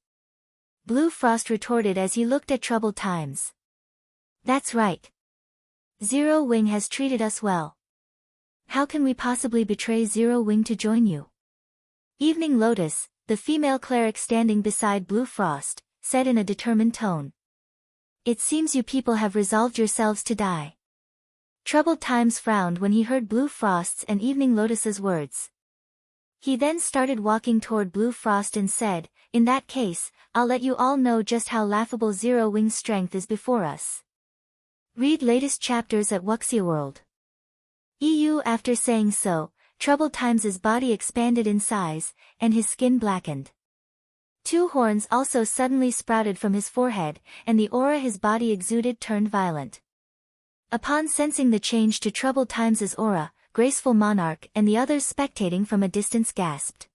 S1: Blue Frost retorted as he looked at Troubled Times. That's right. Zero Wing has treated us well. How can we possibly betray Zero Wing to join you? Evening Lotus, the female cleric standing beside Blue Frost, said in a determined tone. It seems you people have resolved yourselves to die. Troubled Times frowned when he heard Blue Frost's and Evening Lotus's words. He then started walking toward Blue Frost and said, in that case, I'll let you all know just how laughable Zero Wing's strength is before us. Read latest chapters at Wuxia World. EU. After saying so, Troubled Times' body expanded in size, and his skin blackened. Two horns also suddenly sprouted from his forehead, and the aura his body exuded turned violent. Upon sensing the change to Troubled Times' aura, Graceful Monarch and the others spectating from a distance gasped.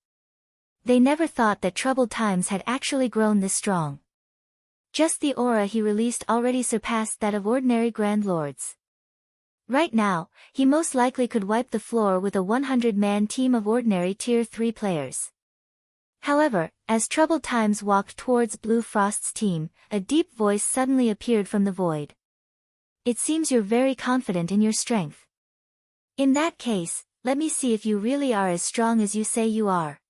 S1: They never thought that Troubled Times had actually grown this strong. Just the aura he released already surpassed that of ordinary Grand Lords. Right now, he most likely could wipe the floor with a 100-man team of ordinary Tier 3 players. However, as Troubled Times walked towards Blue Frost's team, a deep voice suddenly appeared from the void. It seems you're very confident in your strength. In that case, let me see if you really are as strong as you say you are.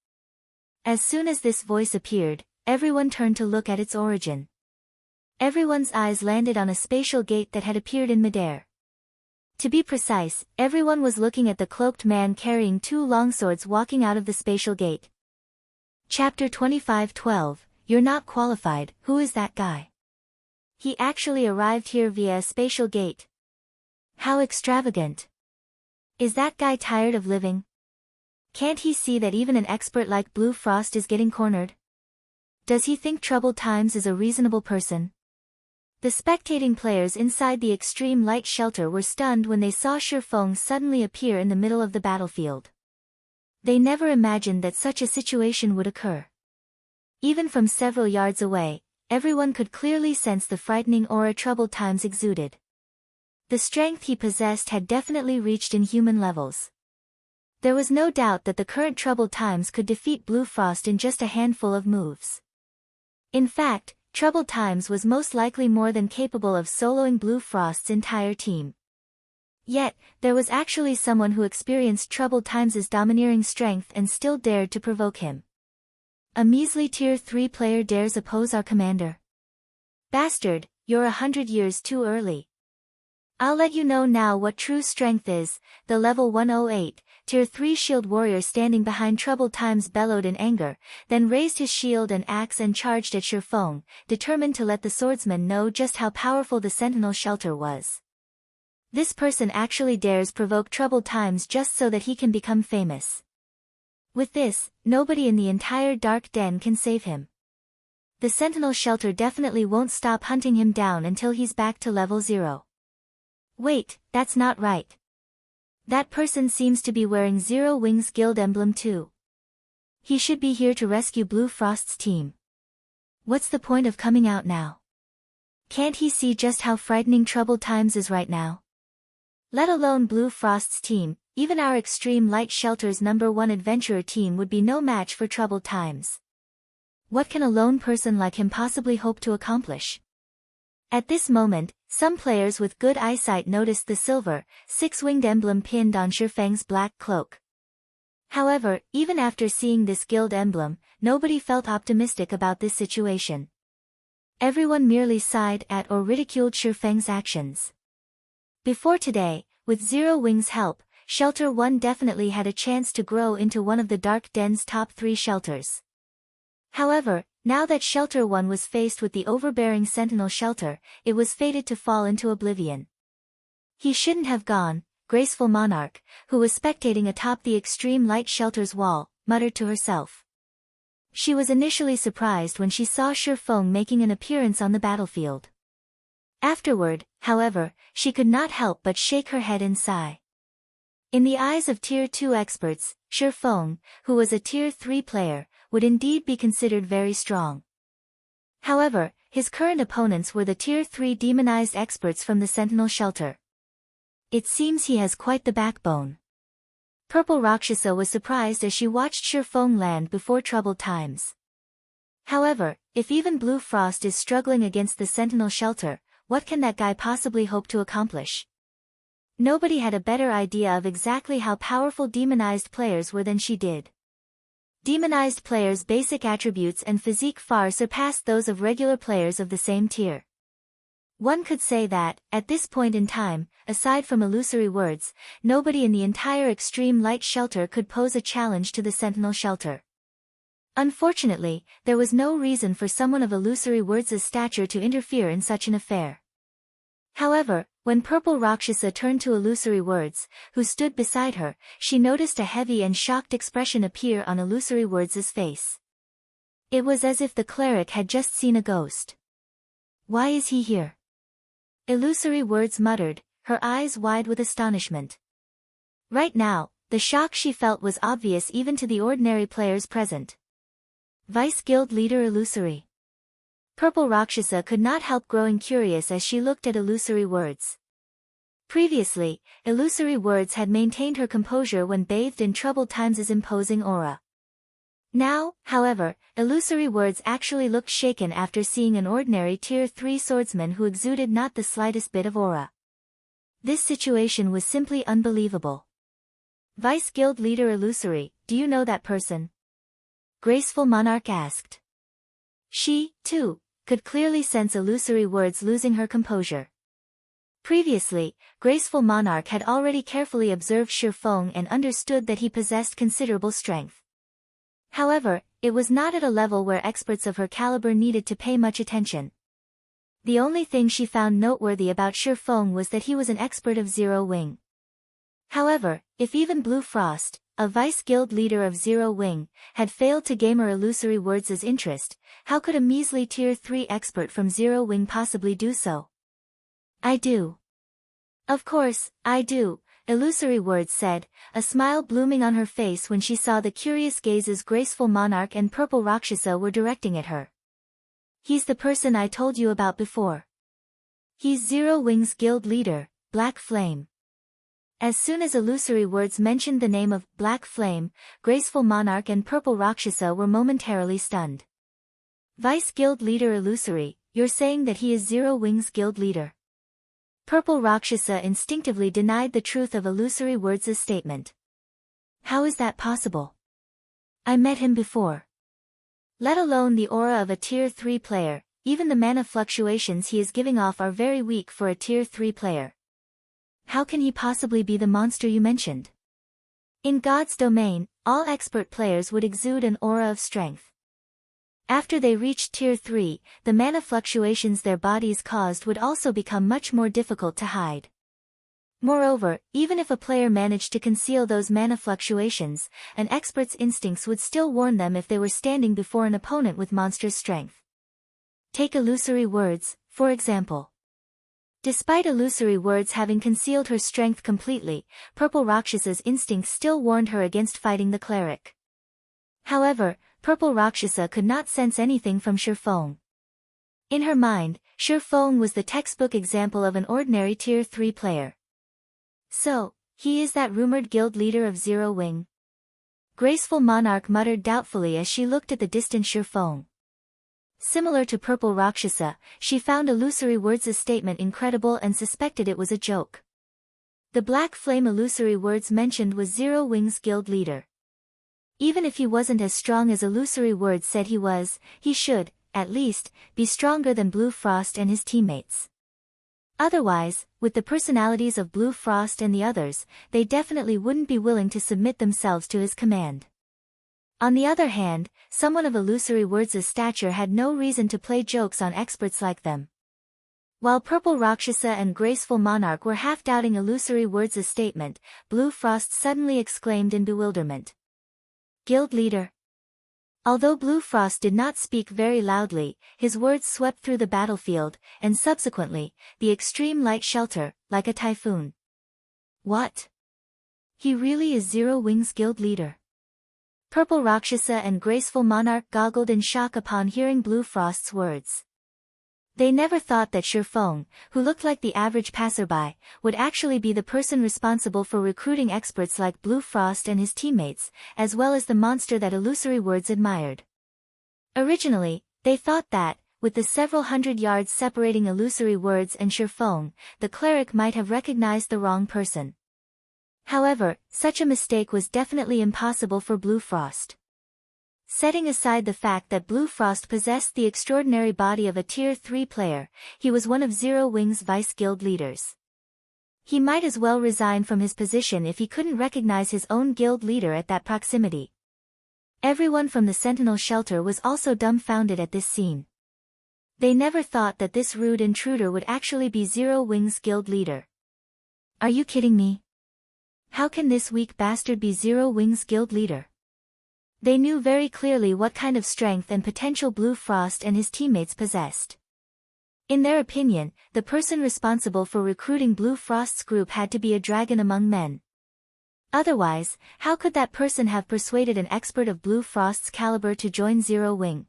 S1: As soon as this voice appeared, everyone turned to look at its origin. Everyone's eyes landed on a spatial gate that had appeared in midair. To be precise, everyone was looking at the cloaked man carrying two longswords walking out of the spatial gate. Chapter 25:12, You're not qualified, who is that guy? He actually arrived here via a spatial gate. How extravagant. Is that guy tired of living? Can't he see that even an expert like Blue Frost is getting cornered? Does he think Troubled Times is a reasonable person? The spectating players inside the Extreme Light Shelter were stunned when they saw Shifeng suddenly appear in the middle of the battlefield. They never imagined that such a situation would occur. Even from several yards away, everyone could clearly sense the frightening aura Troubled Times exuded. The strength he possessed had definitely reached inhuman levels. There was no doubt that the current Troubled Times could defeat Blue Frost in just a handful of moves. In fact, Troubled Times was most likely more than capable of soloing Blue Frost's entire team. Yet, there was actually someone who experienced Troubled Times' domineering strength and still dared to provoke him. A measly Tier 3 player dares oppose our commander. Bastard, you're 100 years too early. I'll let you know now what true strength is. The level 108, Tier 3 shield warrior standing behind Troubled Times bellowed in anger, then raised his shield and axe and charged at Shifeng, determined to let the swordsman know just how powerful the Sentinel Shelter was. This person actually dares provoke Troubled Times just so that he can become famous. With this, nobody in the entire Dark Den can save him. the Sentinel Shelter definitely won't stop hunting him down until he's back to level 0. Wait, that's not right. That person seems to be wearing Zero Wings Guild emblem too. He should be here to rescue Blue Frost's team. What's the point of coming out now? Can't he see just how frightening Troubled Times is right now? Let alone Blue Frost's team, even our Extreme Light Shelter's #1 adventurer team would be no match for Troubled Times. What can a lone person like him possibly hope to accomplish? At this moment, some players with good eyesight noticed the silver, 6-winged emblem pinned on Shifeng's black cloak. However, even after seeing this guild emblem, nobody felt optimistic about this situation. Everyone merely sighed at or ridiculed Shifeng's actions. Before today, with Zero Wings' help, Shelter 1 definitely had a chance to grow into one of the Dark Den's top 3 shelters. However, now that Shelter 1 was faced with the overbearing Sentinel Shelter, it was fated to fall into oblivion. He shouldn't have gone, Graceful Monarch, who was spectating atop the Extreme Light Shelter's wall, muttered to herself. She was initially surprised when she saw Shifeng making an appearance on the battlefield. Afterward, however, she could not help but shake her head and sigh. In the eyes of Tier 2 experts, Shifeng, who was a Tier 3 player, would indeed be considered very strong. However, his current opponents were the Tier 3 demonized experts from the Sentinel Shelter. It seems he has quite the backbone. Purple Rakshasa was surprised as she watched Shifeng land before Troubled Times. However, if even Blue Frost is struggling against the Sentinel Shelter, what can that guy possibly hope to accomplish? Nobody had a better idea of exactly how powerful demonized players were than she did. Demonized players' basic attributes and physique far surpassed those of regular players of the same tier. One could say that, at this point in time, aside from illusory words, nobody in the entire Extreme Light Shelter could pose a challenge to the Sentinel Shelter. Unfortunately, there was no reason for someone of illusory words' stature to interfere in such an affair. However, when Purple Rakshasa turned to Illusory Words, who stood beside her, she noticed a heavy and shocked expression appear on Illusory Words' face. It was as if the cleric had just seen a ghost. Why is he here? Illusory Words muttered, her eyes wide with astonishment. Right now, the shock she felt was obvious even to the ordinary players present. Vice Guild Leader Illusory. Purple Rakshasa could not help growing curious as she looked at Illusory Words. Previously, Illusory Words had maintained her composure when bathed in Troubled Times' imposing aura. Now, however, Illusory Words actually looked shaken after seeing an ordinary Tier 3 swordsman who exuded not the slightest bit of aura. This situation was simply unbelievable. Vice Guild Leader Illusory, do you know that person? Graceful Monarch asked. She, too, could clearly sense Illusory Words losing her composure. Previously, Graceful Monarch had already carefully observed Shifeng and understood that he possessed considerable strength. However, it was not at a level where experts of her caliber needed to pay much attention. The only thing she found noteworthy about Shifeng was that he was an expert of Zero Wing. However, if even Blue Frost, a Vice Guild leader of Zero Wing, had failed to gain her Illusory Words' interest, how could a measly Tier 3 expert from Zero Wing possibly do so? I do. Of course, I do, Illusory Words said, a smile blooming on her face when she saw the curious gazes Graceful Monarch and Purple Rakshasa were directing at her. He's the person I told you about before. He's Zero Wing's guild leader, Black Flame. As soon as Illusory Words mentioned the name of Black Flame, Graceful Monarch and Purple Rakshasa were momentarily stunned. Vice Guild Leader Illusory, you're saying that he is Zero Wing's guild leader? Purple Rakshasa instinctively denied the truth of Illusory Words' statement. How is that possible? I met him before. Let alone the aura of a Tier 3 player, even the mana fluctuations he is giving off are very weak for a Tier 3 player. How can he possibly be the monster you mentioned? In God's domain, all expert players would exude an aura of strength. After they reached Tier 3, the mana fluctuations their bodies caused would also become much more difficult to hide. Moreover, even if a player managed to conceal those mana fluctuations, an expert's instincts would still warn them if they were standing before an opponent with monstrous strength. Take illusory words, for example. Despite illusory words having concealed her strength completely, Purple Rakshasa's instincts still warned her against fighting the cleric. However, Purple Rakshasa could not sense anything from Shurfeng. In her mind, Shurfeng was the textbook example of an ordinary Tier 3 player. So, he is that rumored guild leader of Zero Wing? Graceful Monarch muttered doubtfully as she looked at the distant Shurfeng. Similar to Purple Rakshasa, she found illusory words' statement incredible and suspected it was a joke. The black flame illusory words mentioned was Zero Wing's guild leader. Even if he wasn't as strong as illusory words said he was, he should, at least, be stronger than Blue Frost and his teammates. Otherwise, with the personalities of Blue Frost and the others, they definitely wouldn't be willing to submit themselves to his command. On the other hand, someone of illusory words' stature had no reason to play jokes on experts like them. While Purple Rakshasa and Graceful Monarch were half-doubting illusory words' statement, Blue Frost suddenly exclaimed in bewilderment. Guild leader. Although Blue Frost did not speak very loudly, his words swept through the battlefield, and subsequently, the extreme light shelter, like a typhoon. What? He really is Zero Wing's guild leader? Purple Rakshasa and Graceful Monarch goggled in shock upon hearing Blue Frost's words. They never thought that Shurfeng, who looked like the average passerby, would actually be the person responsible for recruiting experts like Blue Frost and his teammates, as well as the monster that illusory words admired. Originally, they thought that, with the several hundred yards separating illusory words and Shurfeng, the cleric might have recognized the wrong person. However, such a mistake was definitely impossible for Blue Frost. Setting aside the fact that Blue Frost possessed the extraordinary body of a Tier 3 player, he was one of Zero Wing's vice-guild leaders. He might as well resign from his position if he couldn't recognize his own guild leader at that proximity. Everyone from the Sentinel shelter was also dumbfounded at this scene. They never thought that this rude intruder would actually be Zero Wing's guild leader. Are you kidding me? How can this weak bastard be Zero Wing's guild leader? They knew very clearly what kind of strength and potential Blue Frost and his teammates possessed. In their opinion, the person responsible for recruiting Blue Frost's group had to be a dragon among men. Otherwise, how could that person have persuaded an expert of Blue Frost's caliber to join Zero Wing?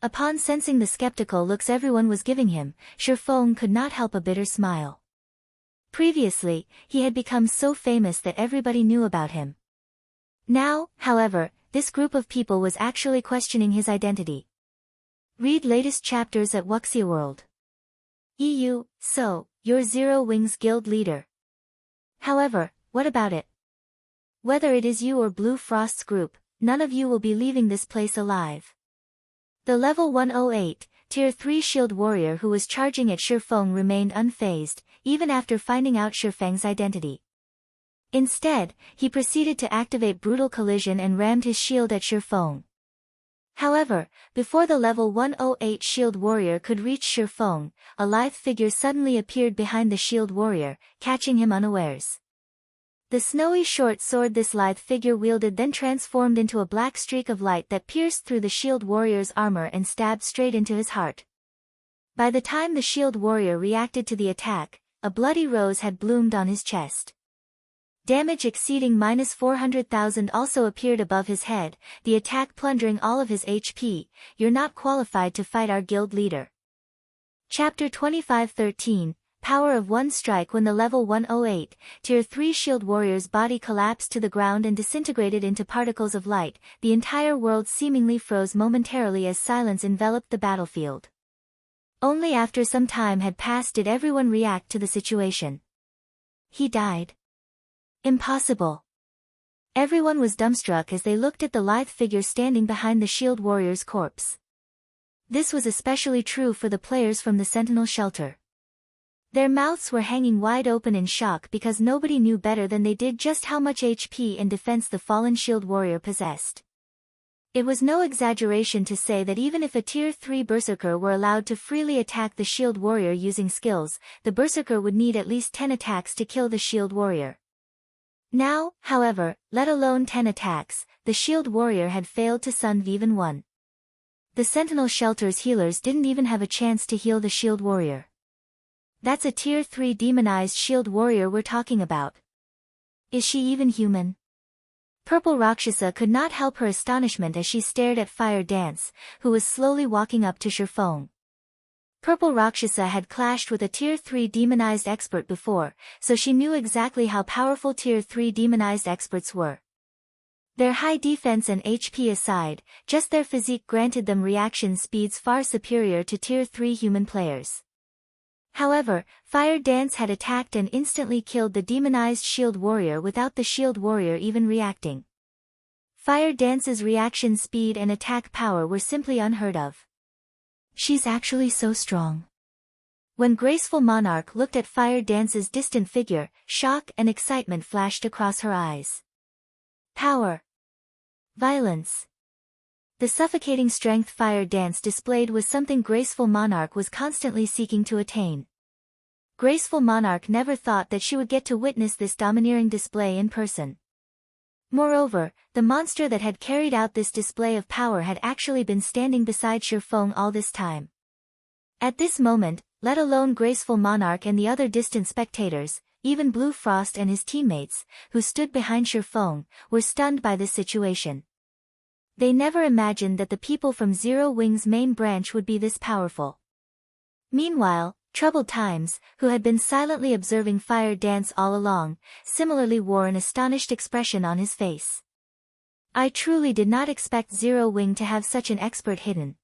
S1: Upon sensing the skeptical looks everyone was giving him, Shurfeng could not help a bitter smile. Previously, he had become so famous that everybody knew about him. Now, however, this group of people was actually questioning his identity. Read latest chapters at Wuxia World. EU, so, you're Zero Wing's guild leader. However, what about it? Whether it is you or Blue Frost's group, none of you will be leaving this place alive. The level 108, Tier 3 shield warrior who was charging at Shurfeng remained unfazed, even after finding out Shurfeng's identity. Instead, he proceeded to activate Brutal Collision and rammed his shield at Shurfeng. However, before the level 108 shield warrior could reach Shurfeng, a lithe figure suddenly appeared behind the shield warrior, catching him unawares. The snowy short sword this lithe figure wielded then transformed into a black streak of light that pierced through the shield warrior's armor and stabbed straight into his heart. By the time the shield warrior reacted to the attack, a bloody rose had bloomed on his chest. Damage exceeding -400,000 also appeared above his head, the attack plundering all of his HP. You're not qualified to fight our guild leader. Chapter 25:13, Power of One Strike. When the level 108, Tier 3 shield warrior's body collapsed to the ground and disintegrated into particles of light, the entire world seemingly froze momentarily as silence enveloped the battlefield. Only after some time had passed did everyone react to the situation. He died. Impossible. Everyone was dumbstruck as they looked at the lithe figure standing behind the shield warrior's corpse. This was especially true for the players from the Sentinel shelter. Their mouths were hanging wide open in shock because nobody knew better than they did just how much HP and defense the fallen shield warrior possessed. It was no exaggeration to say that even if a Tier 3 berserker were allowed to freely attack the shield warrior using skills, the berserker would need at least 10 attacks to kill the shield warrior. Now, however, let alone 10 attacks, the shield warrior had failed to stun even one. The Sentinel Shelter's healers didn't even have a chance to heal the Shield Warrior. That's a Tier 3 demonized Shield Warrior we're talking about. Is she even human? Purple Rakshasa could not help her astonishment as she stared at Fire Dance, who was slowly walking up to Shurfeng. Purple Rakshasa had clashed with a Tier 3 demonized expert before, so she knew exactly how powerful Tier 3 demonized experts were. Their high defense and HP aside, just their physique granted them reaction speeds far superior to Tier 3 human players. However, Fire Dance had attacked and instantly killed the demonized Shield Warrior without the Shield Warrior even reacting. Fire Dance's reaction speed and attack power were simply unheard of. She's actually so strong. When Graceful Monarch looked at Fire Dance's distant figure, shock and excitement flashed across her eyes. Power. Violence. The suffocating strength Fire Dance displayed was something Graceful Monarch was constantly seeking to attain. Graceful Monarch never thought that she would get to witness this domineering display in person. Moreover, the monster that had carried out this display of power had actually been standing beside Shurfeng all this time. At this moment, let alone Graceful Monarch and the other distant spectators, even Blue Frost and his teammates, who stood behind Shurfeng, were stunned by this situation. They never imagined that the people from Zero Wing's main branch would be this powerful. Meanwhile, Troubled Times, who had been silently observing Fire Dance all along, similarly wore an astonished expression on his face. I truly did not expect Zero Wing to have such an expert hidden.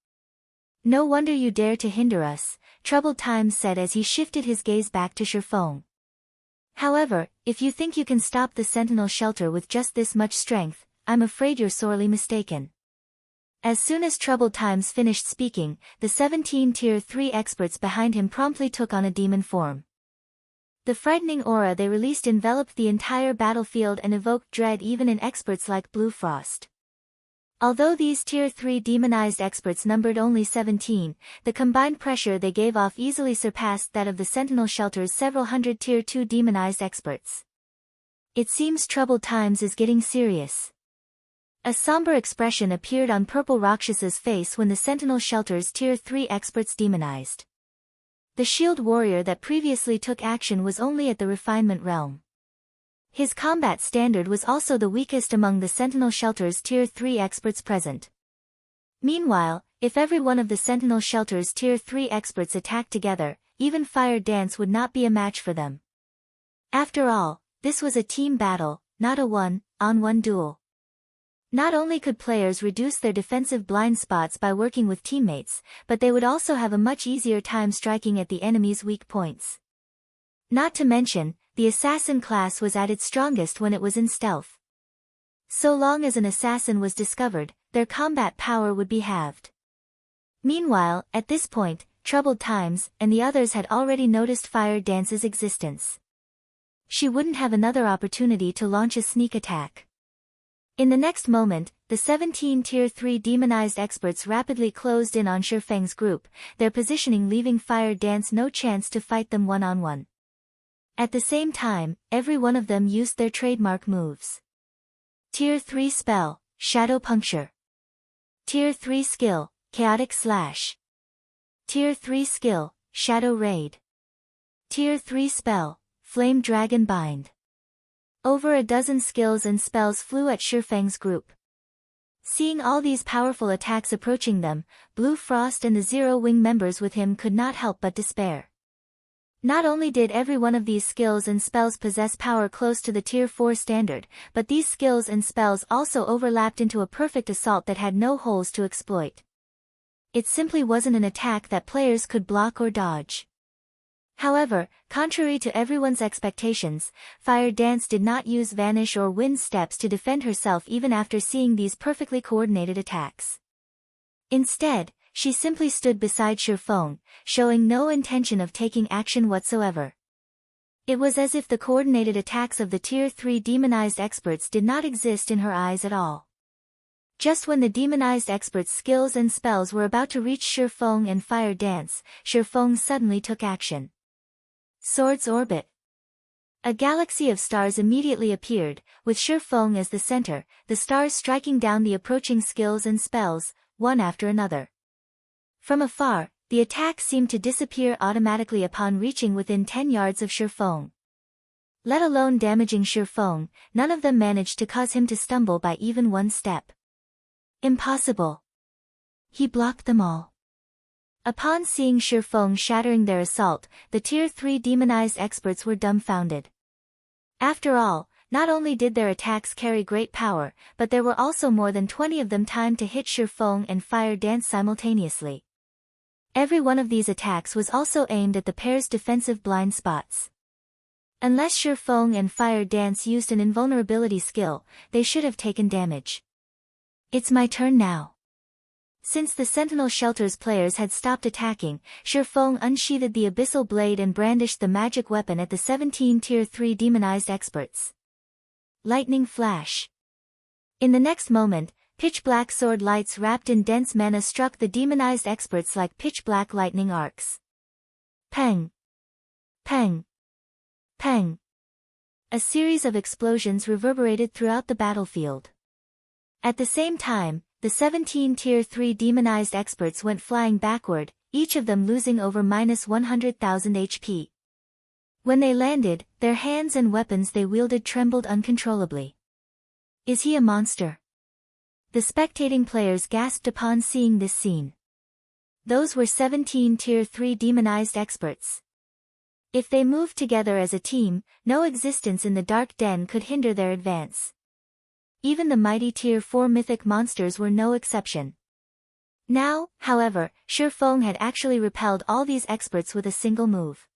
S1: No wonder you dare to hinder us, Troubled Times said as he shifted his gaze back to Shurfeng. However, if you think you can stop the Sentinel Shelter with just this much strength, I'm afraid you're sorely mistaken. As soon as Troubled Times finished speaking, the 17 Tier 3 experts behind him promptly took on a demon form. The frightening aura they released enveloped the entire battlefield and evoked dread even in experts like Blue Frost. Although these Tier 3 demonized experts numbered only 17, the combined pressure they gave off easily surpassed that of the Sentinel Shelter's several hundred Tier 2 demonized experts. It seems Troubled Times is getting serious. A somber expression appeared on Purple Rakshasa's face when the Sentinel Shelter's Tier 3 experts demonized. The Shield Warrior that previously took action was only at the refinement realm. His combat standard was also the weakest among the Sentinel Shelter's Tier 3 experts present. Meanwhile, if every one of the Sentinel Shelter's Tier 3 experts attacked together, even Fire Dance would not be a match for them. After all, this was a team battle, not a one-on-one duel. Not only could players reduce their defensive blind spots by working with teammates, but they would also have a much easier time striking at the enemy's weak points. Not to mention, the assassin class was at its strongest when it was in stealth. So long as an assassin was discovered, their combat power would be halved. Meanwhile, at this point, Troubled Times and the others had already noticed Fire Dance's existence. She wouldn't have another opportunity to launch a sneak attack. In the next moment, the 17 Tier 3 demonized experts rapidly closed in on Shurfeng's group, their positioning leaving Fire Dance no chance to fight them one-on-one. At the same time, every one of them used their trademark moves. Tier 3 spell, Shadow Puncture. Tier 3 skill, Chaotic Slash. Tier 3 skill, Shadow Raid. Tier 3 spell, Flame Dragon Bind. Over a dozen skills and spells flew at Shurfeng's group. Seeing all these powerful attacks approaching them, Blue Frost and the Zero Wing members with him could not help but despair. Not only did every one of these skills and spells possess power close to the Tier 4 standard, but these skills and spells also overlapped into a perfect assault that had no holes to exploit. It simply wasn't an attack that players could block or dodge. However, contrary to everyone's expectations, Fire Dance did not use Vanish or Wind steps to defend herself even after seeing these perfectly coordinated attacks. Instead, she simply stood beside Shurfeng, showing no intention of taking action whatsoever. It was as if the coordinated attacks of the Tier 3 demonized experts did not exist in her eyes at all. Just when the demonized experts' skills and spells were about to reach Shurfeng and Fire Dance, Shurfeng suddenly took action. Swords Orbit. A galaxy of stars immediately appeared, with Shurfeng as the center, the stars striking down the approaching skills and spells, one after another. From afar, the attack seemed to disappear automatically upon reaching within 10 yards of Shifeng. Let alone damaging Shifeng, none of them managed to cause him to stumble by even one step. Impossible. He blocked them all. Upon seeing Shifeng shattering their assault, the Tier 3 demonized experts were dumbfounded. After all, not only did their attacks carry great power, but there were also more than 20 of them timed to hit Shifeng and Fire Dance simultaneously. Every one of these attacks was also aimed at the pair's defensive blind spots. Unless Shifeng and Fire Dance used an invulnerability skill, they should have taken damage. It's my turn now. Since the Sentinel Shelter's players had stopped attacking, Shifeng unsheathed the Abyssal Blade and brandished the magic weapon at the 17 Tier 3 demonized experts. Lightning Flash. In the next moment, pitch-black sword lights wrapped in dense mana struck the demonized experts like pitch-black lightning arcs. Peng! Peng! Peng! A series of explosions reverberated throughout the battlefield. At the same time, the 17 Tier 3 demonized experts went flying backward, each of them losing over -100,000 HP. When they landed, their hands and weapons they wielded trembled uncontrollably. Is he a monster? The spectating players gasped upon seeing this scene. Those were 17 Tier 3 demonized experts. If they moved together as a team, no existence in the Dark Den could hinder their advance. Even the mighty Tier 4 mythic monsters were no exception. Now, however, Shifeng had actually repelled all these experts with a single move.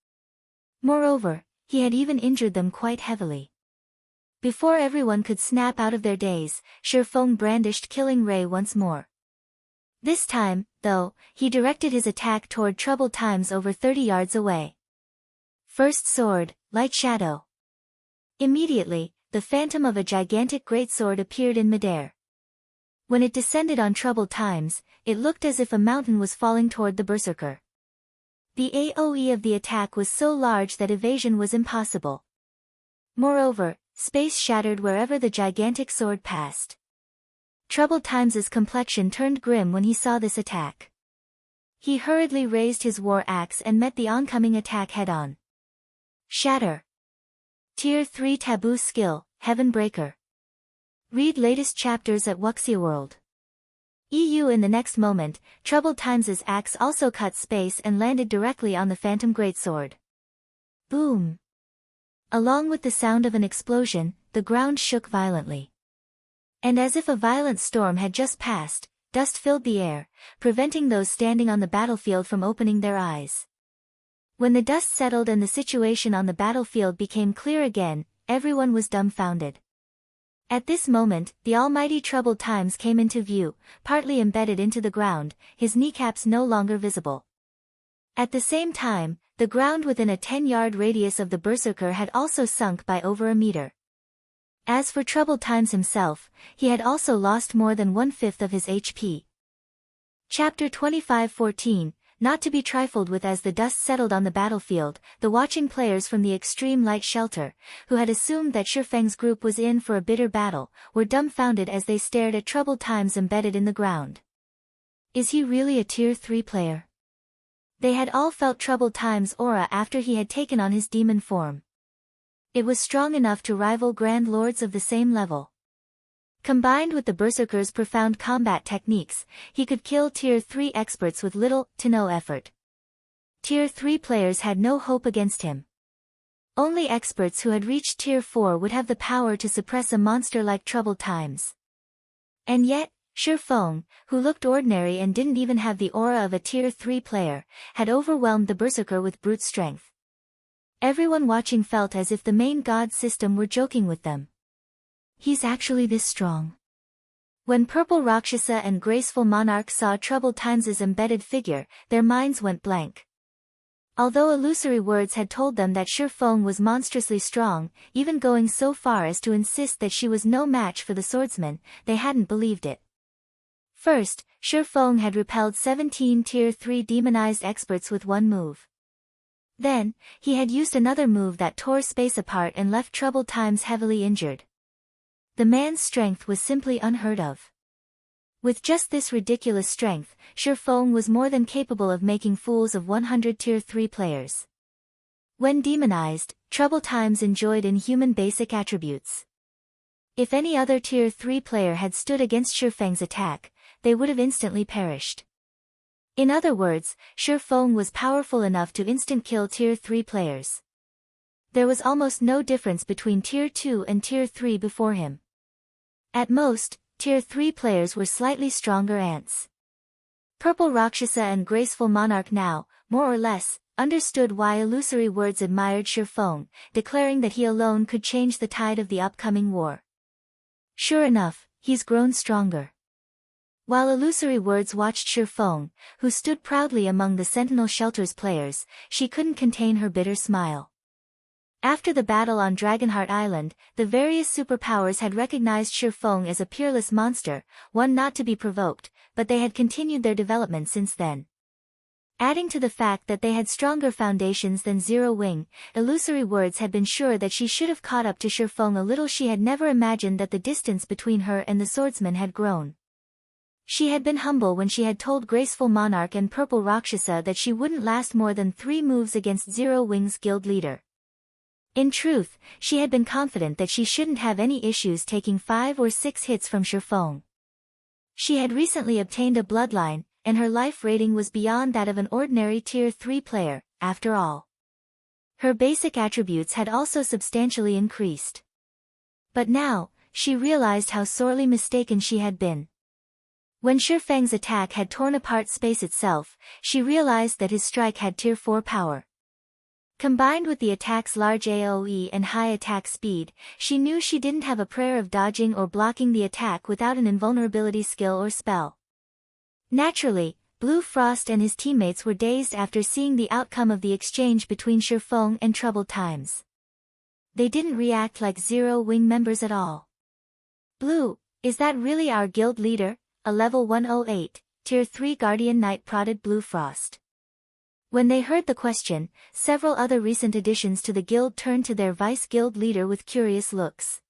S1: Moreover, he had even injured them quite heavily. Before everyone could snap out of their daze, Shifeng brandished Killing Ray once more. This time, though, he directed his attack toward Troubled Times over 30 yards away. First sword, Lightshadow. Immediately, the phantom of a gigantic greatsword appeared in midair. When it descended on Troubled Times, it looked as if a mountain was falling toward the berserker. The AoE of the attack was so large that evasion was impossible. Moreover, space shattered wherever the gigantic sword passed. Troubled Times' complexion turned grim when he saw this attack. He hurriedly raised his war axe and met the oncoming attack head-on. Shatter. Tier 3 Taboo Skill, Heaven Breaker. Read latest chapters at Wuxia World. EU. In the next moment, Troubled Times' axe also cut space and landed directly on the Phantom Greatsword. Boom! Along with the sound of an explosion, the ground shook violently. And as if a violent storm had just passed, dust filled the air, preventing those standing on the battlefield from opening their eyes. When the dust settled and the situation on the battlefield became clear again, everyone was dumbfounded. At this moment, the almighty Troubled Times came into view, partly embedded into the ground, his kneecaps no longer visible. At the same time, the ground within a 10-yard radius of the berserker had also sunk by over a meter. As for Troubled Times himself, he had also lost more than 1/5 of his HP. Chapter 25:14, Not to be trifled with. As the dust settled on the battlefield, the watching players from the extreme light shelter, who had assumed that Shifeng's group was in for a bitter battle, were dumbfounded as they stared at Troubled Times embedded in the ground. Is he really a Tier 3 player? They had all felt Troubled Times' aura after he had taken on his demon form. It was strong enough to rival Grand Lords of the same level. Combined with the Berserker's profound combat techniques, he could kill Tier 3 experts with little to no effort. Tier 3 players had no hope against him. Only experts who had reached Tier 4 would have the power to suppress a monster like Troubled Times. And yet, Shifeng, who looked ordinary and didn't even have the aura of a Tier 3 player, had overwhelmed the Berserker with brute strength. Everyone watching felt as if the main god system were joking with them. He's actually this strong. When Purple Rakshasa and Graceful Monarch saw Troubled Times' embedded figure, their minds went blank. Although illusory words had told them that Shifeng was monstrously strong, even going so far as to insist that she was no match for the swordsman, they hadn't believed it. First, Shifeng had repelled 17 Tier 3 demonized experts with one move. Then, he had used another move that tore space apart and left Troubled Times heavily injured. The man's strength was simply unheard of. With just this ridiculous strength, Shifeng was more than capable of making fools of 100 Tier 3 players. When demonized, Troubled Times enjoyed inhuman basic attributes. If any other Tier 3 player had stood against Shifeng's attack, they would have instantly perished. In other words, Shifeng was powerful enough to instant-kill Tier 3 players. There was almost no difference between Tier 2 and Tier 3 before him. At most, Tier 3 players were slightly stronger ants. Purple Rakshasa and Graceful Monarch now, more or less, understood why Illusory Words admired Shifeng, declaring that he alone could change the tide of the upcoming war. Sure enough, he's grown stronger. While Illusory Words watched Shifeng, who stood proudly among the Sentinel Shelter's players, she couldn't contain her bitter smile. After the battle on Dragonheart Island, the various superpowers had recognized Shifeng as a peerless monster, one not to be provoked, but they had continued their development since then. Adding to the fact that they had stronger foundations than Zero Wing, Illusory Words had been sure that she should have caught up to Shifeng a little. She had never imagined that the distance between her and the swordsman had grown. She had been humble when she had told Graceful Monarch and Purple Rakshasa that she wouldn't last more than 3 moves against Zero Wing's guild leader. In truth, she had been confident that she shouldn't have any issues taking 5 or 6 hits from Shifeng. She had recently obtained a bloodline, and her life rating was beyond that of an ordinary Tier 3 player, after all. Her basic attributes had also substantially increased. But now, she realized how sorely mistaken she had been. When Shifeng's attack had torn apart space itself, she realized that his strike had Tier 4 power. Combined with the attack's large AoE and high attack speed, she knew she didn't have a prayer of dodging or blocking the attack without an invulnerability skill or spell. Naturally, Blue Frost and his teammates were dazed after seeing the outcome of the exchange between Shifeng and Troubled Times. They didn't react like Zero Wing members at all. "Blue, is that really our guild leader?" A level 108, Tier 3 Guardian Knight prodded Blue Frost. When they heard the question, several other recent additions to the guild turned to their vice-guild leader with curious looks.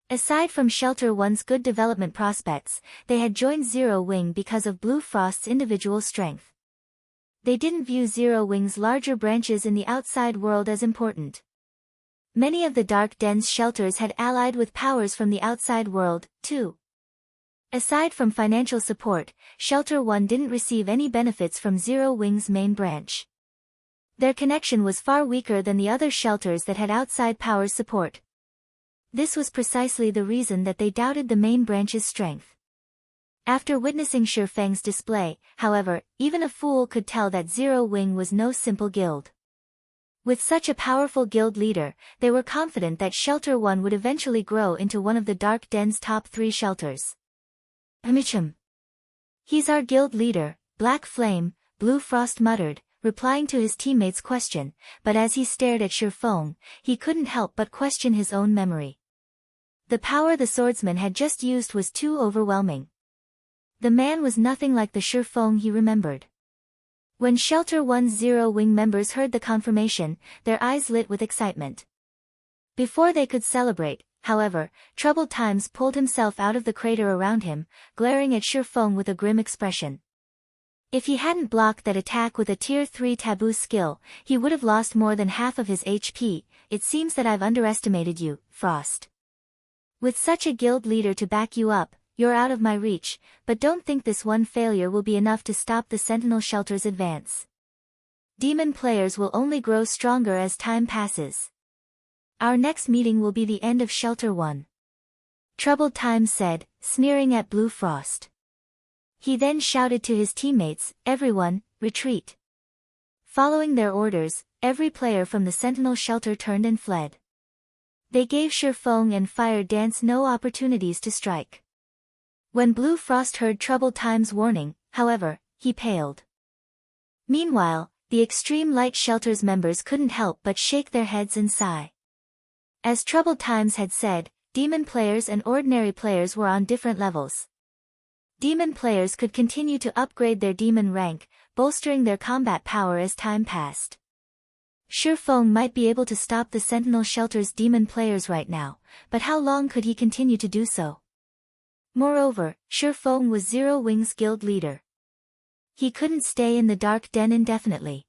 S1: Aside from Shelter One's good development prospects, they had joined Zero Wing because of Blue Frost's individual strength. They didn't view Zero Wing's larger branches in the outside world as important. Many of the Dark Den's shelters had allied with powers from the outside world, too. Aside from financial support, Shelter One didn't receive any benefits from Zero Wing's main branch. Their connection was far weaker than the other shelters that had outside powers support. This was precisely the reason that they doubted the main branch's strength. After witnessing Shifeng's display, however, even a fool could tell that Zero Wing was no simple guild. With such a powerful guild leader, they were confident that Shelter One would eventually grow into one of the Dark Den's top 3 shelters. "Amichum. He's our guild leader," Black Flame, Blue Frost muttered, replying to his teammate's question, but as he stared at Shifeng, he couldn't help but question his own memory. The power the swordsman had just used was too overwhelming. The man was nothing like the Shifeng he remembered. When Shelter One's Zero Wing members heard the confirmation, their eyes lit with excitement. Before they could celebrate, however, Troubled Times pulled himself out of the crater around him, glaring at Shifeng with a grim expression. If he hadn't blocked that attack with a Tier 3 taboo skill, he would have lost more than half of his HP. "It seems that I've underestimated you, Frost. With such a guild leader to back you up, you're out of my reach, but don't think this one failure will be enough to stop the Sentinel Shelter's advance. Demon players will only grow stronger as time passes. Our next meeting will be the end of Shelter One," Troubled Times said, sneering at Blue Frost. He then shouted to his teammates, "Everyone, retreat." Following their orders, every player from the Sentinel Shelter turned and fled. They gave Shifeng and Fire Dance no opportunities to strike. When Blue Frost heard Troubled Times' warning, however, he paled. Meanwhile, the Extreme Light Shelter's members couldn't help but shake their heads and sigh. As Troubled Times had said, demon players and ordinary players were on different levels. Demon players could continue to upgrade their demon rank, bolstering their combat power as time passed. Shifeng might be able to stop the Sentinel Shelter's demon players right now, but how long could he continue to do so? Moreover, Shifeng was Zero Wing's guild leader. He couldn't stay in the dark den indefinitely.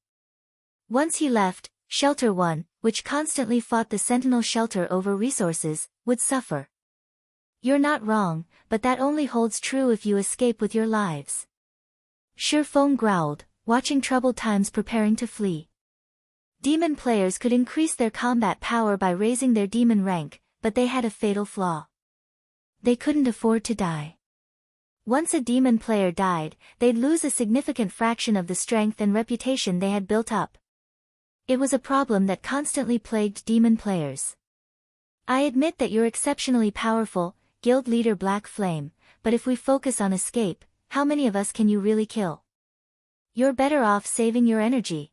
S1: Once he left, Shelter 1, which constantly fought the Sentinel Shelter over resources, would suffer. You're not wrong, but that only holds true if you escape with your lives. Shifeng growled, watching troubled times preparing to flee. Demon players could increase their combat power by raising their demon rank, but they had a fatal flaw. They couldn't afford to die. Once a demon player died, they'd lose a significant fraction of the strength and reputation they had built up. It was a problem that constantly plagued demon players. I admit that you're exceptionally powerful, Guild Leader Black Flame, but if we focus on escape, how many of us can you really kill? You're better off saving your energy.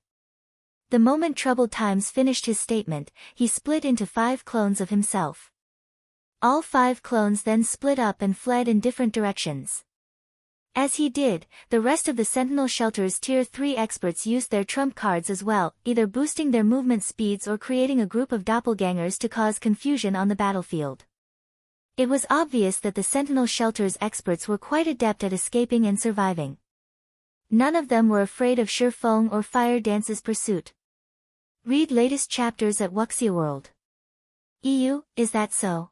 S1: The moment Troubled Times finished his statement, he split into 5 clones of himself. All 5 clones then split up and fled in different directions. As he did, the rest of the Sentinel Shelter's Tier 3 experts used their trump cards as well, either boosting their movement speeds or creating a group of doppelgangers to cause confusion on the battlefield. It was obvious that the Sentinel Shelter's experts were quite adept at escaping and surviving. None of them were afraid of Shifeng or Fire Dance's pursuit. Read latest chapters at Wuxia World. EU, is that so?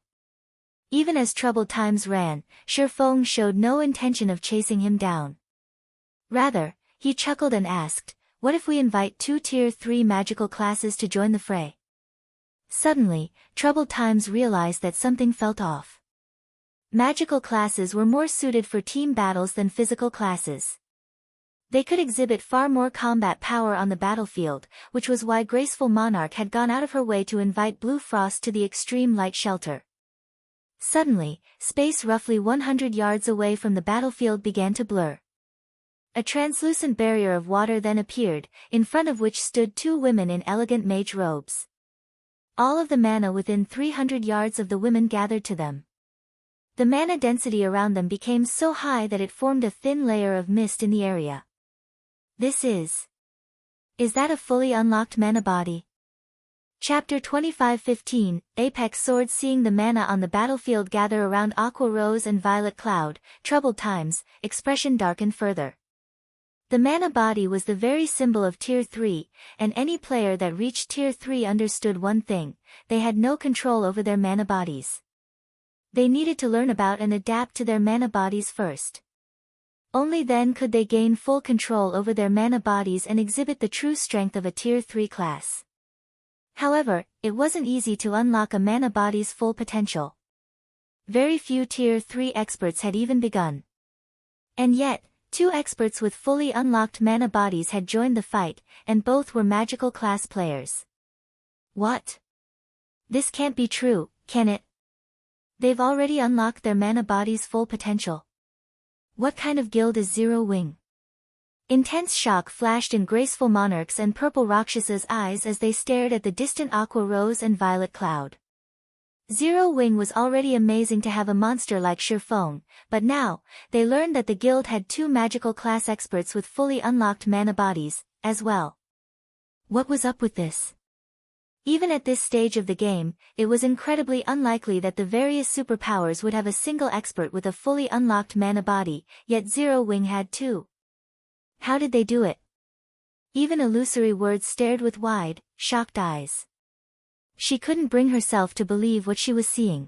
S1: Even as Troubled Times ran, Shifeng showed no intention of chasing him down. Rather, he chuckled and asked, what if we invite 2 Tier 3 magical classes to join the fray? Suddenly, Troubled Times realized that something felt off. Magical classes were more suited for team battles than physical classes. They could exhibit far more combat power on the battlefield, which was why Graceful Monarch had gone out of her way to invite Blue Frost to the Extreme Light Shelter. Suddenly, space roughly 100 yards away from the battlefield began to blur. A translucent barrier of water then appeared, in front of which stood 2 women in elegant mage robes. All of the mana within 300 yards of the women gathered to them. The mana density around them became so high that it formed a thin layer of mist in the area. This is that a fully unlocked mana body? Chapter 25:15, Apex Swords. Seeing the mana on the battlefield gather around Aqua Rose and Violet Cloud, Troubled Times, expression darkened further. The mana body was the very symbol of Tier 3, and any player that reached Tier 3 understood one thing: they had no control over their mana bodies. They needed to learn about and adapt to their mana bodies first. Only then could they gain full control over their mana bodies and exhibit the true strength of a Tier 3 class. However, it wasn't easy to unlock a mana body's full potential. Very few Tier 3 experts had even begun. And yet, 2 experts with fully unlocked mana bodies had joined the fight, and both were magical class players. What? This can't be true, can it? They've already unlocked their mana body's full potential. What kind of guild is Zero Wing? Intense shock flashed in Graceful Monarch's and Purple Rakshasa's eyes as they stared at the distant Aqua Rose and Violet Cloud. Zero Wing was already amazing to have a monster like Shifeng, but now, they learned that the guild had 2 magical class experts with fully unlocked mana bodies, as well. What was up with this? Even at this stage of the game, it was incredibly unlikely that the various superpowers would have a single expert with a fully unlocked mana body, yet Zero Wing had 2. How did they do it? Even Illusory Words stared with wide, shocked eyes. She couldn't bring herself to believe what she was seeing.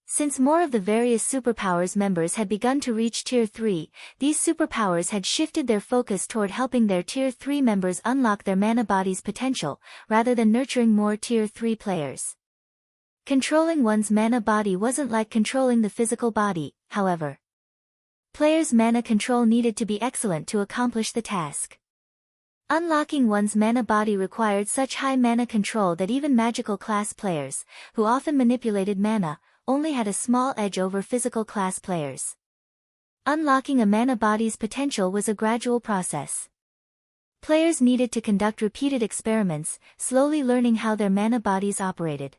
S1: Since more of the various superpowers members had begun to reach Tier 3, these superpowers had shifted their focus toward helping their Tier 3 members unlock their mana body's potential, rather than nurturing more Tier 3 players. Controlling one's mana body wasn't like controlling the physical body, however. Players' mana control needed to be excellent to accomplish the task. Unlocking one's mana body required such high mana control that even magical class players, who often manipulated mana, only had a small edge over physical class players. Unlocking a mana body's potential was a gradual process. Players needed to conduct repeated experiments, slowly learning how their mana bodies operated.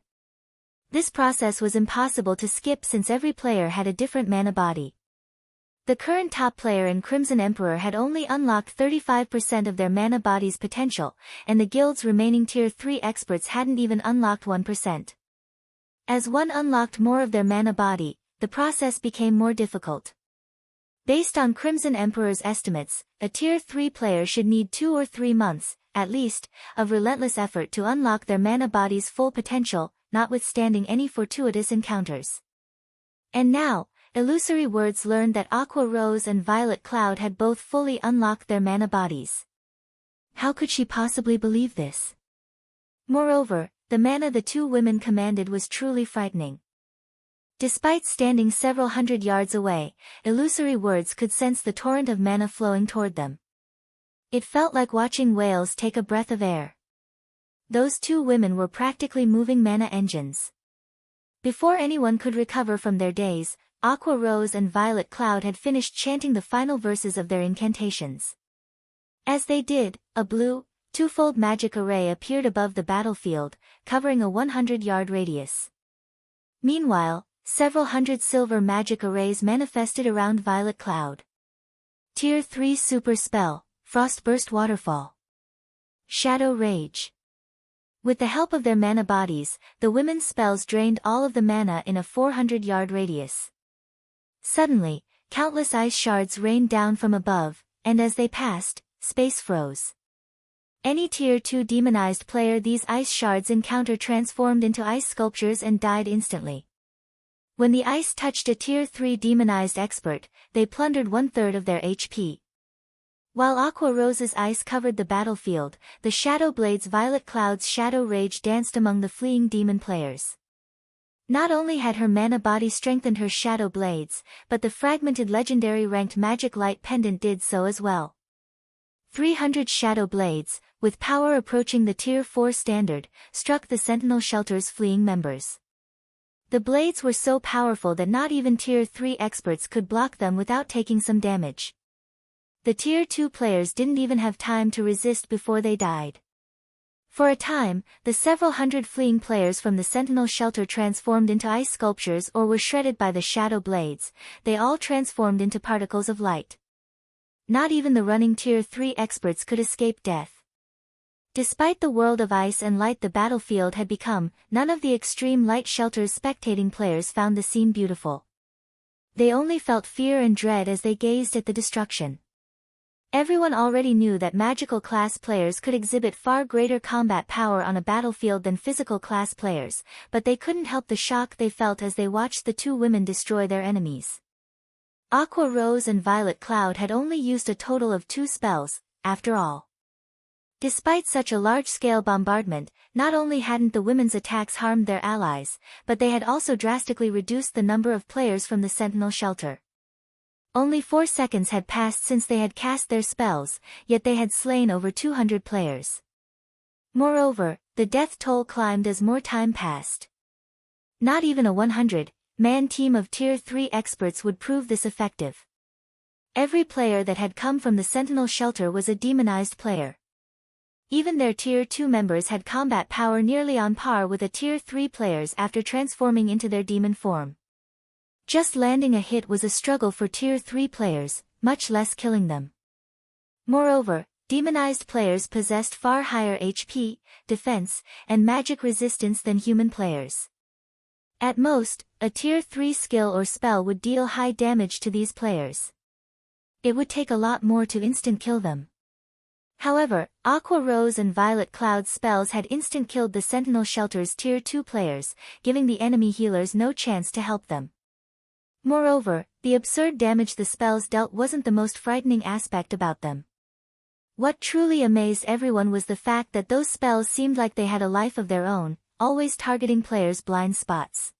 S1: This process was impossible to skip since every player had a different mana body. The current top player in Crimson Emperor had only unlocked 35% of their mana body's potential, and the guild's remaining Tier 3 experts hadn't even unlocked 1%. As one unlocked more of their mana body, the process became more difficult. Based on Crimson Emperor's estimates, a Tier 3 player should need 2 or 3 months, at least, of relentless effort to unlock their mana body's full potential, notwithstanding any fortuitous encounters. And now, Illusory Words learned that Aqua Rose and Violet Cloud had both fully unlocked their mana bodies. How could she possibly believe this? Moreover, the mana the two women commanded was truly frightening. Despite standing several hundred yards away, Illusory Words could sense the torrent of mana flowing toward them. It felt like watching whales take a breath of air. Those two women were practically moving mana engines. Before anyone could recover from their daze, Aqua Rose and Violet Cloud had finished chanting the final verses of their incantations. As they did, a blue, twofold magic array appeared above the battlefield, covering a 100-yard radius. Meanwhile, several hundred silver magic arrays manifested around Violet Cloud. Tier 3 Super Spell, Frostburst Waterfall. Shadow Rage. With the help of their mana bodies, the women's spells drained all of the mana in a 400-yard radius. Suddenly, countless ice shards rained down from above, and as they passed, space froze. Any Tier 2 demonized player these ice shards encounter transformed into ice sculptures and died instantly. When the ice touched a Tier 3 demonized expert, they plundered 1/3 of their HP. While Aqua Rose's ice covered the battlefield, the Shadow Blade's Violet Cloud's Shadow Rage danced among the fleeing demon players. Not only had her mana body strengthened her Shadow Blades, but the fragmented legendary ranked Magic Light pendant did so as well. 300 Shadow Blades, with power approaching the Tier 4 standard, struck the Sentinel Shelter's fleeing members. The blades were so powerful that not even Tier 3 experts could block them without taking some damage. The Tier 2 players didn't even have time to resist before they died. For a time, the several hundred fleeing players from the Sentinel Shelter transformed into ice sculptures or were shredded by the Shadow Blades. They all transformed into particles of light. Not even the running Tier 3 experts could escape death. Despite the world of ice and light the battlefield had become, none of the Extreme Light Shelter's spectating players found the scene beautiful. They only felt fear and dread as they gazed at the destruction. Everyone already knew that magical class players could exhibit far greater combat power on a battlefield than physical class players, but they couldn't help the shock they felt as they watched the two women destroy their enemies. Aqua Rose and Violet Cloud had only used a total of 2 spells, after all. Despite such a large-scale bombardment, not only hadn't the women's attacks harmed their allies, but they had also drastically reduced the number of players from the Sentinel Shelter. Only 4 seconds had passed since they had cast their spells, yet they had slain over 200 players. Moreover, the death toll climbed as more time passed. Not even a 100-man team of Tier 3 experts would prove this effective. Every player that had come from the Sentinel Shelter was a demonized player. Even their Tier 2 members had combat power nearly on par with a Tier 3 players after transforming into their demon form. Just landing a hit was a struggle for Tier 3 players, much less killing them. Moreover, demonized players possessed far higher HP, defense, and magic resistance than human players. At most, a Tier 3 skill or spell would deal high damage to these players. It would take a lot more to instant kill them. However, Aqua Rose and Violet Cloud's spells had instant killed the Sentinel Shelter's Tier 2 players, giving the enemy healers no chance to help them. Moreover, the absurd damage the spells dealt wasn't the most frightening aspect about them. What truly amazed everyone was the fact that those spells seemed like they had a life of their own, always targeting players' blind spots.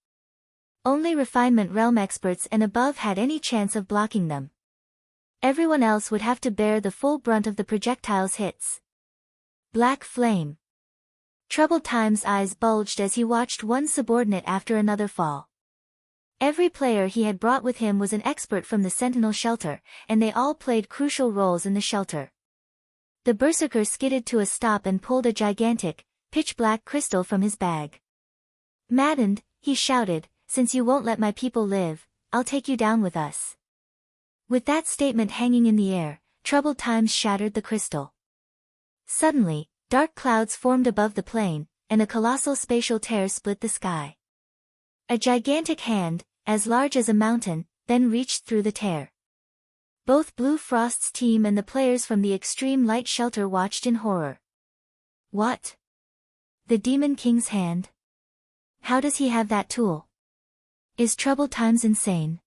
S1: Only Refinement Realm experts and above had any chance of blocking them. Everyone else would have to bear the full brunt of the projectile's hits. Black Flame. Troubled Time's eyes bulged as he watched one subordinate after another fall. Every player he had brought with him was an expert from the Sentinel Shelter, and they all played crucial roles in the shelter. The berserker skidded to a stop and pulled a gigantic, pitch-black crystal from his bag. Maddened, he shouted, "Since you won't let my people live, I'll take you down with us." With that statement hanging in the air, Troubled Times shattered the crystal. Suddenly, dark clouds formed above the plain, and a colossal spatial tear split the sky. A gigantic hand, as large as a mountain, then reached through the tear. Both Blue Frost's team and the players from the extreme light shelter watched in horror. What? The Demon King's hand? How does he have that tool? Is Troubled Times insane?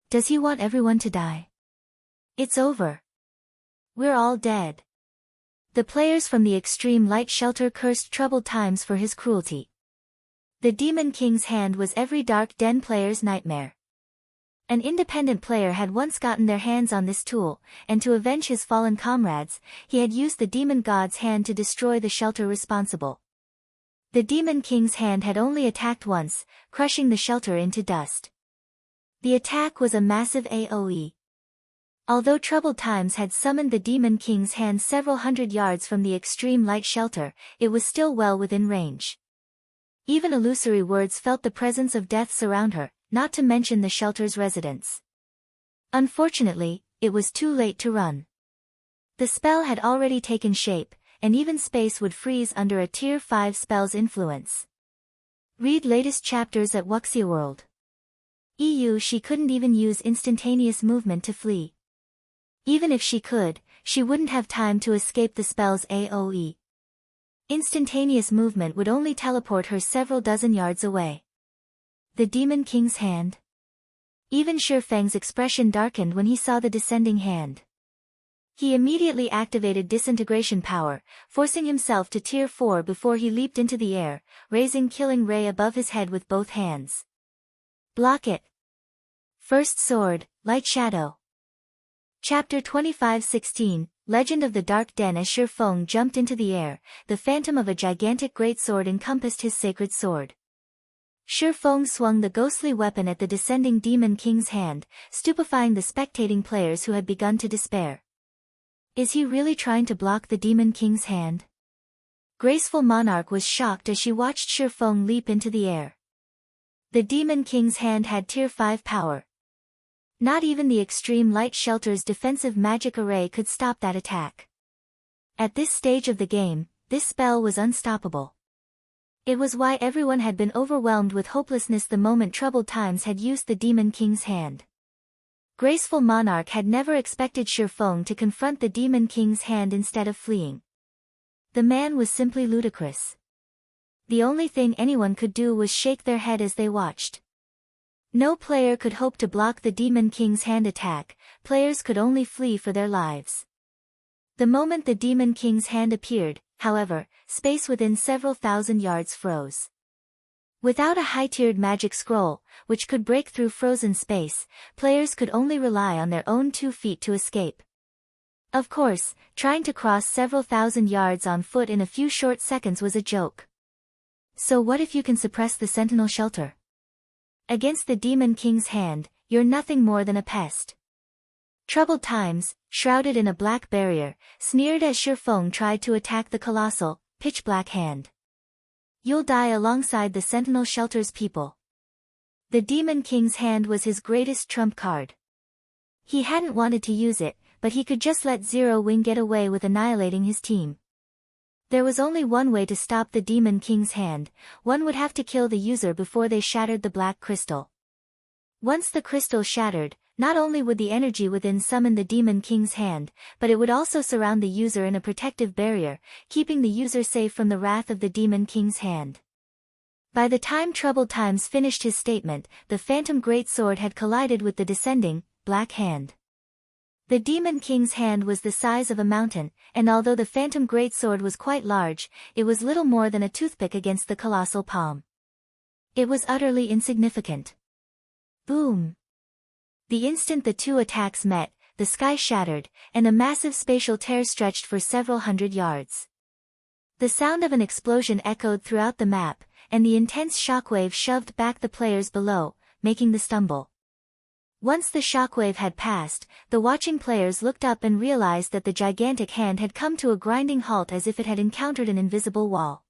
S1: Does he want everyone to die? It's over. We're all dead. The players from the extreme light shelter cursed Troubled Times for his cruelty. The Demon King's hand was every Dark Den player's nightmare. An independent player had once gotten their hands on this tool, and to avenge his fallen comrades, he had used the Demon God's hand to destroy the shelter responsible. The Demon King's hand had only attacked once, crushing the shelter into dust. The attack was a massive AoE. Although Troubled Times had summoned the Demon King's hand several hundred yards from the extreme light shelter, it was still well within range. Even illusory words felt the presence of death surround her, not to mention the shelter's residents. Unfortunately, it was too late to run. The spell had already taken shape, and even space would freeze under a Tier 5 spell's influence. Read latest chapters at Wuxia World. She couldn't even use instantaneous movement to flee. Even if she could, she wouldn't have time to escape the spell's AoE. Instantaneous movement would only teleport her several dozen yards away. The Demon King's hand? Even Shifeng's expression darkened when he saw the descending hand. He immediately activated disintegration power, forcing himself to Tier 4 before he leaped into the air, raising Killing Ray above his head with both hands. Block it. First Sword, Lightshadow. Chapter 25:16, Legend of the Dark Den. As Shifeng jumped into the air, the phantom of a gigantic greatsword encompassed his sacred sword. Shifeng swung the ghostly weapon at the descending Demon King's hand, stupefying the spectating players who had begun to despair. Is he really trying to block the Demon King's hand? Graceful Monarch was shocked as she watched Shifeng leap into the air. The Demon King's hand had Tier 5 power. Not even the extreme light shelter's defensive magic array could stop that attack. At this stage of the game, this spell was unstoppable. It was why everyone had been overwhelmed with hopelessness the moment Troubled Times had used the Demon King's hand. Graceful Monarch had never expected Shifeng to confront the Demon King's hand instead of fleeing. The man was simply ludicrous. The only thing anyone could do was shake their head as they watched. No player could hope to block the Demon King's hand attack, players could only flee for their lives. The moment the Demon King's hand appeared, however, space within several thousand yards froze. Without a high-tiered magic scroll, which could break through frozen space, players could only rely on their own 2 feet to escape. Of course, trying to cross several thousand yards on foot in a few short seconds was a joke. So what if you can suppress the Sentinel Shelter? Against the Demon King's hand, you're nothing more than a pest. Troubled Times, shrouded in a black barrier, sneered as Shifeng tried to attack the colossal, pitch-black hand. You'll die alongside the Sentinel Shelter's people. The Demon King's hand was his greatest trump card. He hadn't wanted to use it, but he could just let Zero Wing get away with annihilating his team. There was only one way to stop the Demon King's hand, one would have to kill the user before they shattered the black crystal. Once the crystal shattered, not only would the energy within summon the Demon King's hand, but it would also surround the user in a protective barrier, keeping the user safe from the wrath of the Demon King's hand. By the time Troubled Times finished his statement, the Phantom Greatsword had collided with the descending, black hand. The Demon King's hand was the size of a mountain, and although the Phantom Greatsword was quite large, it was little more than a toothpick against the colossal palm. It was utterly insignificant. Boom! The instant the two attacks met, the sky shattered, and a massive spatial tear stretched for several hundred yards. The sound of an explosion echoed throughout the map, and the intense shockwave shoved back the players below, making them stumble. Once the shockwave had passed, the watching players looked up and realized that the gigantic hand had come to a grinding halt as if it had encountered an invisible wall.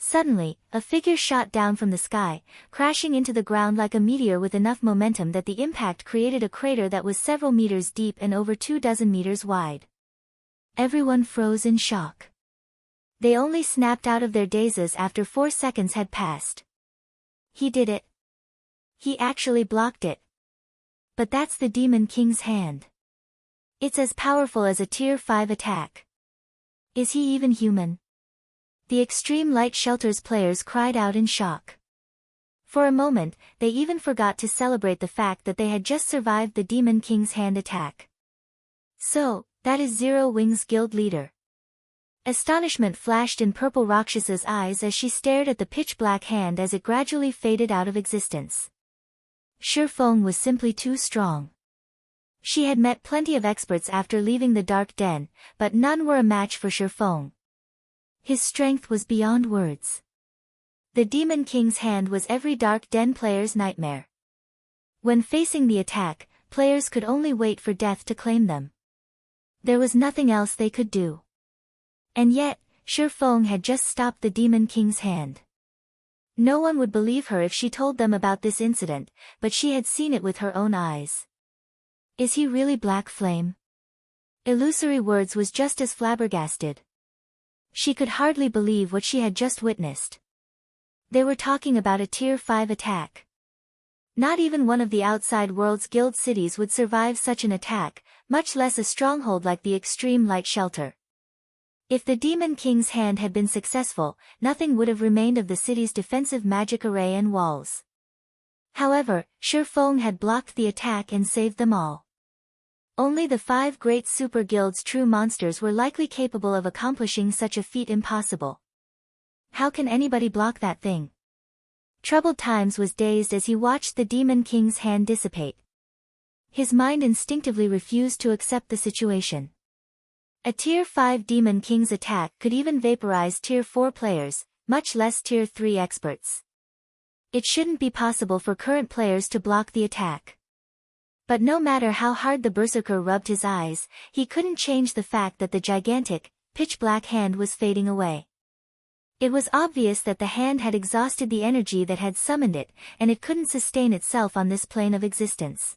S1: Suddenly, a figure shot down from the sky, crashing into the ground like a meteor with enough momentum that the impact created a crater that was several meters deep and over 24 meters wide. Everyone froze in shock. They only snapped out of their dazes after 4 seconds had passed. He did it. He actually blocked it. But that's the Demon King's hand. It's as powerful as a Tier 5 attack. Is he even human? The Extreme Light Shelter's players cried out in shock. For a moment, they even forgot to celebrate the fact that they had just survived the Demon King's hand attack. So, that is Zero Wing's guild leader. Astonishment flashed in Purple Rakshasa's eyes as she stared at the pitch-black hand as it gradually faded out of existence. Shifeng was simply too strong. She had met plenty of experts after leaving the Dark Den, but none were a match for Shifeng. His strength was beyond words. The Demon King's hand was every Dark Den player's nightmare. When facing the attack, players could only wait for death to claim them. There was nothing else they could do. And yet, Shifeng had just stopped the Demon King's hand. No one would believe her if she told them about this incident, but she had seen it with her own eyes. Is he really Black Flame? Illusory Words was just as flabbergasted. She could hardly believe what she had just witnessed. They were talking about a Tier 5 attack. Not even one of the outside world's guild cities would survive such an attack, much less a stronghold like the Extreme Light Shelter. If the Demon King's hand had been successful, nothing would have remained of the city's defensive magic array and walls. However, Shifeng had blocked the attack and saved them all. Only the 5 great super guilds' true monsters were likely capable of accomplishing such a feat impossible. How can anybody block that thing? Troubled Times was dazed as he watched the Demon King's hand dissipate. His mind instinctively refused to accept the situation. A Tier 5 Demon King's attack could even vaporize Tier 4 players, much less Tier 3 experts. It shouldn't be possible for current players to block the attack. But no matter how hard the Berserker rubbed his eyes, he couldn't change the fact that the gigantic, pitch-black hand was fading away. It was obvious that the hand had exhausted the energy that had summoned it, and it couldn't sustain itself on this plane of existence.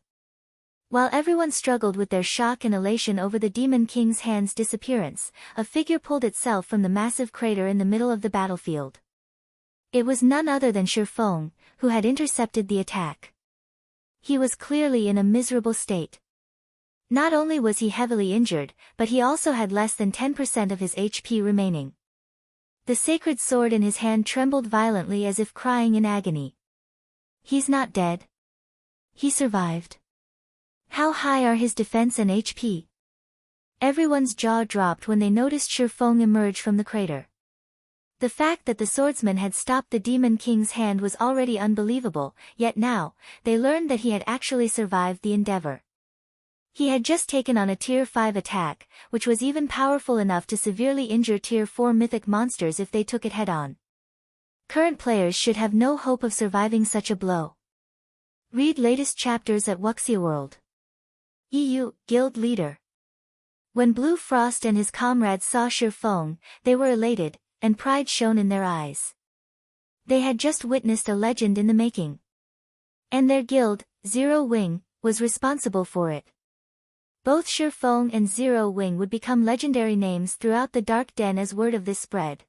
S1: While everyone struggled with their shock and elation over the Demon King's hand's disappearance, a figure pulled itself from the massive crater in the middle of the battlefield. It was none other than Shifeng, who had intercepted the attack. He was clearly in a miserable state. Not only was he heavily injured, but he also had less than 10% of his HP remaining. The sacred sword in his hand trembled violently as if crying in agony. He's not dead. He survived. How high are his defense and HP? Everyone's jaw dropped when they noticed Shifeng emerge from the crater. The fact that the swordsman had stopped the Demon King's hand was already unbelievable, yet now, they learned that he had actually survived the endeavor. He had just taken on a Tier 5 attack, which was even powerful enough to severely injure Tier 4 mythic monsters if they took it head-on. Current players should have no hope of surviving such a blow. Read latest chapters at Wuxia World. EU, Guild Leader. When Blue Frost and his comrades saw Shifeng, they were elated, and pride shone in their eyes. They had just witnessed a legend in the making. And their guild, Zero Wing, was responsible for it. Both Shifeng and Zero Wing would become legendary names throughout the Dark Den as word of this spread.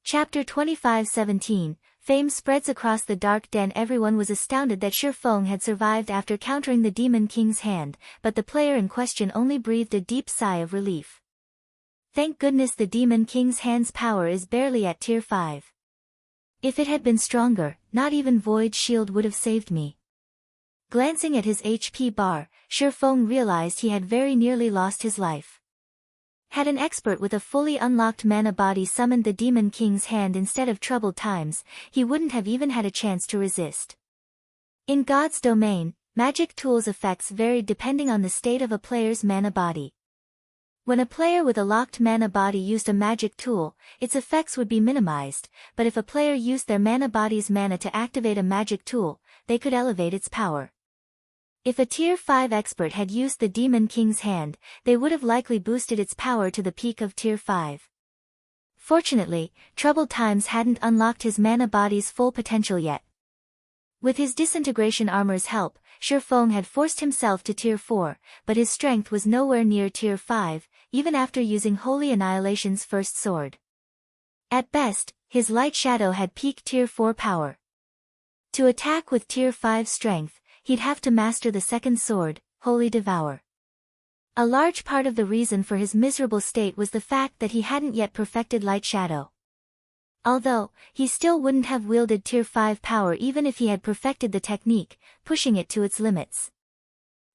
S1: Chapter 25:17, Fame spreads across the Dark Den. Everyone was astounded that Shifeng had survived after countering the Demon King's hand, but the player in question only breathed a deep sigh of relief. Thank goodness the Demon King's hand's power is barely at Tier 5. If it had been stronger, not even Void Shield would have saved me. Glancing at his HP bar, Shifeng realized he had very nearly lost his life. Had an expert with a fully unlocked mana body summoned the Demon King's hand instead of Troubled Times, he wouldn't have even had a chance to resist. In God's domain, magic tools' effects varied depending on the state of a player's mana body. When a player with a locked mana body used a magic tool, its effects would be minimized, but if a player used their mana body's mana to activate a magic tool, they could elevate its power. If a Tier 5 expert had used the Demon King's hand, they would have likely boosted its power to the peak of Tier 5. Fortunately, Troubled Times hadn't unlocked his mana body's full potential yet. With his disintegration armor's help, Shifeng had forced himself to Tier 4, but his strength was nowhere near Tier 5, even after using Holy Annihilation's first sword. At best, his Lightshadow had peak Tier 4 power. To attack with Tier 5 strength, he'd have to master the second sword, Holy Devour. A large part of the reason for his miserable state was the fact that he hadn't yet perfected Lightshadow. Although, he still wouldn't have wielded Tier 5 power even if he had perfected the technique, pushing it to its limits.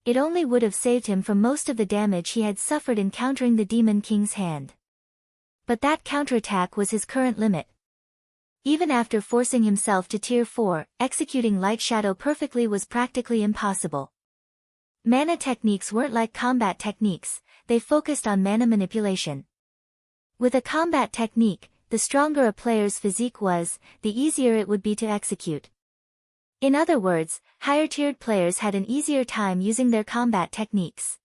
S1: It only would have saved him from most of the damage he had suffered encountering the Demon King's hand. But that counterattack was his current limit. Even after forcing himself to Tier 4, executing Lightshadow perfectly was practically impossible. Mana techniques weren't like combat techniques, they focused on mana manipulation. With a combat technique, the stronger a player's physique was, the easier it would be to execute. In other words, higher-tiered players had an easier time using their combat techniques.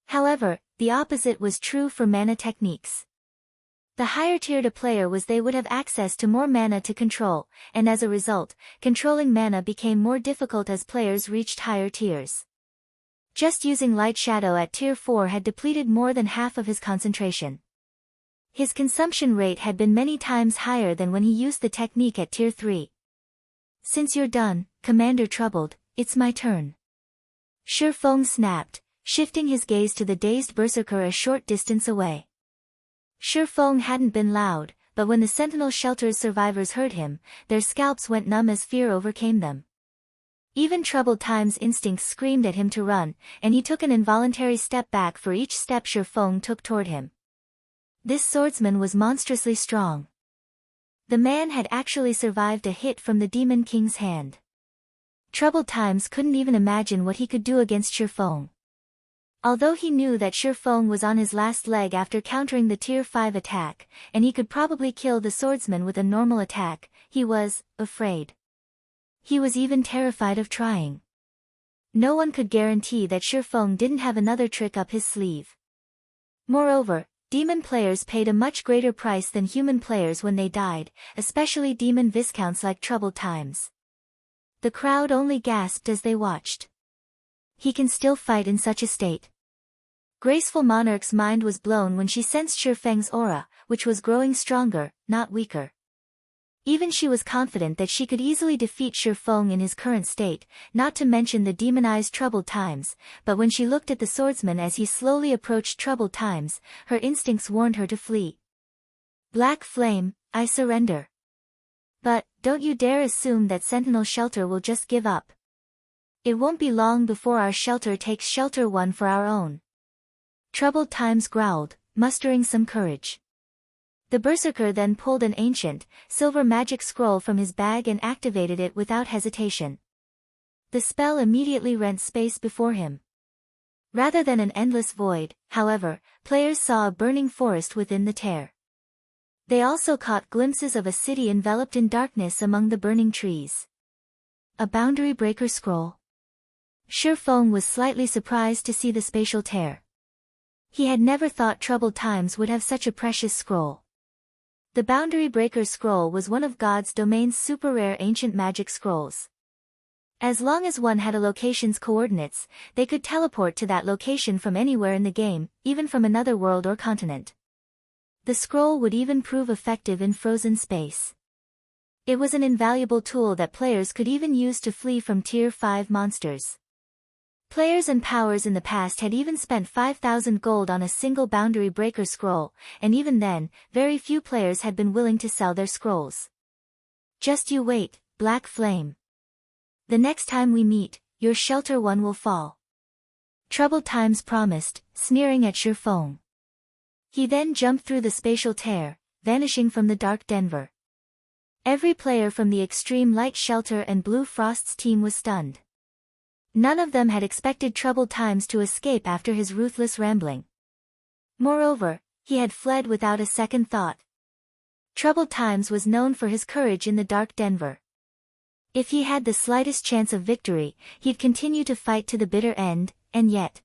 S1: However, the opposite was true for mana techniques. The higher-tiered a player was, they would have access to more mana to control, and as a result, controlling mana became more difficult as players reached higher tiers. Just using Lightshadow at Tier 4 had depleted more than half of his concentration. His consumption rate had been many times higher than when he used the technique at Tier 3. "Since you're done, Commander Troubled, it's my turn." Shifeng snapped, shifting his gaze to the dazed berserker a short distance away. Shifeng hadn't been loud, but when the Sentinel Shelter's survivors heard him, their scalps went numb as fear overcame them. Even Troubled Time's instincts screamed at him to run, and he took an involuntary step back for each step Shifeng took toward him. This swordsman was monstrously strong. The man had actually survived a hit from the Demon King's hand. Troubled Times couldn't even imagine what he could do against Shifeng. Although he knew that Shifeng was on his last leg after countering the Tier 5 attack, and he could probably kill the swordsman with a normal attack, he was afraid. He was even terrified of trying. No one could guarantee that Shifeng didn't have another trick up his sleeve. Moreover, demon players paid a much greater price than human players when they died, especially demon viscounts like Troubled Times. The crowd only gasped as they watched. He can still fight in such a state. Graceful Monarch's mind was blown when she sensed Shifeng's aura, which was growing stronger, not weaker. Even she was confident that she could easily defeat Shifeng in his current state, not to mention the demonized Troubled Times, but when she looked at the swordsman as he slowly approached Troubled Times, her instincts warned her to flee. "Black Flame, I surrender. But, don't you dare assume that Sentinel Shelter will just give up. It won't be long before our shelter takes Shelter 1 for our own." Troubled Times growled, mustering some courage. The berserker then pulled an ancient, silver magic scroll from his bag and activated it without hesitation. The spell immediately rent space before him. Rather than an endless void, however, players saw a burning forest within the tear. They also caught glimpses of a city enveloped in darkness among the burning trees. A boundary breaker scroll. Shifeng was slightly surprised to see the spatial tear. He had never thought Troubled Times would have such a precious scroll. The Boundary Breaker Scroll was one of God's domain's super-rare ancient magic scrolls. As long as one had a location's coordinates, they could teleport to that location from anywhere in the game, even from another world or continent. The scroll would even prove effective in frozen space. It was an invaluable tool that players could even use to flee from Tier 5 monsters. Players and powers in the past had even spent 5,000 gold on a single Boundary Breaker scroll, and even then, very few players had been willing to sell their scrolls. "Just you wait, Black Flame. The next time we meet, your Shelter 1 will fall," Troubled Times promised, sneering at Shifeng. He then jumped through the spatial tear, vanishing from the Dark Denver. Every player from the Extreme Light Shelter and Blue Frost's team was stunned. None of them had expected Troubled Times to escape after his ruthless rambling. Moreover, he had fled without a second thought. Troubled Times was known for his courage in the Dark Denver. If he had the slightest chance of victory, he'd continue to fight to the bitter end, and yet.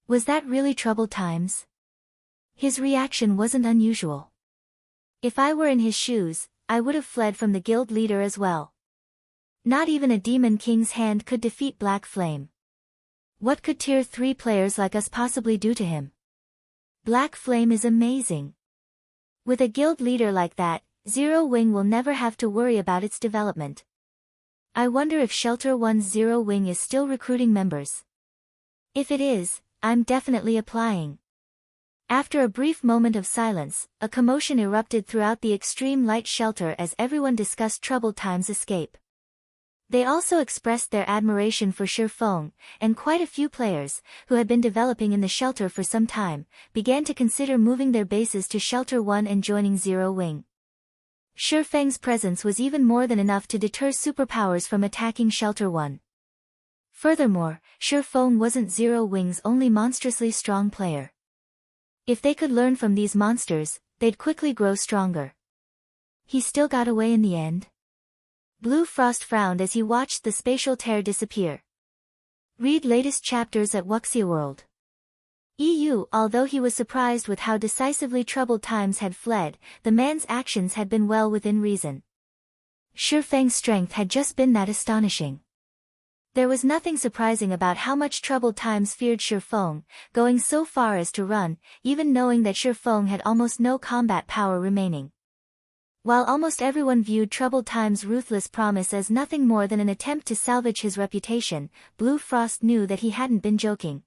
S1: Was that really Troubled Times? His reaction wasn't unusual. If I were in his shoes, I would have fled from the guild leader as well. Not even a Demon King's hand could defeat Black Flame. What could Tier 3 players like us possibly do to him? Black Flame is amazing. With a guild leader like that, Zero Wing will never have to worry about its development. I wonder if Shelter 1's Zero Wing is still recruiting members. If it is, I'm definitely applying. After a brief moment of silence, a commotion erupted throughout the extreme light shelter as everyone discussed Troubled Time's escape. They also expressed their admiration for Shifeng, and quite a few players, who had been developing in the shelter for some time, began to consider moving their bases to Shelter 1 and joining Zero Wing. Shifeng's presence was even more than enough to deter superpowers from attacking Shelter 1. Furthermore, Shifeng wasn't Zero Wing's only monstrously strong player. If they could learn from these monsters, they'd quickly grow stronger. He still got away in the end? Blue Frost frowned as he watched the spatial tear disappear. Read latest chapters at Wuxia World. Although he was surprised with how decisively Troubled Times had fled, the man's actions had been well within reason. Shifeng's strength had just been that astonishing. There was nothing surprising about how much Troubled Times feared Shifeng, going so far as to run, even knowing that Shifeng had almost no combat power remaining. While almost everyone viewed Troubled Times' ruthless promise as nothing more than an attempt to salvage his reputation, Blue Frost knew that he hadn't been joking.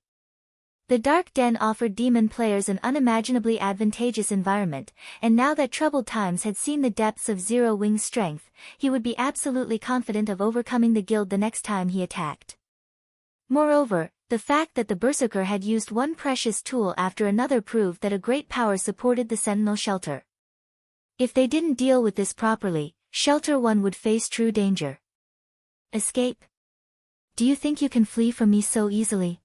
S1: The Dark Den offered demon players an unimaginably advantageous environment, and now that Troubled Times had seen the depths of Zero Wing's strength, he would be absolutely confident of overcoming the guild the next time he attacked. Moreover, the fact that the Berserker had used one precious tool after another proved that a great power supported the Sentinel Shelter. If they didn't deal with this properly, Shelter 1 would face true danger. Escape? Do you think you can flee from me so easily?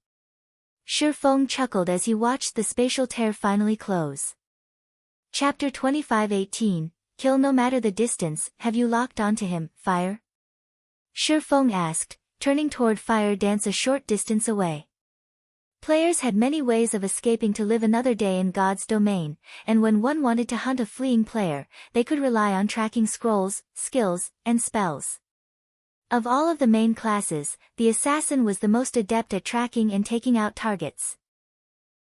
S1: Shifeng chuckled as he watched the spatial tear finally close. Chapter 25:18, Kill no matter the distance. Have you locked onto him, Fire? Shifeng asked, turning toward Fire Dance a short distance away. Players had many ways of escaping to live another day in God's domain, and when one wanted to hunt a fleeing player, they could rely on tracking scrolls, skills, and spells. Of all of the main classes, the assassin was the most adept at tracking and taking out targets.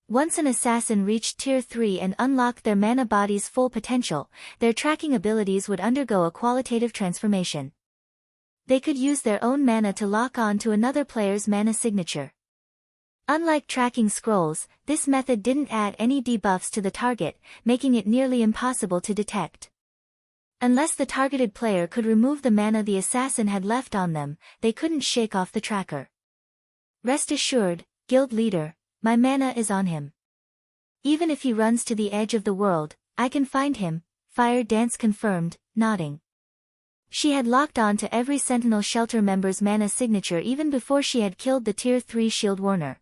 S1: Once an assassin reached Tier 3 and unlocked their mana body's full potential, their tracking abilities would undergo a qualitative transformation. They could use their own mana to lock on to another player's mana signature. Unlike tracking scrolls, this method didn't add any debuffs to the target, making it nearly impossible to detect. Unless the targeted player could remove the mana the assassin had left on them, they couldn't shake off the tracker. Rest assured, guild leader, my mana is on him. Even if he runs to the edge of the world, I can find him, Fire Dance confirmed, nodding. She had locked on to every Sentinel Shelter member's mana signature even before she had killed the Tier 3 Shield Warner.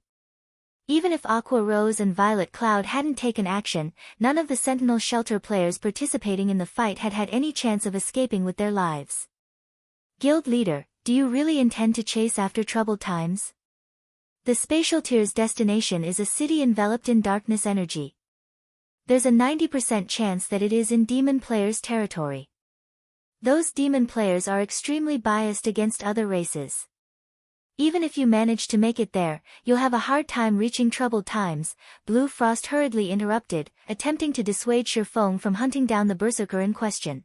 S1: Even if Aqua Rose and Violet Cloud hadn't taken action, none of the Sentinel Shelter players participating in the fight had had any chance of escaping with their lives. Guild leader, do you really intend to chase after Troubled Times? The Spatial Tier's destination is a city enveloped in darkness energy. There's a 90% chance that it is in demon players' territory. Those demon players are extremely biased against other races. Even if you manage to make it there, you'll have a hard time reaching Troubled Times, Blue Frost hurriedly interrupted, attempting to dissuade Shifeng from hunting down the Berserker in question.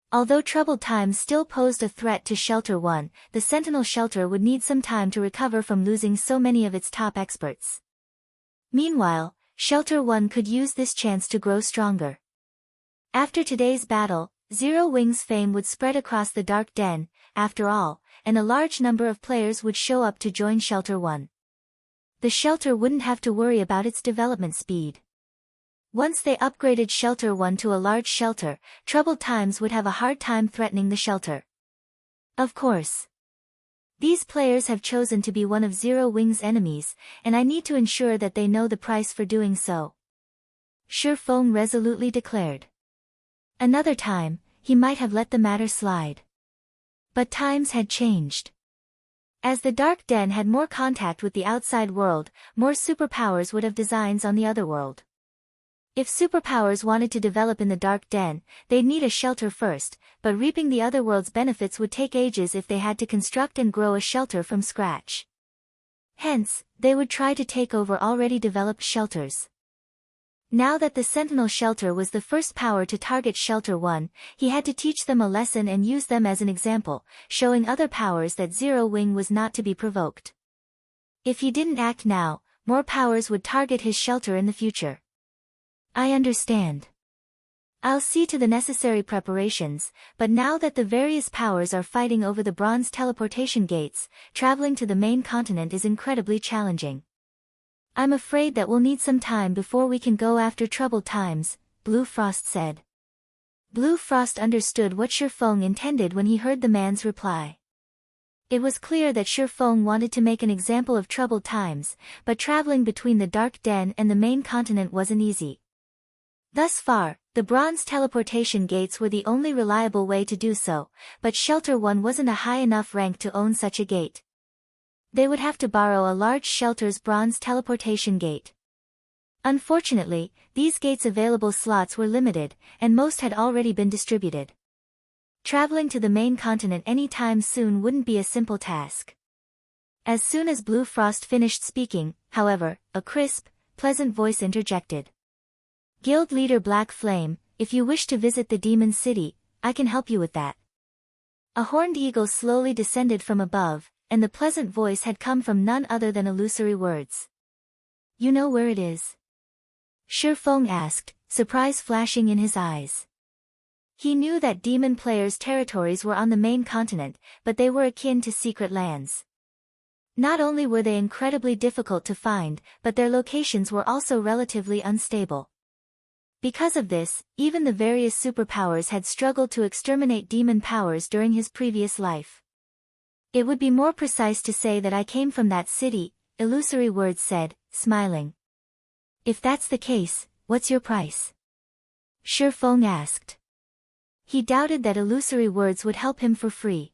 S1: Although Troubled Times still posed a threat to Shelter 1, the Sentinel Shelter would need some time to recover from losing so many of its top experts. Meanwhile, Shelter 1 could use this chance to grow stronger. After today's battle, Zero Wing's fame would spread across the Dark Den, after all, and a large number of players would show up to join Shelter 1. The shelter wouldn't have to worry about its development speed. Once they upgraded Shelter 1 to a large shelter, Troubled Times would have a hard time threatening the shelter. Of course. These players have chosen to be one of Zero Wing's enemies, and I need to ensure that they know the price for doing so. Shifeng resolutely declared. Another time, he might have let the matter slide. But times had changed. As the Dark Den had more contact with the outside world, more superpowers would have designs on the other world. If superpowers wanted to develop in the Dark Den, they'd need a shelter first, but reaping the other world's benefits would take ages if they had to construct and grow a shelter from scratch. Hence, they would try to take over already developed shelters. Now that the Sentinel Shelter was the first power to target Shelter 1, he had to teach them a lesson and use them as an example, showing other powers that Zero Wing was not to be provoked. If he didn't act now, more powers would target his shelter in the future. I understand. I'll see to the necessary preparations, but now that the various powers are fighting over the bronze teleportation gates, traveling to the main continent is incredibly challenging. I'm afraid that we'll need some time before we can go after troubled times, Blue Frost said. Blue Frost understood what Shifeng intended when he heard the man's reply. It was clear that Shifeng wanted to make an example of troubled times, but traveling between the Dark Den and the main continent wasn't easy. Thus far, the bronze teleportation gates were the only reliable way to do so, but Shelter 1 wasn't a high enough rank to own such a gate. They would have to borrow a large shelter's bronze teleportation gate. Unfortunately, these gates' available slots were limited, and most had already been distributed. Traveling to the main continent any time soon wouldn't be a simple task. As soon as Blue Frost finished speaking, however, a crisp, pleasant voice interjected. Guild leader Black Flame, if you wish to visit the Demon City, I can help you with that. A horned eagle slowly descended from above, and the pleasant voice had come from none other than Illusory Words. You know where it is? Shifeng asked, surprise flashing in his eyes. He knew that demon players' territories were on the main continent, but they were akin to secret lands. Not only were they incredibly difficult to find, but their locations were also relatively unstable. Because of this, even the various superpowers had struggled to exterminate demon powers during his previous life. It would be more precise to say that I came from that city, Illusory Words said, smiling. If that's the case, what's your price? Shifeng asked. He doubted that Illusory Words would help him for free.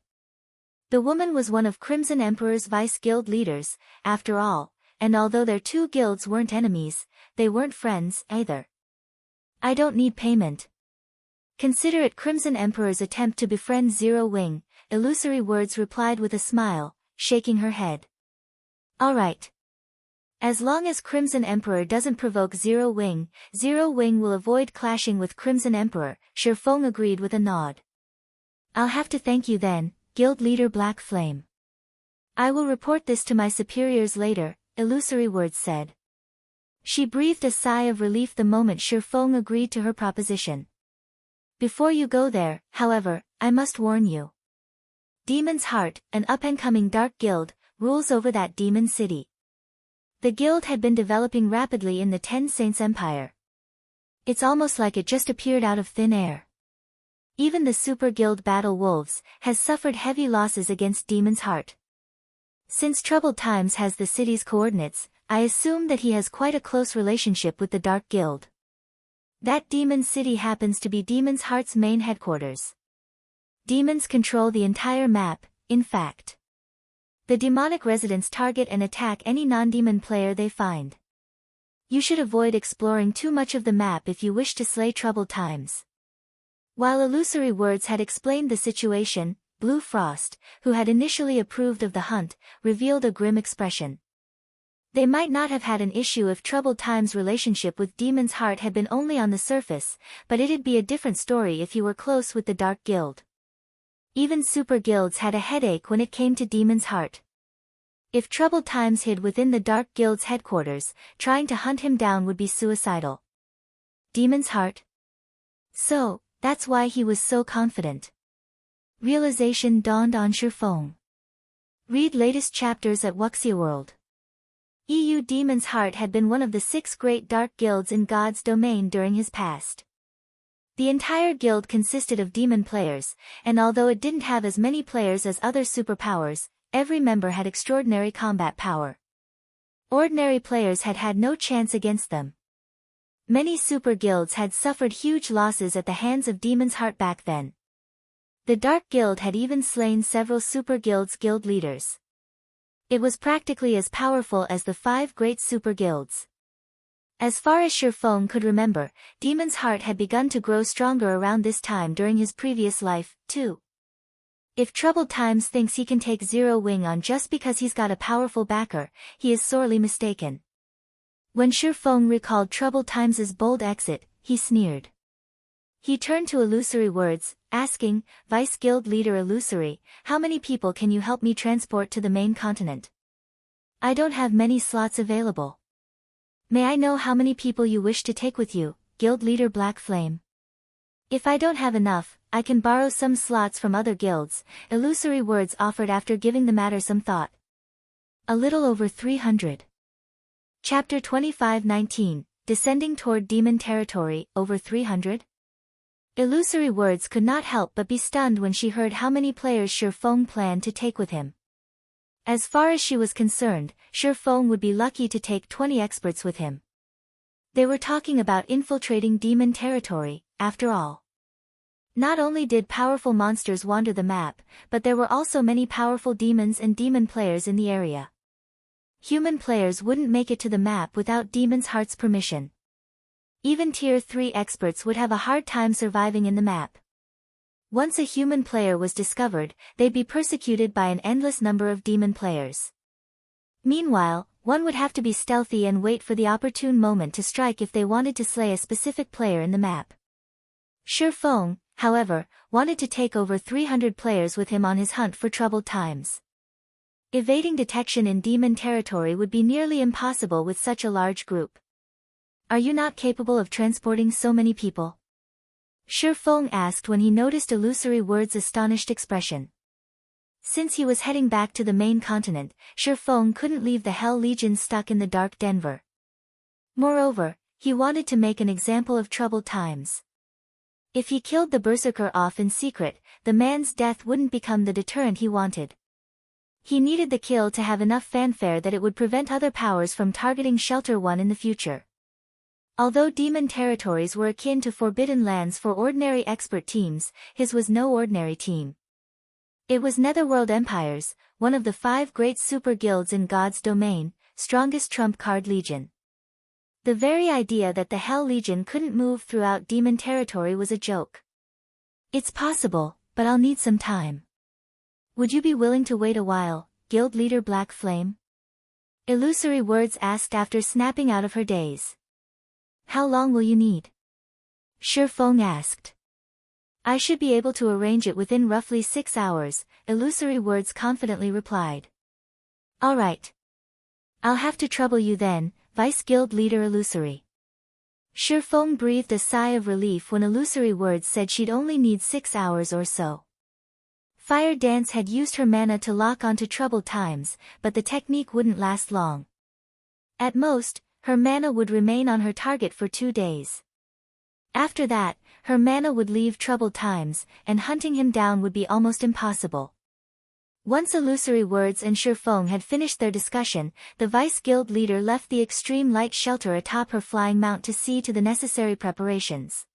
S1: The woman was one of Crimson Emperor's vice guild leaders, after all, and although their two guilds weren't enemies, they weren't friends either. I don't need payment. Consider it Crimson Emperor's attempt to befriend Zero Wing, Illusory Words replied with a smile, shaking her head. All right. As long as Crimson Emperor doesn't provoke Zero Wing will avoid clashing with Crimson Emperor, Shifeng agreed with a nod. I'll have to thank you then, Guild Leader Black Flame. I will report this to my superiors later, Illusory Words said. She breathed a sigh of relief the moment Shifeng agreed to her proposition. Before you go there, however, I must warn you. Demon's Heart, an up-and-coming dark guild, rules over that demon city. The guild had been developing rapidly in the Ten Saints Empire. It's almost like it just appeared out of thin air. Even the Super Guild Battle Wolves has suffered heavy losses against Demon's Heart. Since Troubled Times has the city's coordinates, I assume that he has quite a close relationship with the Dark Guild. That demon city happens to be Demon's Heart's main headquarters. Demons control the entire map, in fact. The demonic residents target and attack any non-demon player they find. You should avoid exploring too much of the map if you wish to slay Troubled Times. While Illusory Words had explained the situation, Blue Frost, who had initially approved of the hunt, revealed a grim expression. They might not have had an issue if Troubled Times' relationship with Demon's Heart had been only on the surface, but it'd be a different story if he were close with the Dark Guild. Even super guilds had a headache when it came to Demon's Heart. If Troubled Times hid within the Dark Guild's headquarters, trying to hunt him down would be suicidal. Demon's Heart? So, that's why he was so confident. Realization dawned on Shifeng. Read latest chapters at Wuxia World. EU Demon's Heart had been one of the 6 great dark guilds in God's domain during his past. The entire guild consisted of demon players, and although it didn't have as many players as other superpowers, every member had extraordinary combat power. Ordinary players had had no chance against them. Many super guilds had suffered huge losses at the hands of Demon's Heart back then. The Dark Guild had even slain several super guilds' guild leaders. It was practically as powerful as the 5 great super guilds. As far as Shifeng could remember, Demon's Heart had begun to grow stronger around this time during his previous life, too. If Troubled Times thinks he can take Zero Wing on just because he's got a powerful backer, he is sorely mistaken. When Shifeng recalled Troubled Times' bold exit, he sneered. He turned to Illusory Words, asking, Vice Guild Leader Illusory, how many people can you help me transport to the main continent? I don't have many slots available. May I know how many people you wish to take with you, Guild Leader Black Flame? If I don't have enough, I can borrow some slots from other guilds, Illusory Words offered after giving the matter some thought. A little over 300. Chapter 25:19, Descending Toward Demon Territory, over 300? Illusory Words could not help but be stunned when she heard how many players Shifeng planned to take with him. As far as she was concerned, Shifeng would be lucky to take 20 experts with him. They were talking about infiltrating demon territory, after all. Not only did powerful monsters wander the map, but there were also many powerful demons and demon players in the area. Human players wouldn't make it to the map without Demon's Heart's permission. Even Tier 3 experts would have a hard time surviving in the map. Once a human player was discovered, they'd be persecuted by an endless number of demon players. Meanwhile, one would have to be stealthy and wait for the opportune moment to strike if they wanted to slay a specific player in the map. Shifeng, however, wanted to take over 300 players with him on his hunt for Troubled Times. Evading detection in demon territory would be nearly impossible with such a large group. Are you not capable of transporting so many people? Shifeng asked when he noticed Illusory Words' astonished expression. Since he was heading back to the main continent, Shifeng couldn't leave the Hell Legion stuck in the Dark Denver. Moreover, he wanted to make an example of Troubled Times. If he killed the Berserker off in secret, the man's death wouldn't become the deterrent he wanted. He needed the kill to have enough fanfare that it would prevent other powers from targeting Shelter 1 in the future. Although demon territories were akin to forbidden lands for ordinary expert teams, his was no ordinary team. It was Netherworld Empires, one of the 5 great super guilds in God's domain, strongest trump card legion. The very idea that the Hell Legion couldn't move throughout demon territory was a joke. It's possible, but I'll need some time. Would you be willing to wait a while, Guild Leader Black Flame? Illusory Words asked after snapping out of her daze. How long will you need? Shifeng asked. I should be able to arrange it within roughly 6 hours, Illusory Words confidently replied. All right. I'll have to trouble you then, Vice Guild Leader Illusory. Shifeng breathed a sigh of relief when Illusory Words said she'd only need 6 hours or so. Fire Dance had used her mana to lock onto Troubled Times, but the technique wouldn't last long. At most, her mana would remain on her target for 2 days. After that, her mana would leave Troubled Times, and hunting him down would be almost impossible. Once Illusory Words and Shifeng had finished their discussion, the Vice Guild Leader left the extreme light shelter atop her flying mount to see to the necessary preparations.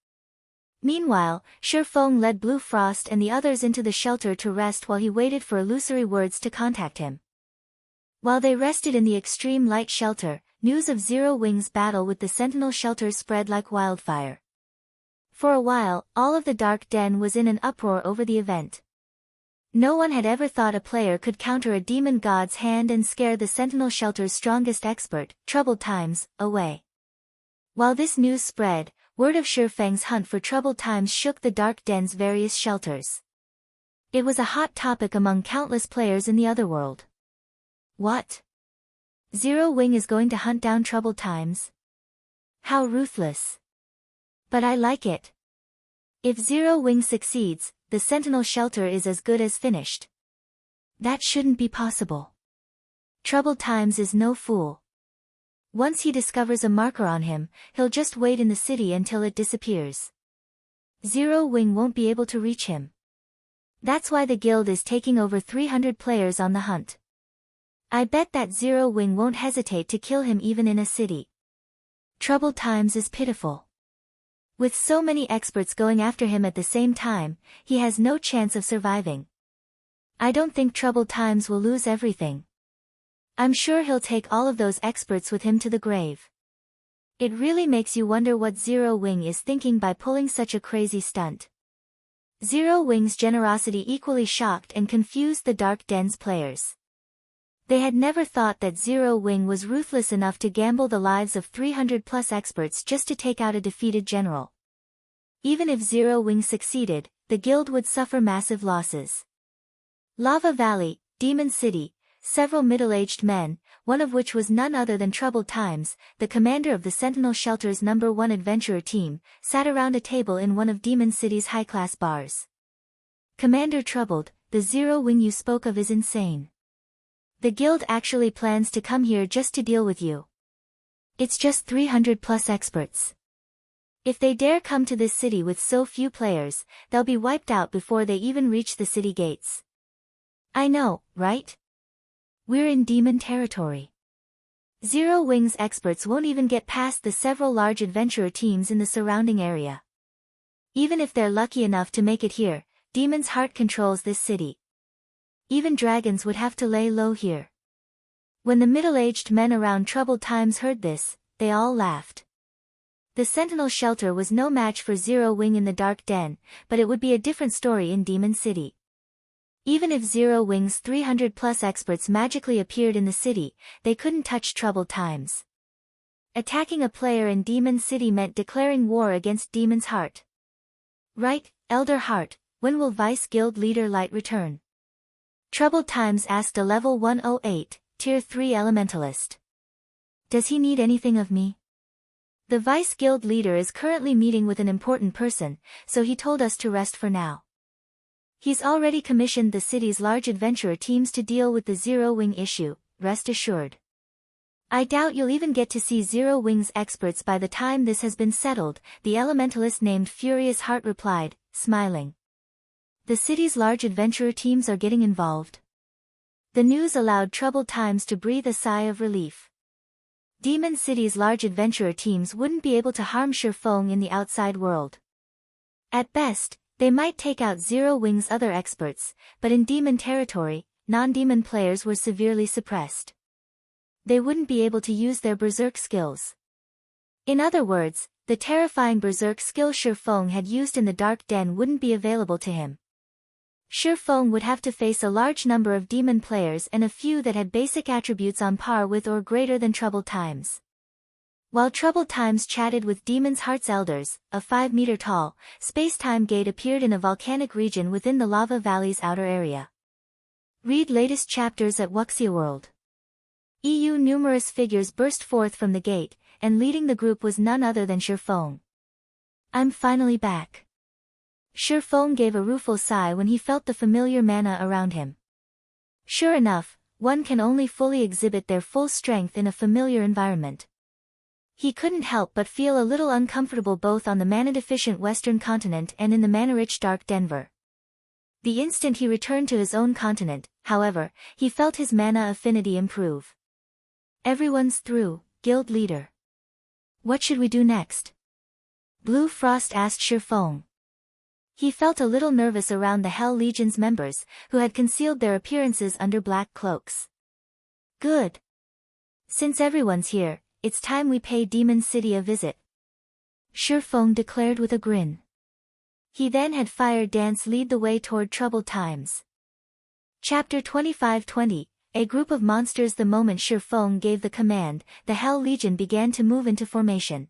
S1: Meanwhile, Shifeng led Blue Frost and the others into the shelter to rest while he waited for Illusory Words to contact him. While they rested in the extreme light shelter, news of Zero Wing's battle with the Sentinel shelter spread like wildfire. For a while, all of the Dark Den was in an uproar over the event. No one had ever thought a player could counter a demon god's hand and scare the Sentinel shelter's strongest expert, Troubled Times, away. While this news spread, word of Shifeng's hunt for Troubled Times shook the Dark Den's various shelters. It was a hot topic among countless players in the otherworld. What? Zero Wing is going to hunt down Troubled Times? How ruthless. But I like it. If Zero Wing succeeds, the Sentinel shelter is as good as finished. That shouldn't be possible. Troubled Times is no fool. Once he discovers a marker on him, he'll just wait in the city until it disappears. Zero Wing won't be able to reach him. That's why the guild is taking over 300 players on the hunt. I bet that Zero Wing won't hesitate to kill him even in a city. Troubled Times is pitiful. With so many experts going after him at the same time, he has no chance of surviving. I don't think Troubled Times will lose everything. I'm sure he'll take all of those experts with him to the grave. It really makes you wonder what Zero Wing is thinking by pulling such a crazy stunt. Zero Wing's generosity equally shocked and confused the Dark Den's players. They had never thought that Zero Wing was ruthless enough to gamble the lives of 300+ experts just to take out a defeated general. Even if Zero Wing succeeded, the guild would suffer massive losses. Lava Valley, Demon City, several middle-aged men, one of which was none other than Troubled Times, the commander of the Sentinel Shelter's #1 adventurer team, sat around a table in one of Demon City's high-class bars. Commander Troubled, the Zero Wing you spoke of is insane. The guild actually plans to come here just to deal with you. It's just 300+ experts. If they dare come to this city with so few players, they'll be wiped out before they even reach the city gates. I know, right? We're in demon territory. Zero Wing's experts won't even get past the several large adventurer teams in the surrounding area. Even if they're lucky enough to make it here, Demon's Heart controls this city. Even dragons would have to lay low here. When the middle-aged men around Troubled Times heard this, they all laughed. The Sentinel Shelter was no match for Zero Wing in the Dark Den, but it would be a different story in Demon City. Even if Zero Wing's 300+ experts magically appeared in the city, they couldn't touch Troubled Times. Attacking a player in Demon City meant declaring war against Demon's Heart. Right, Elder Heart, when will Vice Guild Leader Light return? Troubled Times asked a level 108, Tier 3 Elementalist. Does he need anything of me? The Vice Guild Leader is currently meeting with an important person, so he told us to rest for now. He's already commissioned the city's large adventurer teams to deal with the Zero Wing issue, rest assured. I doubt you'll even get to see Zero Wing's experts by the time this has been settled, the elementalist named Furious Heart replied, smiling. The city's large adventurer teams are getting involved. The news allowed Troubled Times to breathe a sigh of relief. Demon City's large adventurer teams wouldn't be able to harm Shifeng in the outside world. At best, they might take out Zero Wing's other experts, but in demon territory, non-demon players were severely suppressed. They wouldn't be able to use their berserk skills. In other words, the terrifying berserk skill Shifeng had used in the Dark Den wouldn't be available to him. Shifeng would have to face a large number of demon players and a few that had basic attributes on par with or greater than Troubled Times. While Troubled Times chatted with Demon's Heart's elders, a 5-meter-tall, space-time gate appeared in a volcanic region within the Lava Valley's outer area. Read latest chapters at Wuxia World. Numerous figures burst forth from the gate, and leading the group was none other than Shifeng. I'm finally back. Shifeng gave a rueful sigh when he felt the familiar mana around him. Sure enough, one can only fully exhibit their full strength in a familiar environment. He couldn't help but feel a little uncomfortable both on the mana-deficient Western continent and in the mana-rich Dark Denver. The instant he returned to his own continent, however, he felt his mana affinity improve. Everyone's through, Guild Leader. What should we do next? Blue Frost asked Shifeng. He felt a little nervous around the Hell Legion's members, who had concealed their appearances under black cloaks. Good. Since everyone's here, it's time we pay Demon City a visit. Shifeng declared with a grin. He then had Fire Dance lead the way toward Troubled Times. Chapter 2520, A Group of Monsters. The moment Shifeng gave the command, the Hell Legion began to move into formation.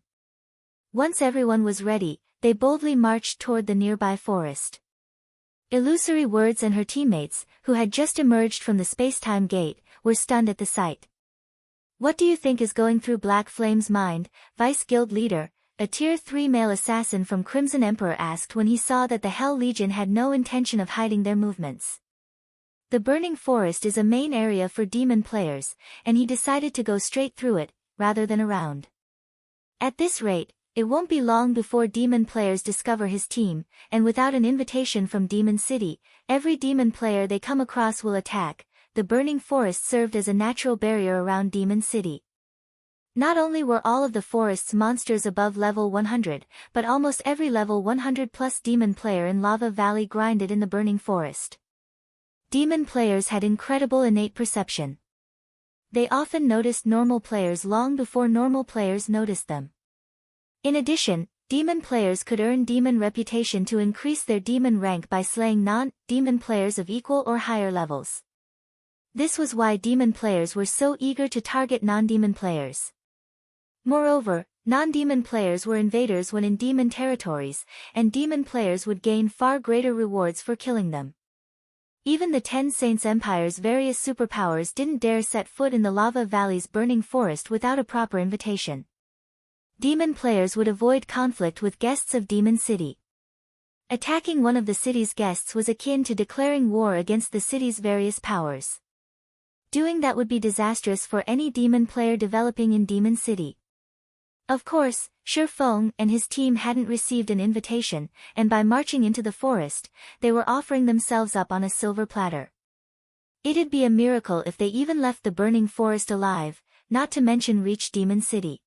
S1: Once everyone was ready, they boldly marched toward the nearby forest. Illusory Words and her teammates, who had just emerged from the space-time gate, were stunned at the sight. What do you think is going through Black Flame's mind, Vice Guild Leader? A Tier 3 male assassin from Crimson Emperor asked when he saw that the Hell Legion had no intention of hiding their movements. The Burning Forest is a main area for demon players, and he decided to go straight through it, rather than around. At this rate, it won't be long before demon players discover his team, and without an invitation from Demon City, every demon player they come across will attack. The Burning Forest served as a natural barrier around Demon City. Not only were all of the forest's monsters above level 100, but almost every level 100+ demon player in Lava Valley grinded in the Burning Forest. Demon players had incredible innate perception. They often noticed normal players long before normal players noticed them. In addition, demon players could earn demon reputation to increase their demon rank by slaying non-demon players of equal or higher levels. This was why demon players were so eager to target non-demon players. Moreover, non-demon players were invaders when in demon territories, and demon players would gain far greater rewards for killing them. Even the Ten Saints Empire's various superpowers didn't dare set foot in the Lava Valley's burning forest without a proper invitation. Demon players would avoid conflict with guests of Demon City. Attacking one of the city's guests was akin to declaring war against the city's various powers. Doing that would be disastrous for any demon player developing in Demon City. Of course, Shi Feng and his team hadn't received an invitation, and by marching into the forest, they were offering themselves up on a silver platter. It'd be a miracle if they even left the burning forest alive, not to mention reach Demon City.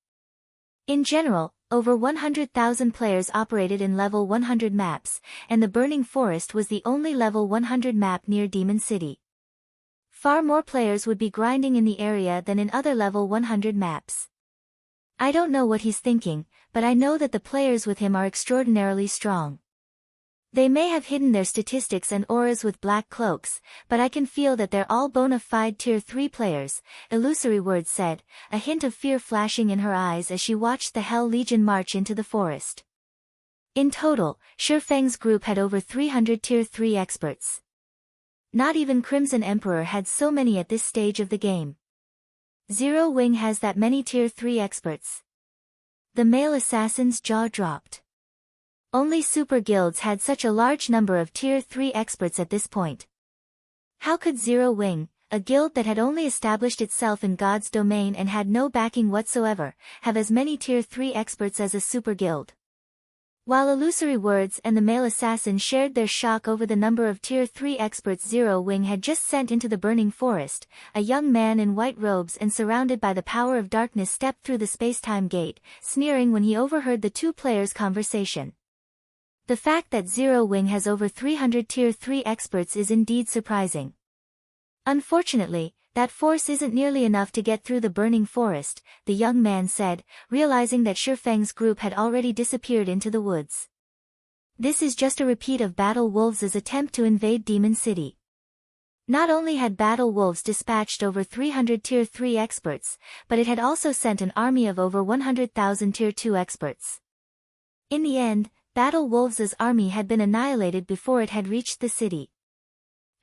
S1: In general, over 100,000 players operated in level 100 maps, and the burning forest was the only level 100 map near Demon City. Far more players would be grinding in the area than in other level 100 maps. I don't know what he's thinking, but I know that the players with him are extraordinarily strong. They may have hidden their statistics and auras with black cloaks, but I can feel that they're all bona fide tier 3 players, Illusory Words said, a hint of fear flashing in her eyes as she watched the Hell Legion march into the forest. In total, Shi Feng's group had over 300 tier 3 experts. Not even Crimson Emperor had so many at this stage of the game. Zero Wing has that many tier 3 experts. The male assassin's jaw dropped. Only super guilds had such a large number of tier 3 experts at this point. How could Zero Wing, a guild that had only established itself in God's domain and had no backing whatsoever, have as many tier 3 experts as a super guild? While Illusory Words and the male assassin shared their shock over the number of tier 3 experts Zero Wing had just sent into the burning forest, a young man in white robes and surrounded by the power of darkness stepped through the space-time gate, sneering when he overheard the two players' conversation. The fact that Zero Wing has over 300 tier 3 experts is indeed surprising. Unfortunately, that force isn't nearly enough to get through the burning forest, the young man said, realizing that Shi Feng's group had already disappeared into the woods. This is just a repeat of Battle Wolves' attempt to invade Demon City. Not only had Battle Wolves dispatched over 300 tier 3 experts, but it had also sent an army of over 100,000 tier 2 experts. In the end, Battle Wolves' army had been annihilated before it had reached the city.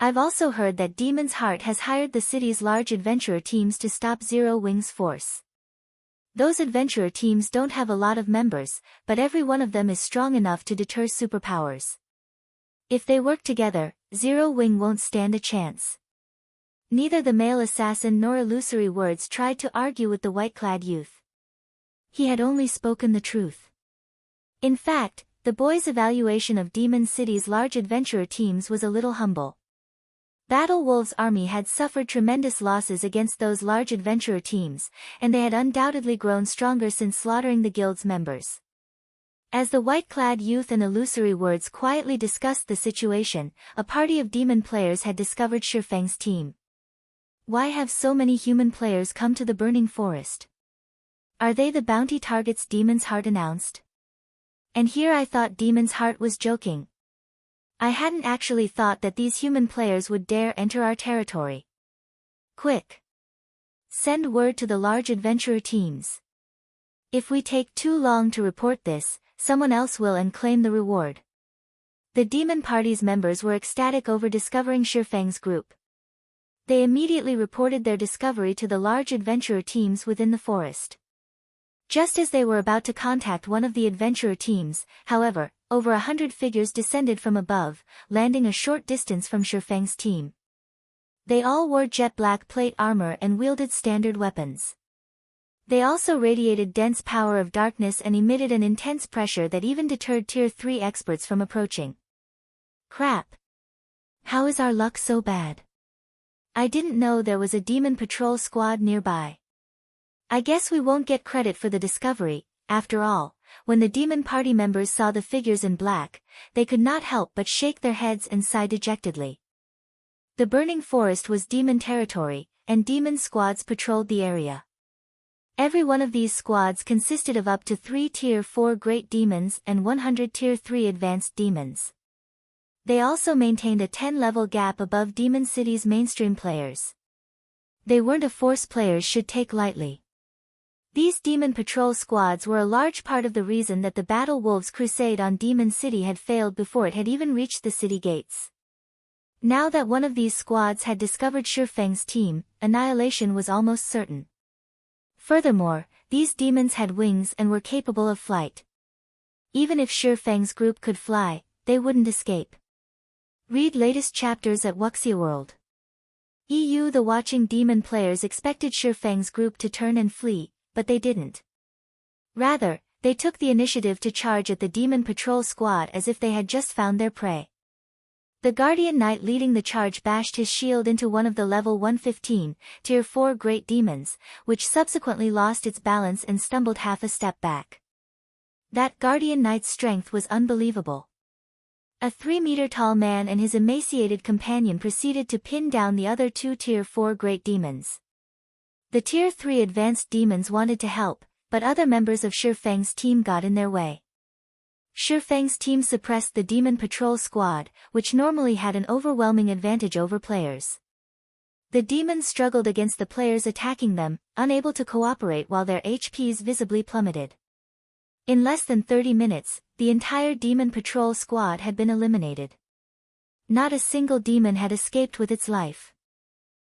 S1: I've also heard that Demon's Heart has hired the city's large adventurer teams to stop Zero Wing's force. Those adventurer teams don't have a lot of members, but every one of them is strong enough to deter superpowers. If they work together, Zero Wing won't stand a chance. Neither the male assassin nor Illusory Words tried to argue with the white-clad youth. He had only spoken the truth. In fact, the boy's evaluation of Demon City's large adventurer teams was a little humble. Battle Wolves' army had suffered tremendous losses against those large adventurer teams, and they had undoubtedly grown stronger since slaughtering the guild's members. As the white-clad youth and Illusory Words quietly discussed the situation, a party of demon players had discovered Shi Feng's team. Why have so many human players come to the burning forest? Are they the bounty targets Demon's Heart announced? And here I thought Demon's Heart was joking. I hadn't actually thought that these human players would dare enter our territory. Quick! Send word to the large adventurer teams. If we take too long to report this, someone else will and claim the reward. The demon party's members were ecstatic over discovering Shi Feng's group. They immediately reported their discovery to the large adventurer teams within the forest. Just as they were about to contact one of the adventurer teams, however, over 100 figures descended from above, landing a short distance from Shi Feng's team. They all wore jet black plate armor and wielded standard weapons. They also radiated dense power of darkness and emitted an intense pressure that even deterred tier 3 experts from approaching. Crap! How is our luck so bad? I didn't know there was a demon patrol squad nearby. I guess we won't get credit for the discovery. After all, when the demon party members saw the figures in black, they could not help but shake their heads and sigh dejectedly. The burning forest was demon territory, and demon squads patrolled the area. Every one of these squads consisted of up to 3 tier 4 great demons and 100 tier 3 advanced demons. They also maintained a 10-level gap above Demon City's mainstream players. They weren't a force players should take lightly. These demon patrol squads were a large part of the reason that the Battle Wolves' crusade on Demon City had failed before it had even reached the city gates. Now that one of these squads had discovered Shifeng's team, annihilation was almost certain. Furthermore, these demons had wings and were capable of flight. Even if Shifeng's group could fly, they wouldn't escape. Read latest chapters at Wuxia World. The watching demon players expected Shifeng's group to turn and flee, but they didn't. Rather, they took the initiative to charge at the demon patrol squad as if they had just found their prey. The Guardian Knight leading the charge bashed his shield into one of the level 115, tier 4 great demons, which subsequently lost its balance and stumbled half a step back. That Guardian Knight's strength was unbelievable. A 3-meter-tall man and his emaciated companion proceeded to pin down the other 2 tier 4 great demons. The tier 3 advanced demons wanted to help, but other members of Shifeng's team got in their way. Shifeng's team suppressed the demon patrol squad, which normally had an overwhelming advantage over players. The demons struggled against the players attacking them, unable to cooperate while their HPs visibly plummeted. In less than 30 minutes, the entire demon patrol squad had been eliminated. Not a single demon had escaped with its life.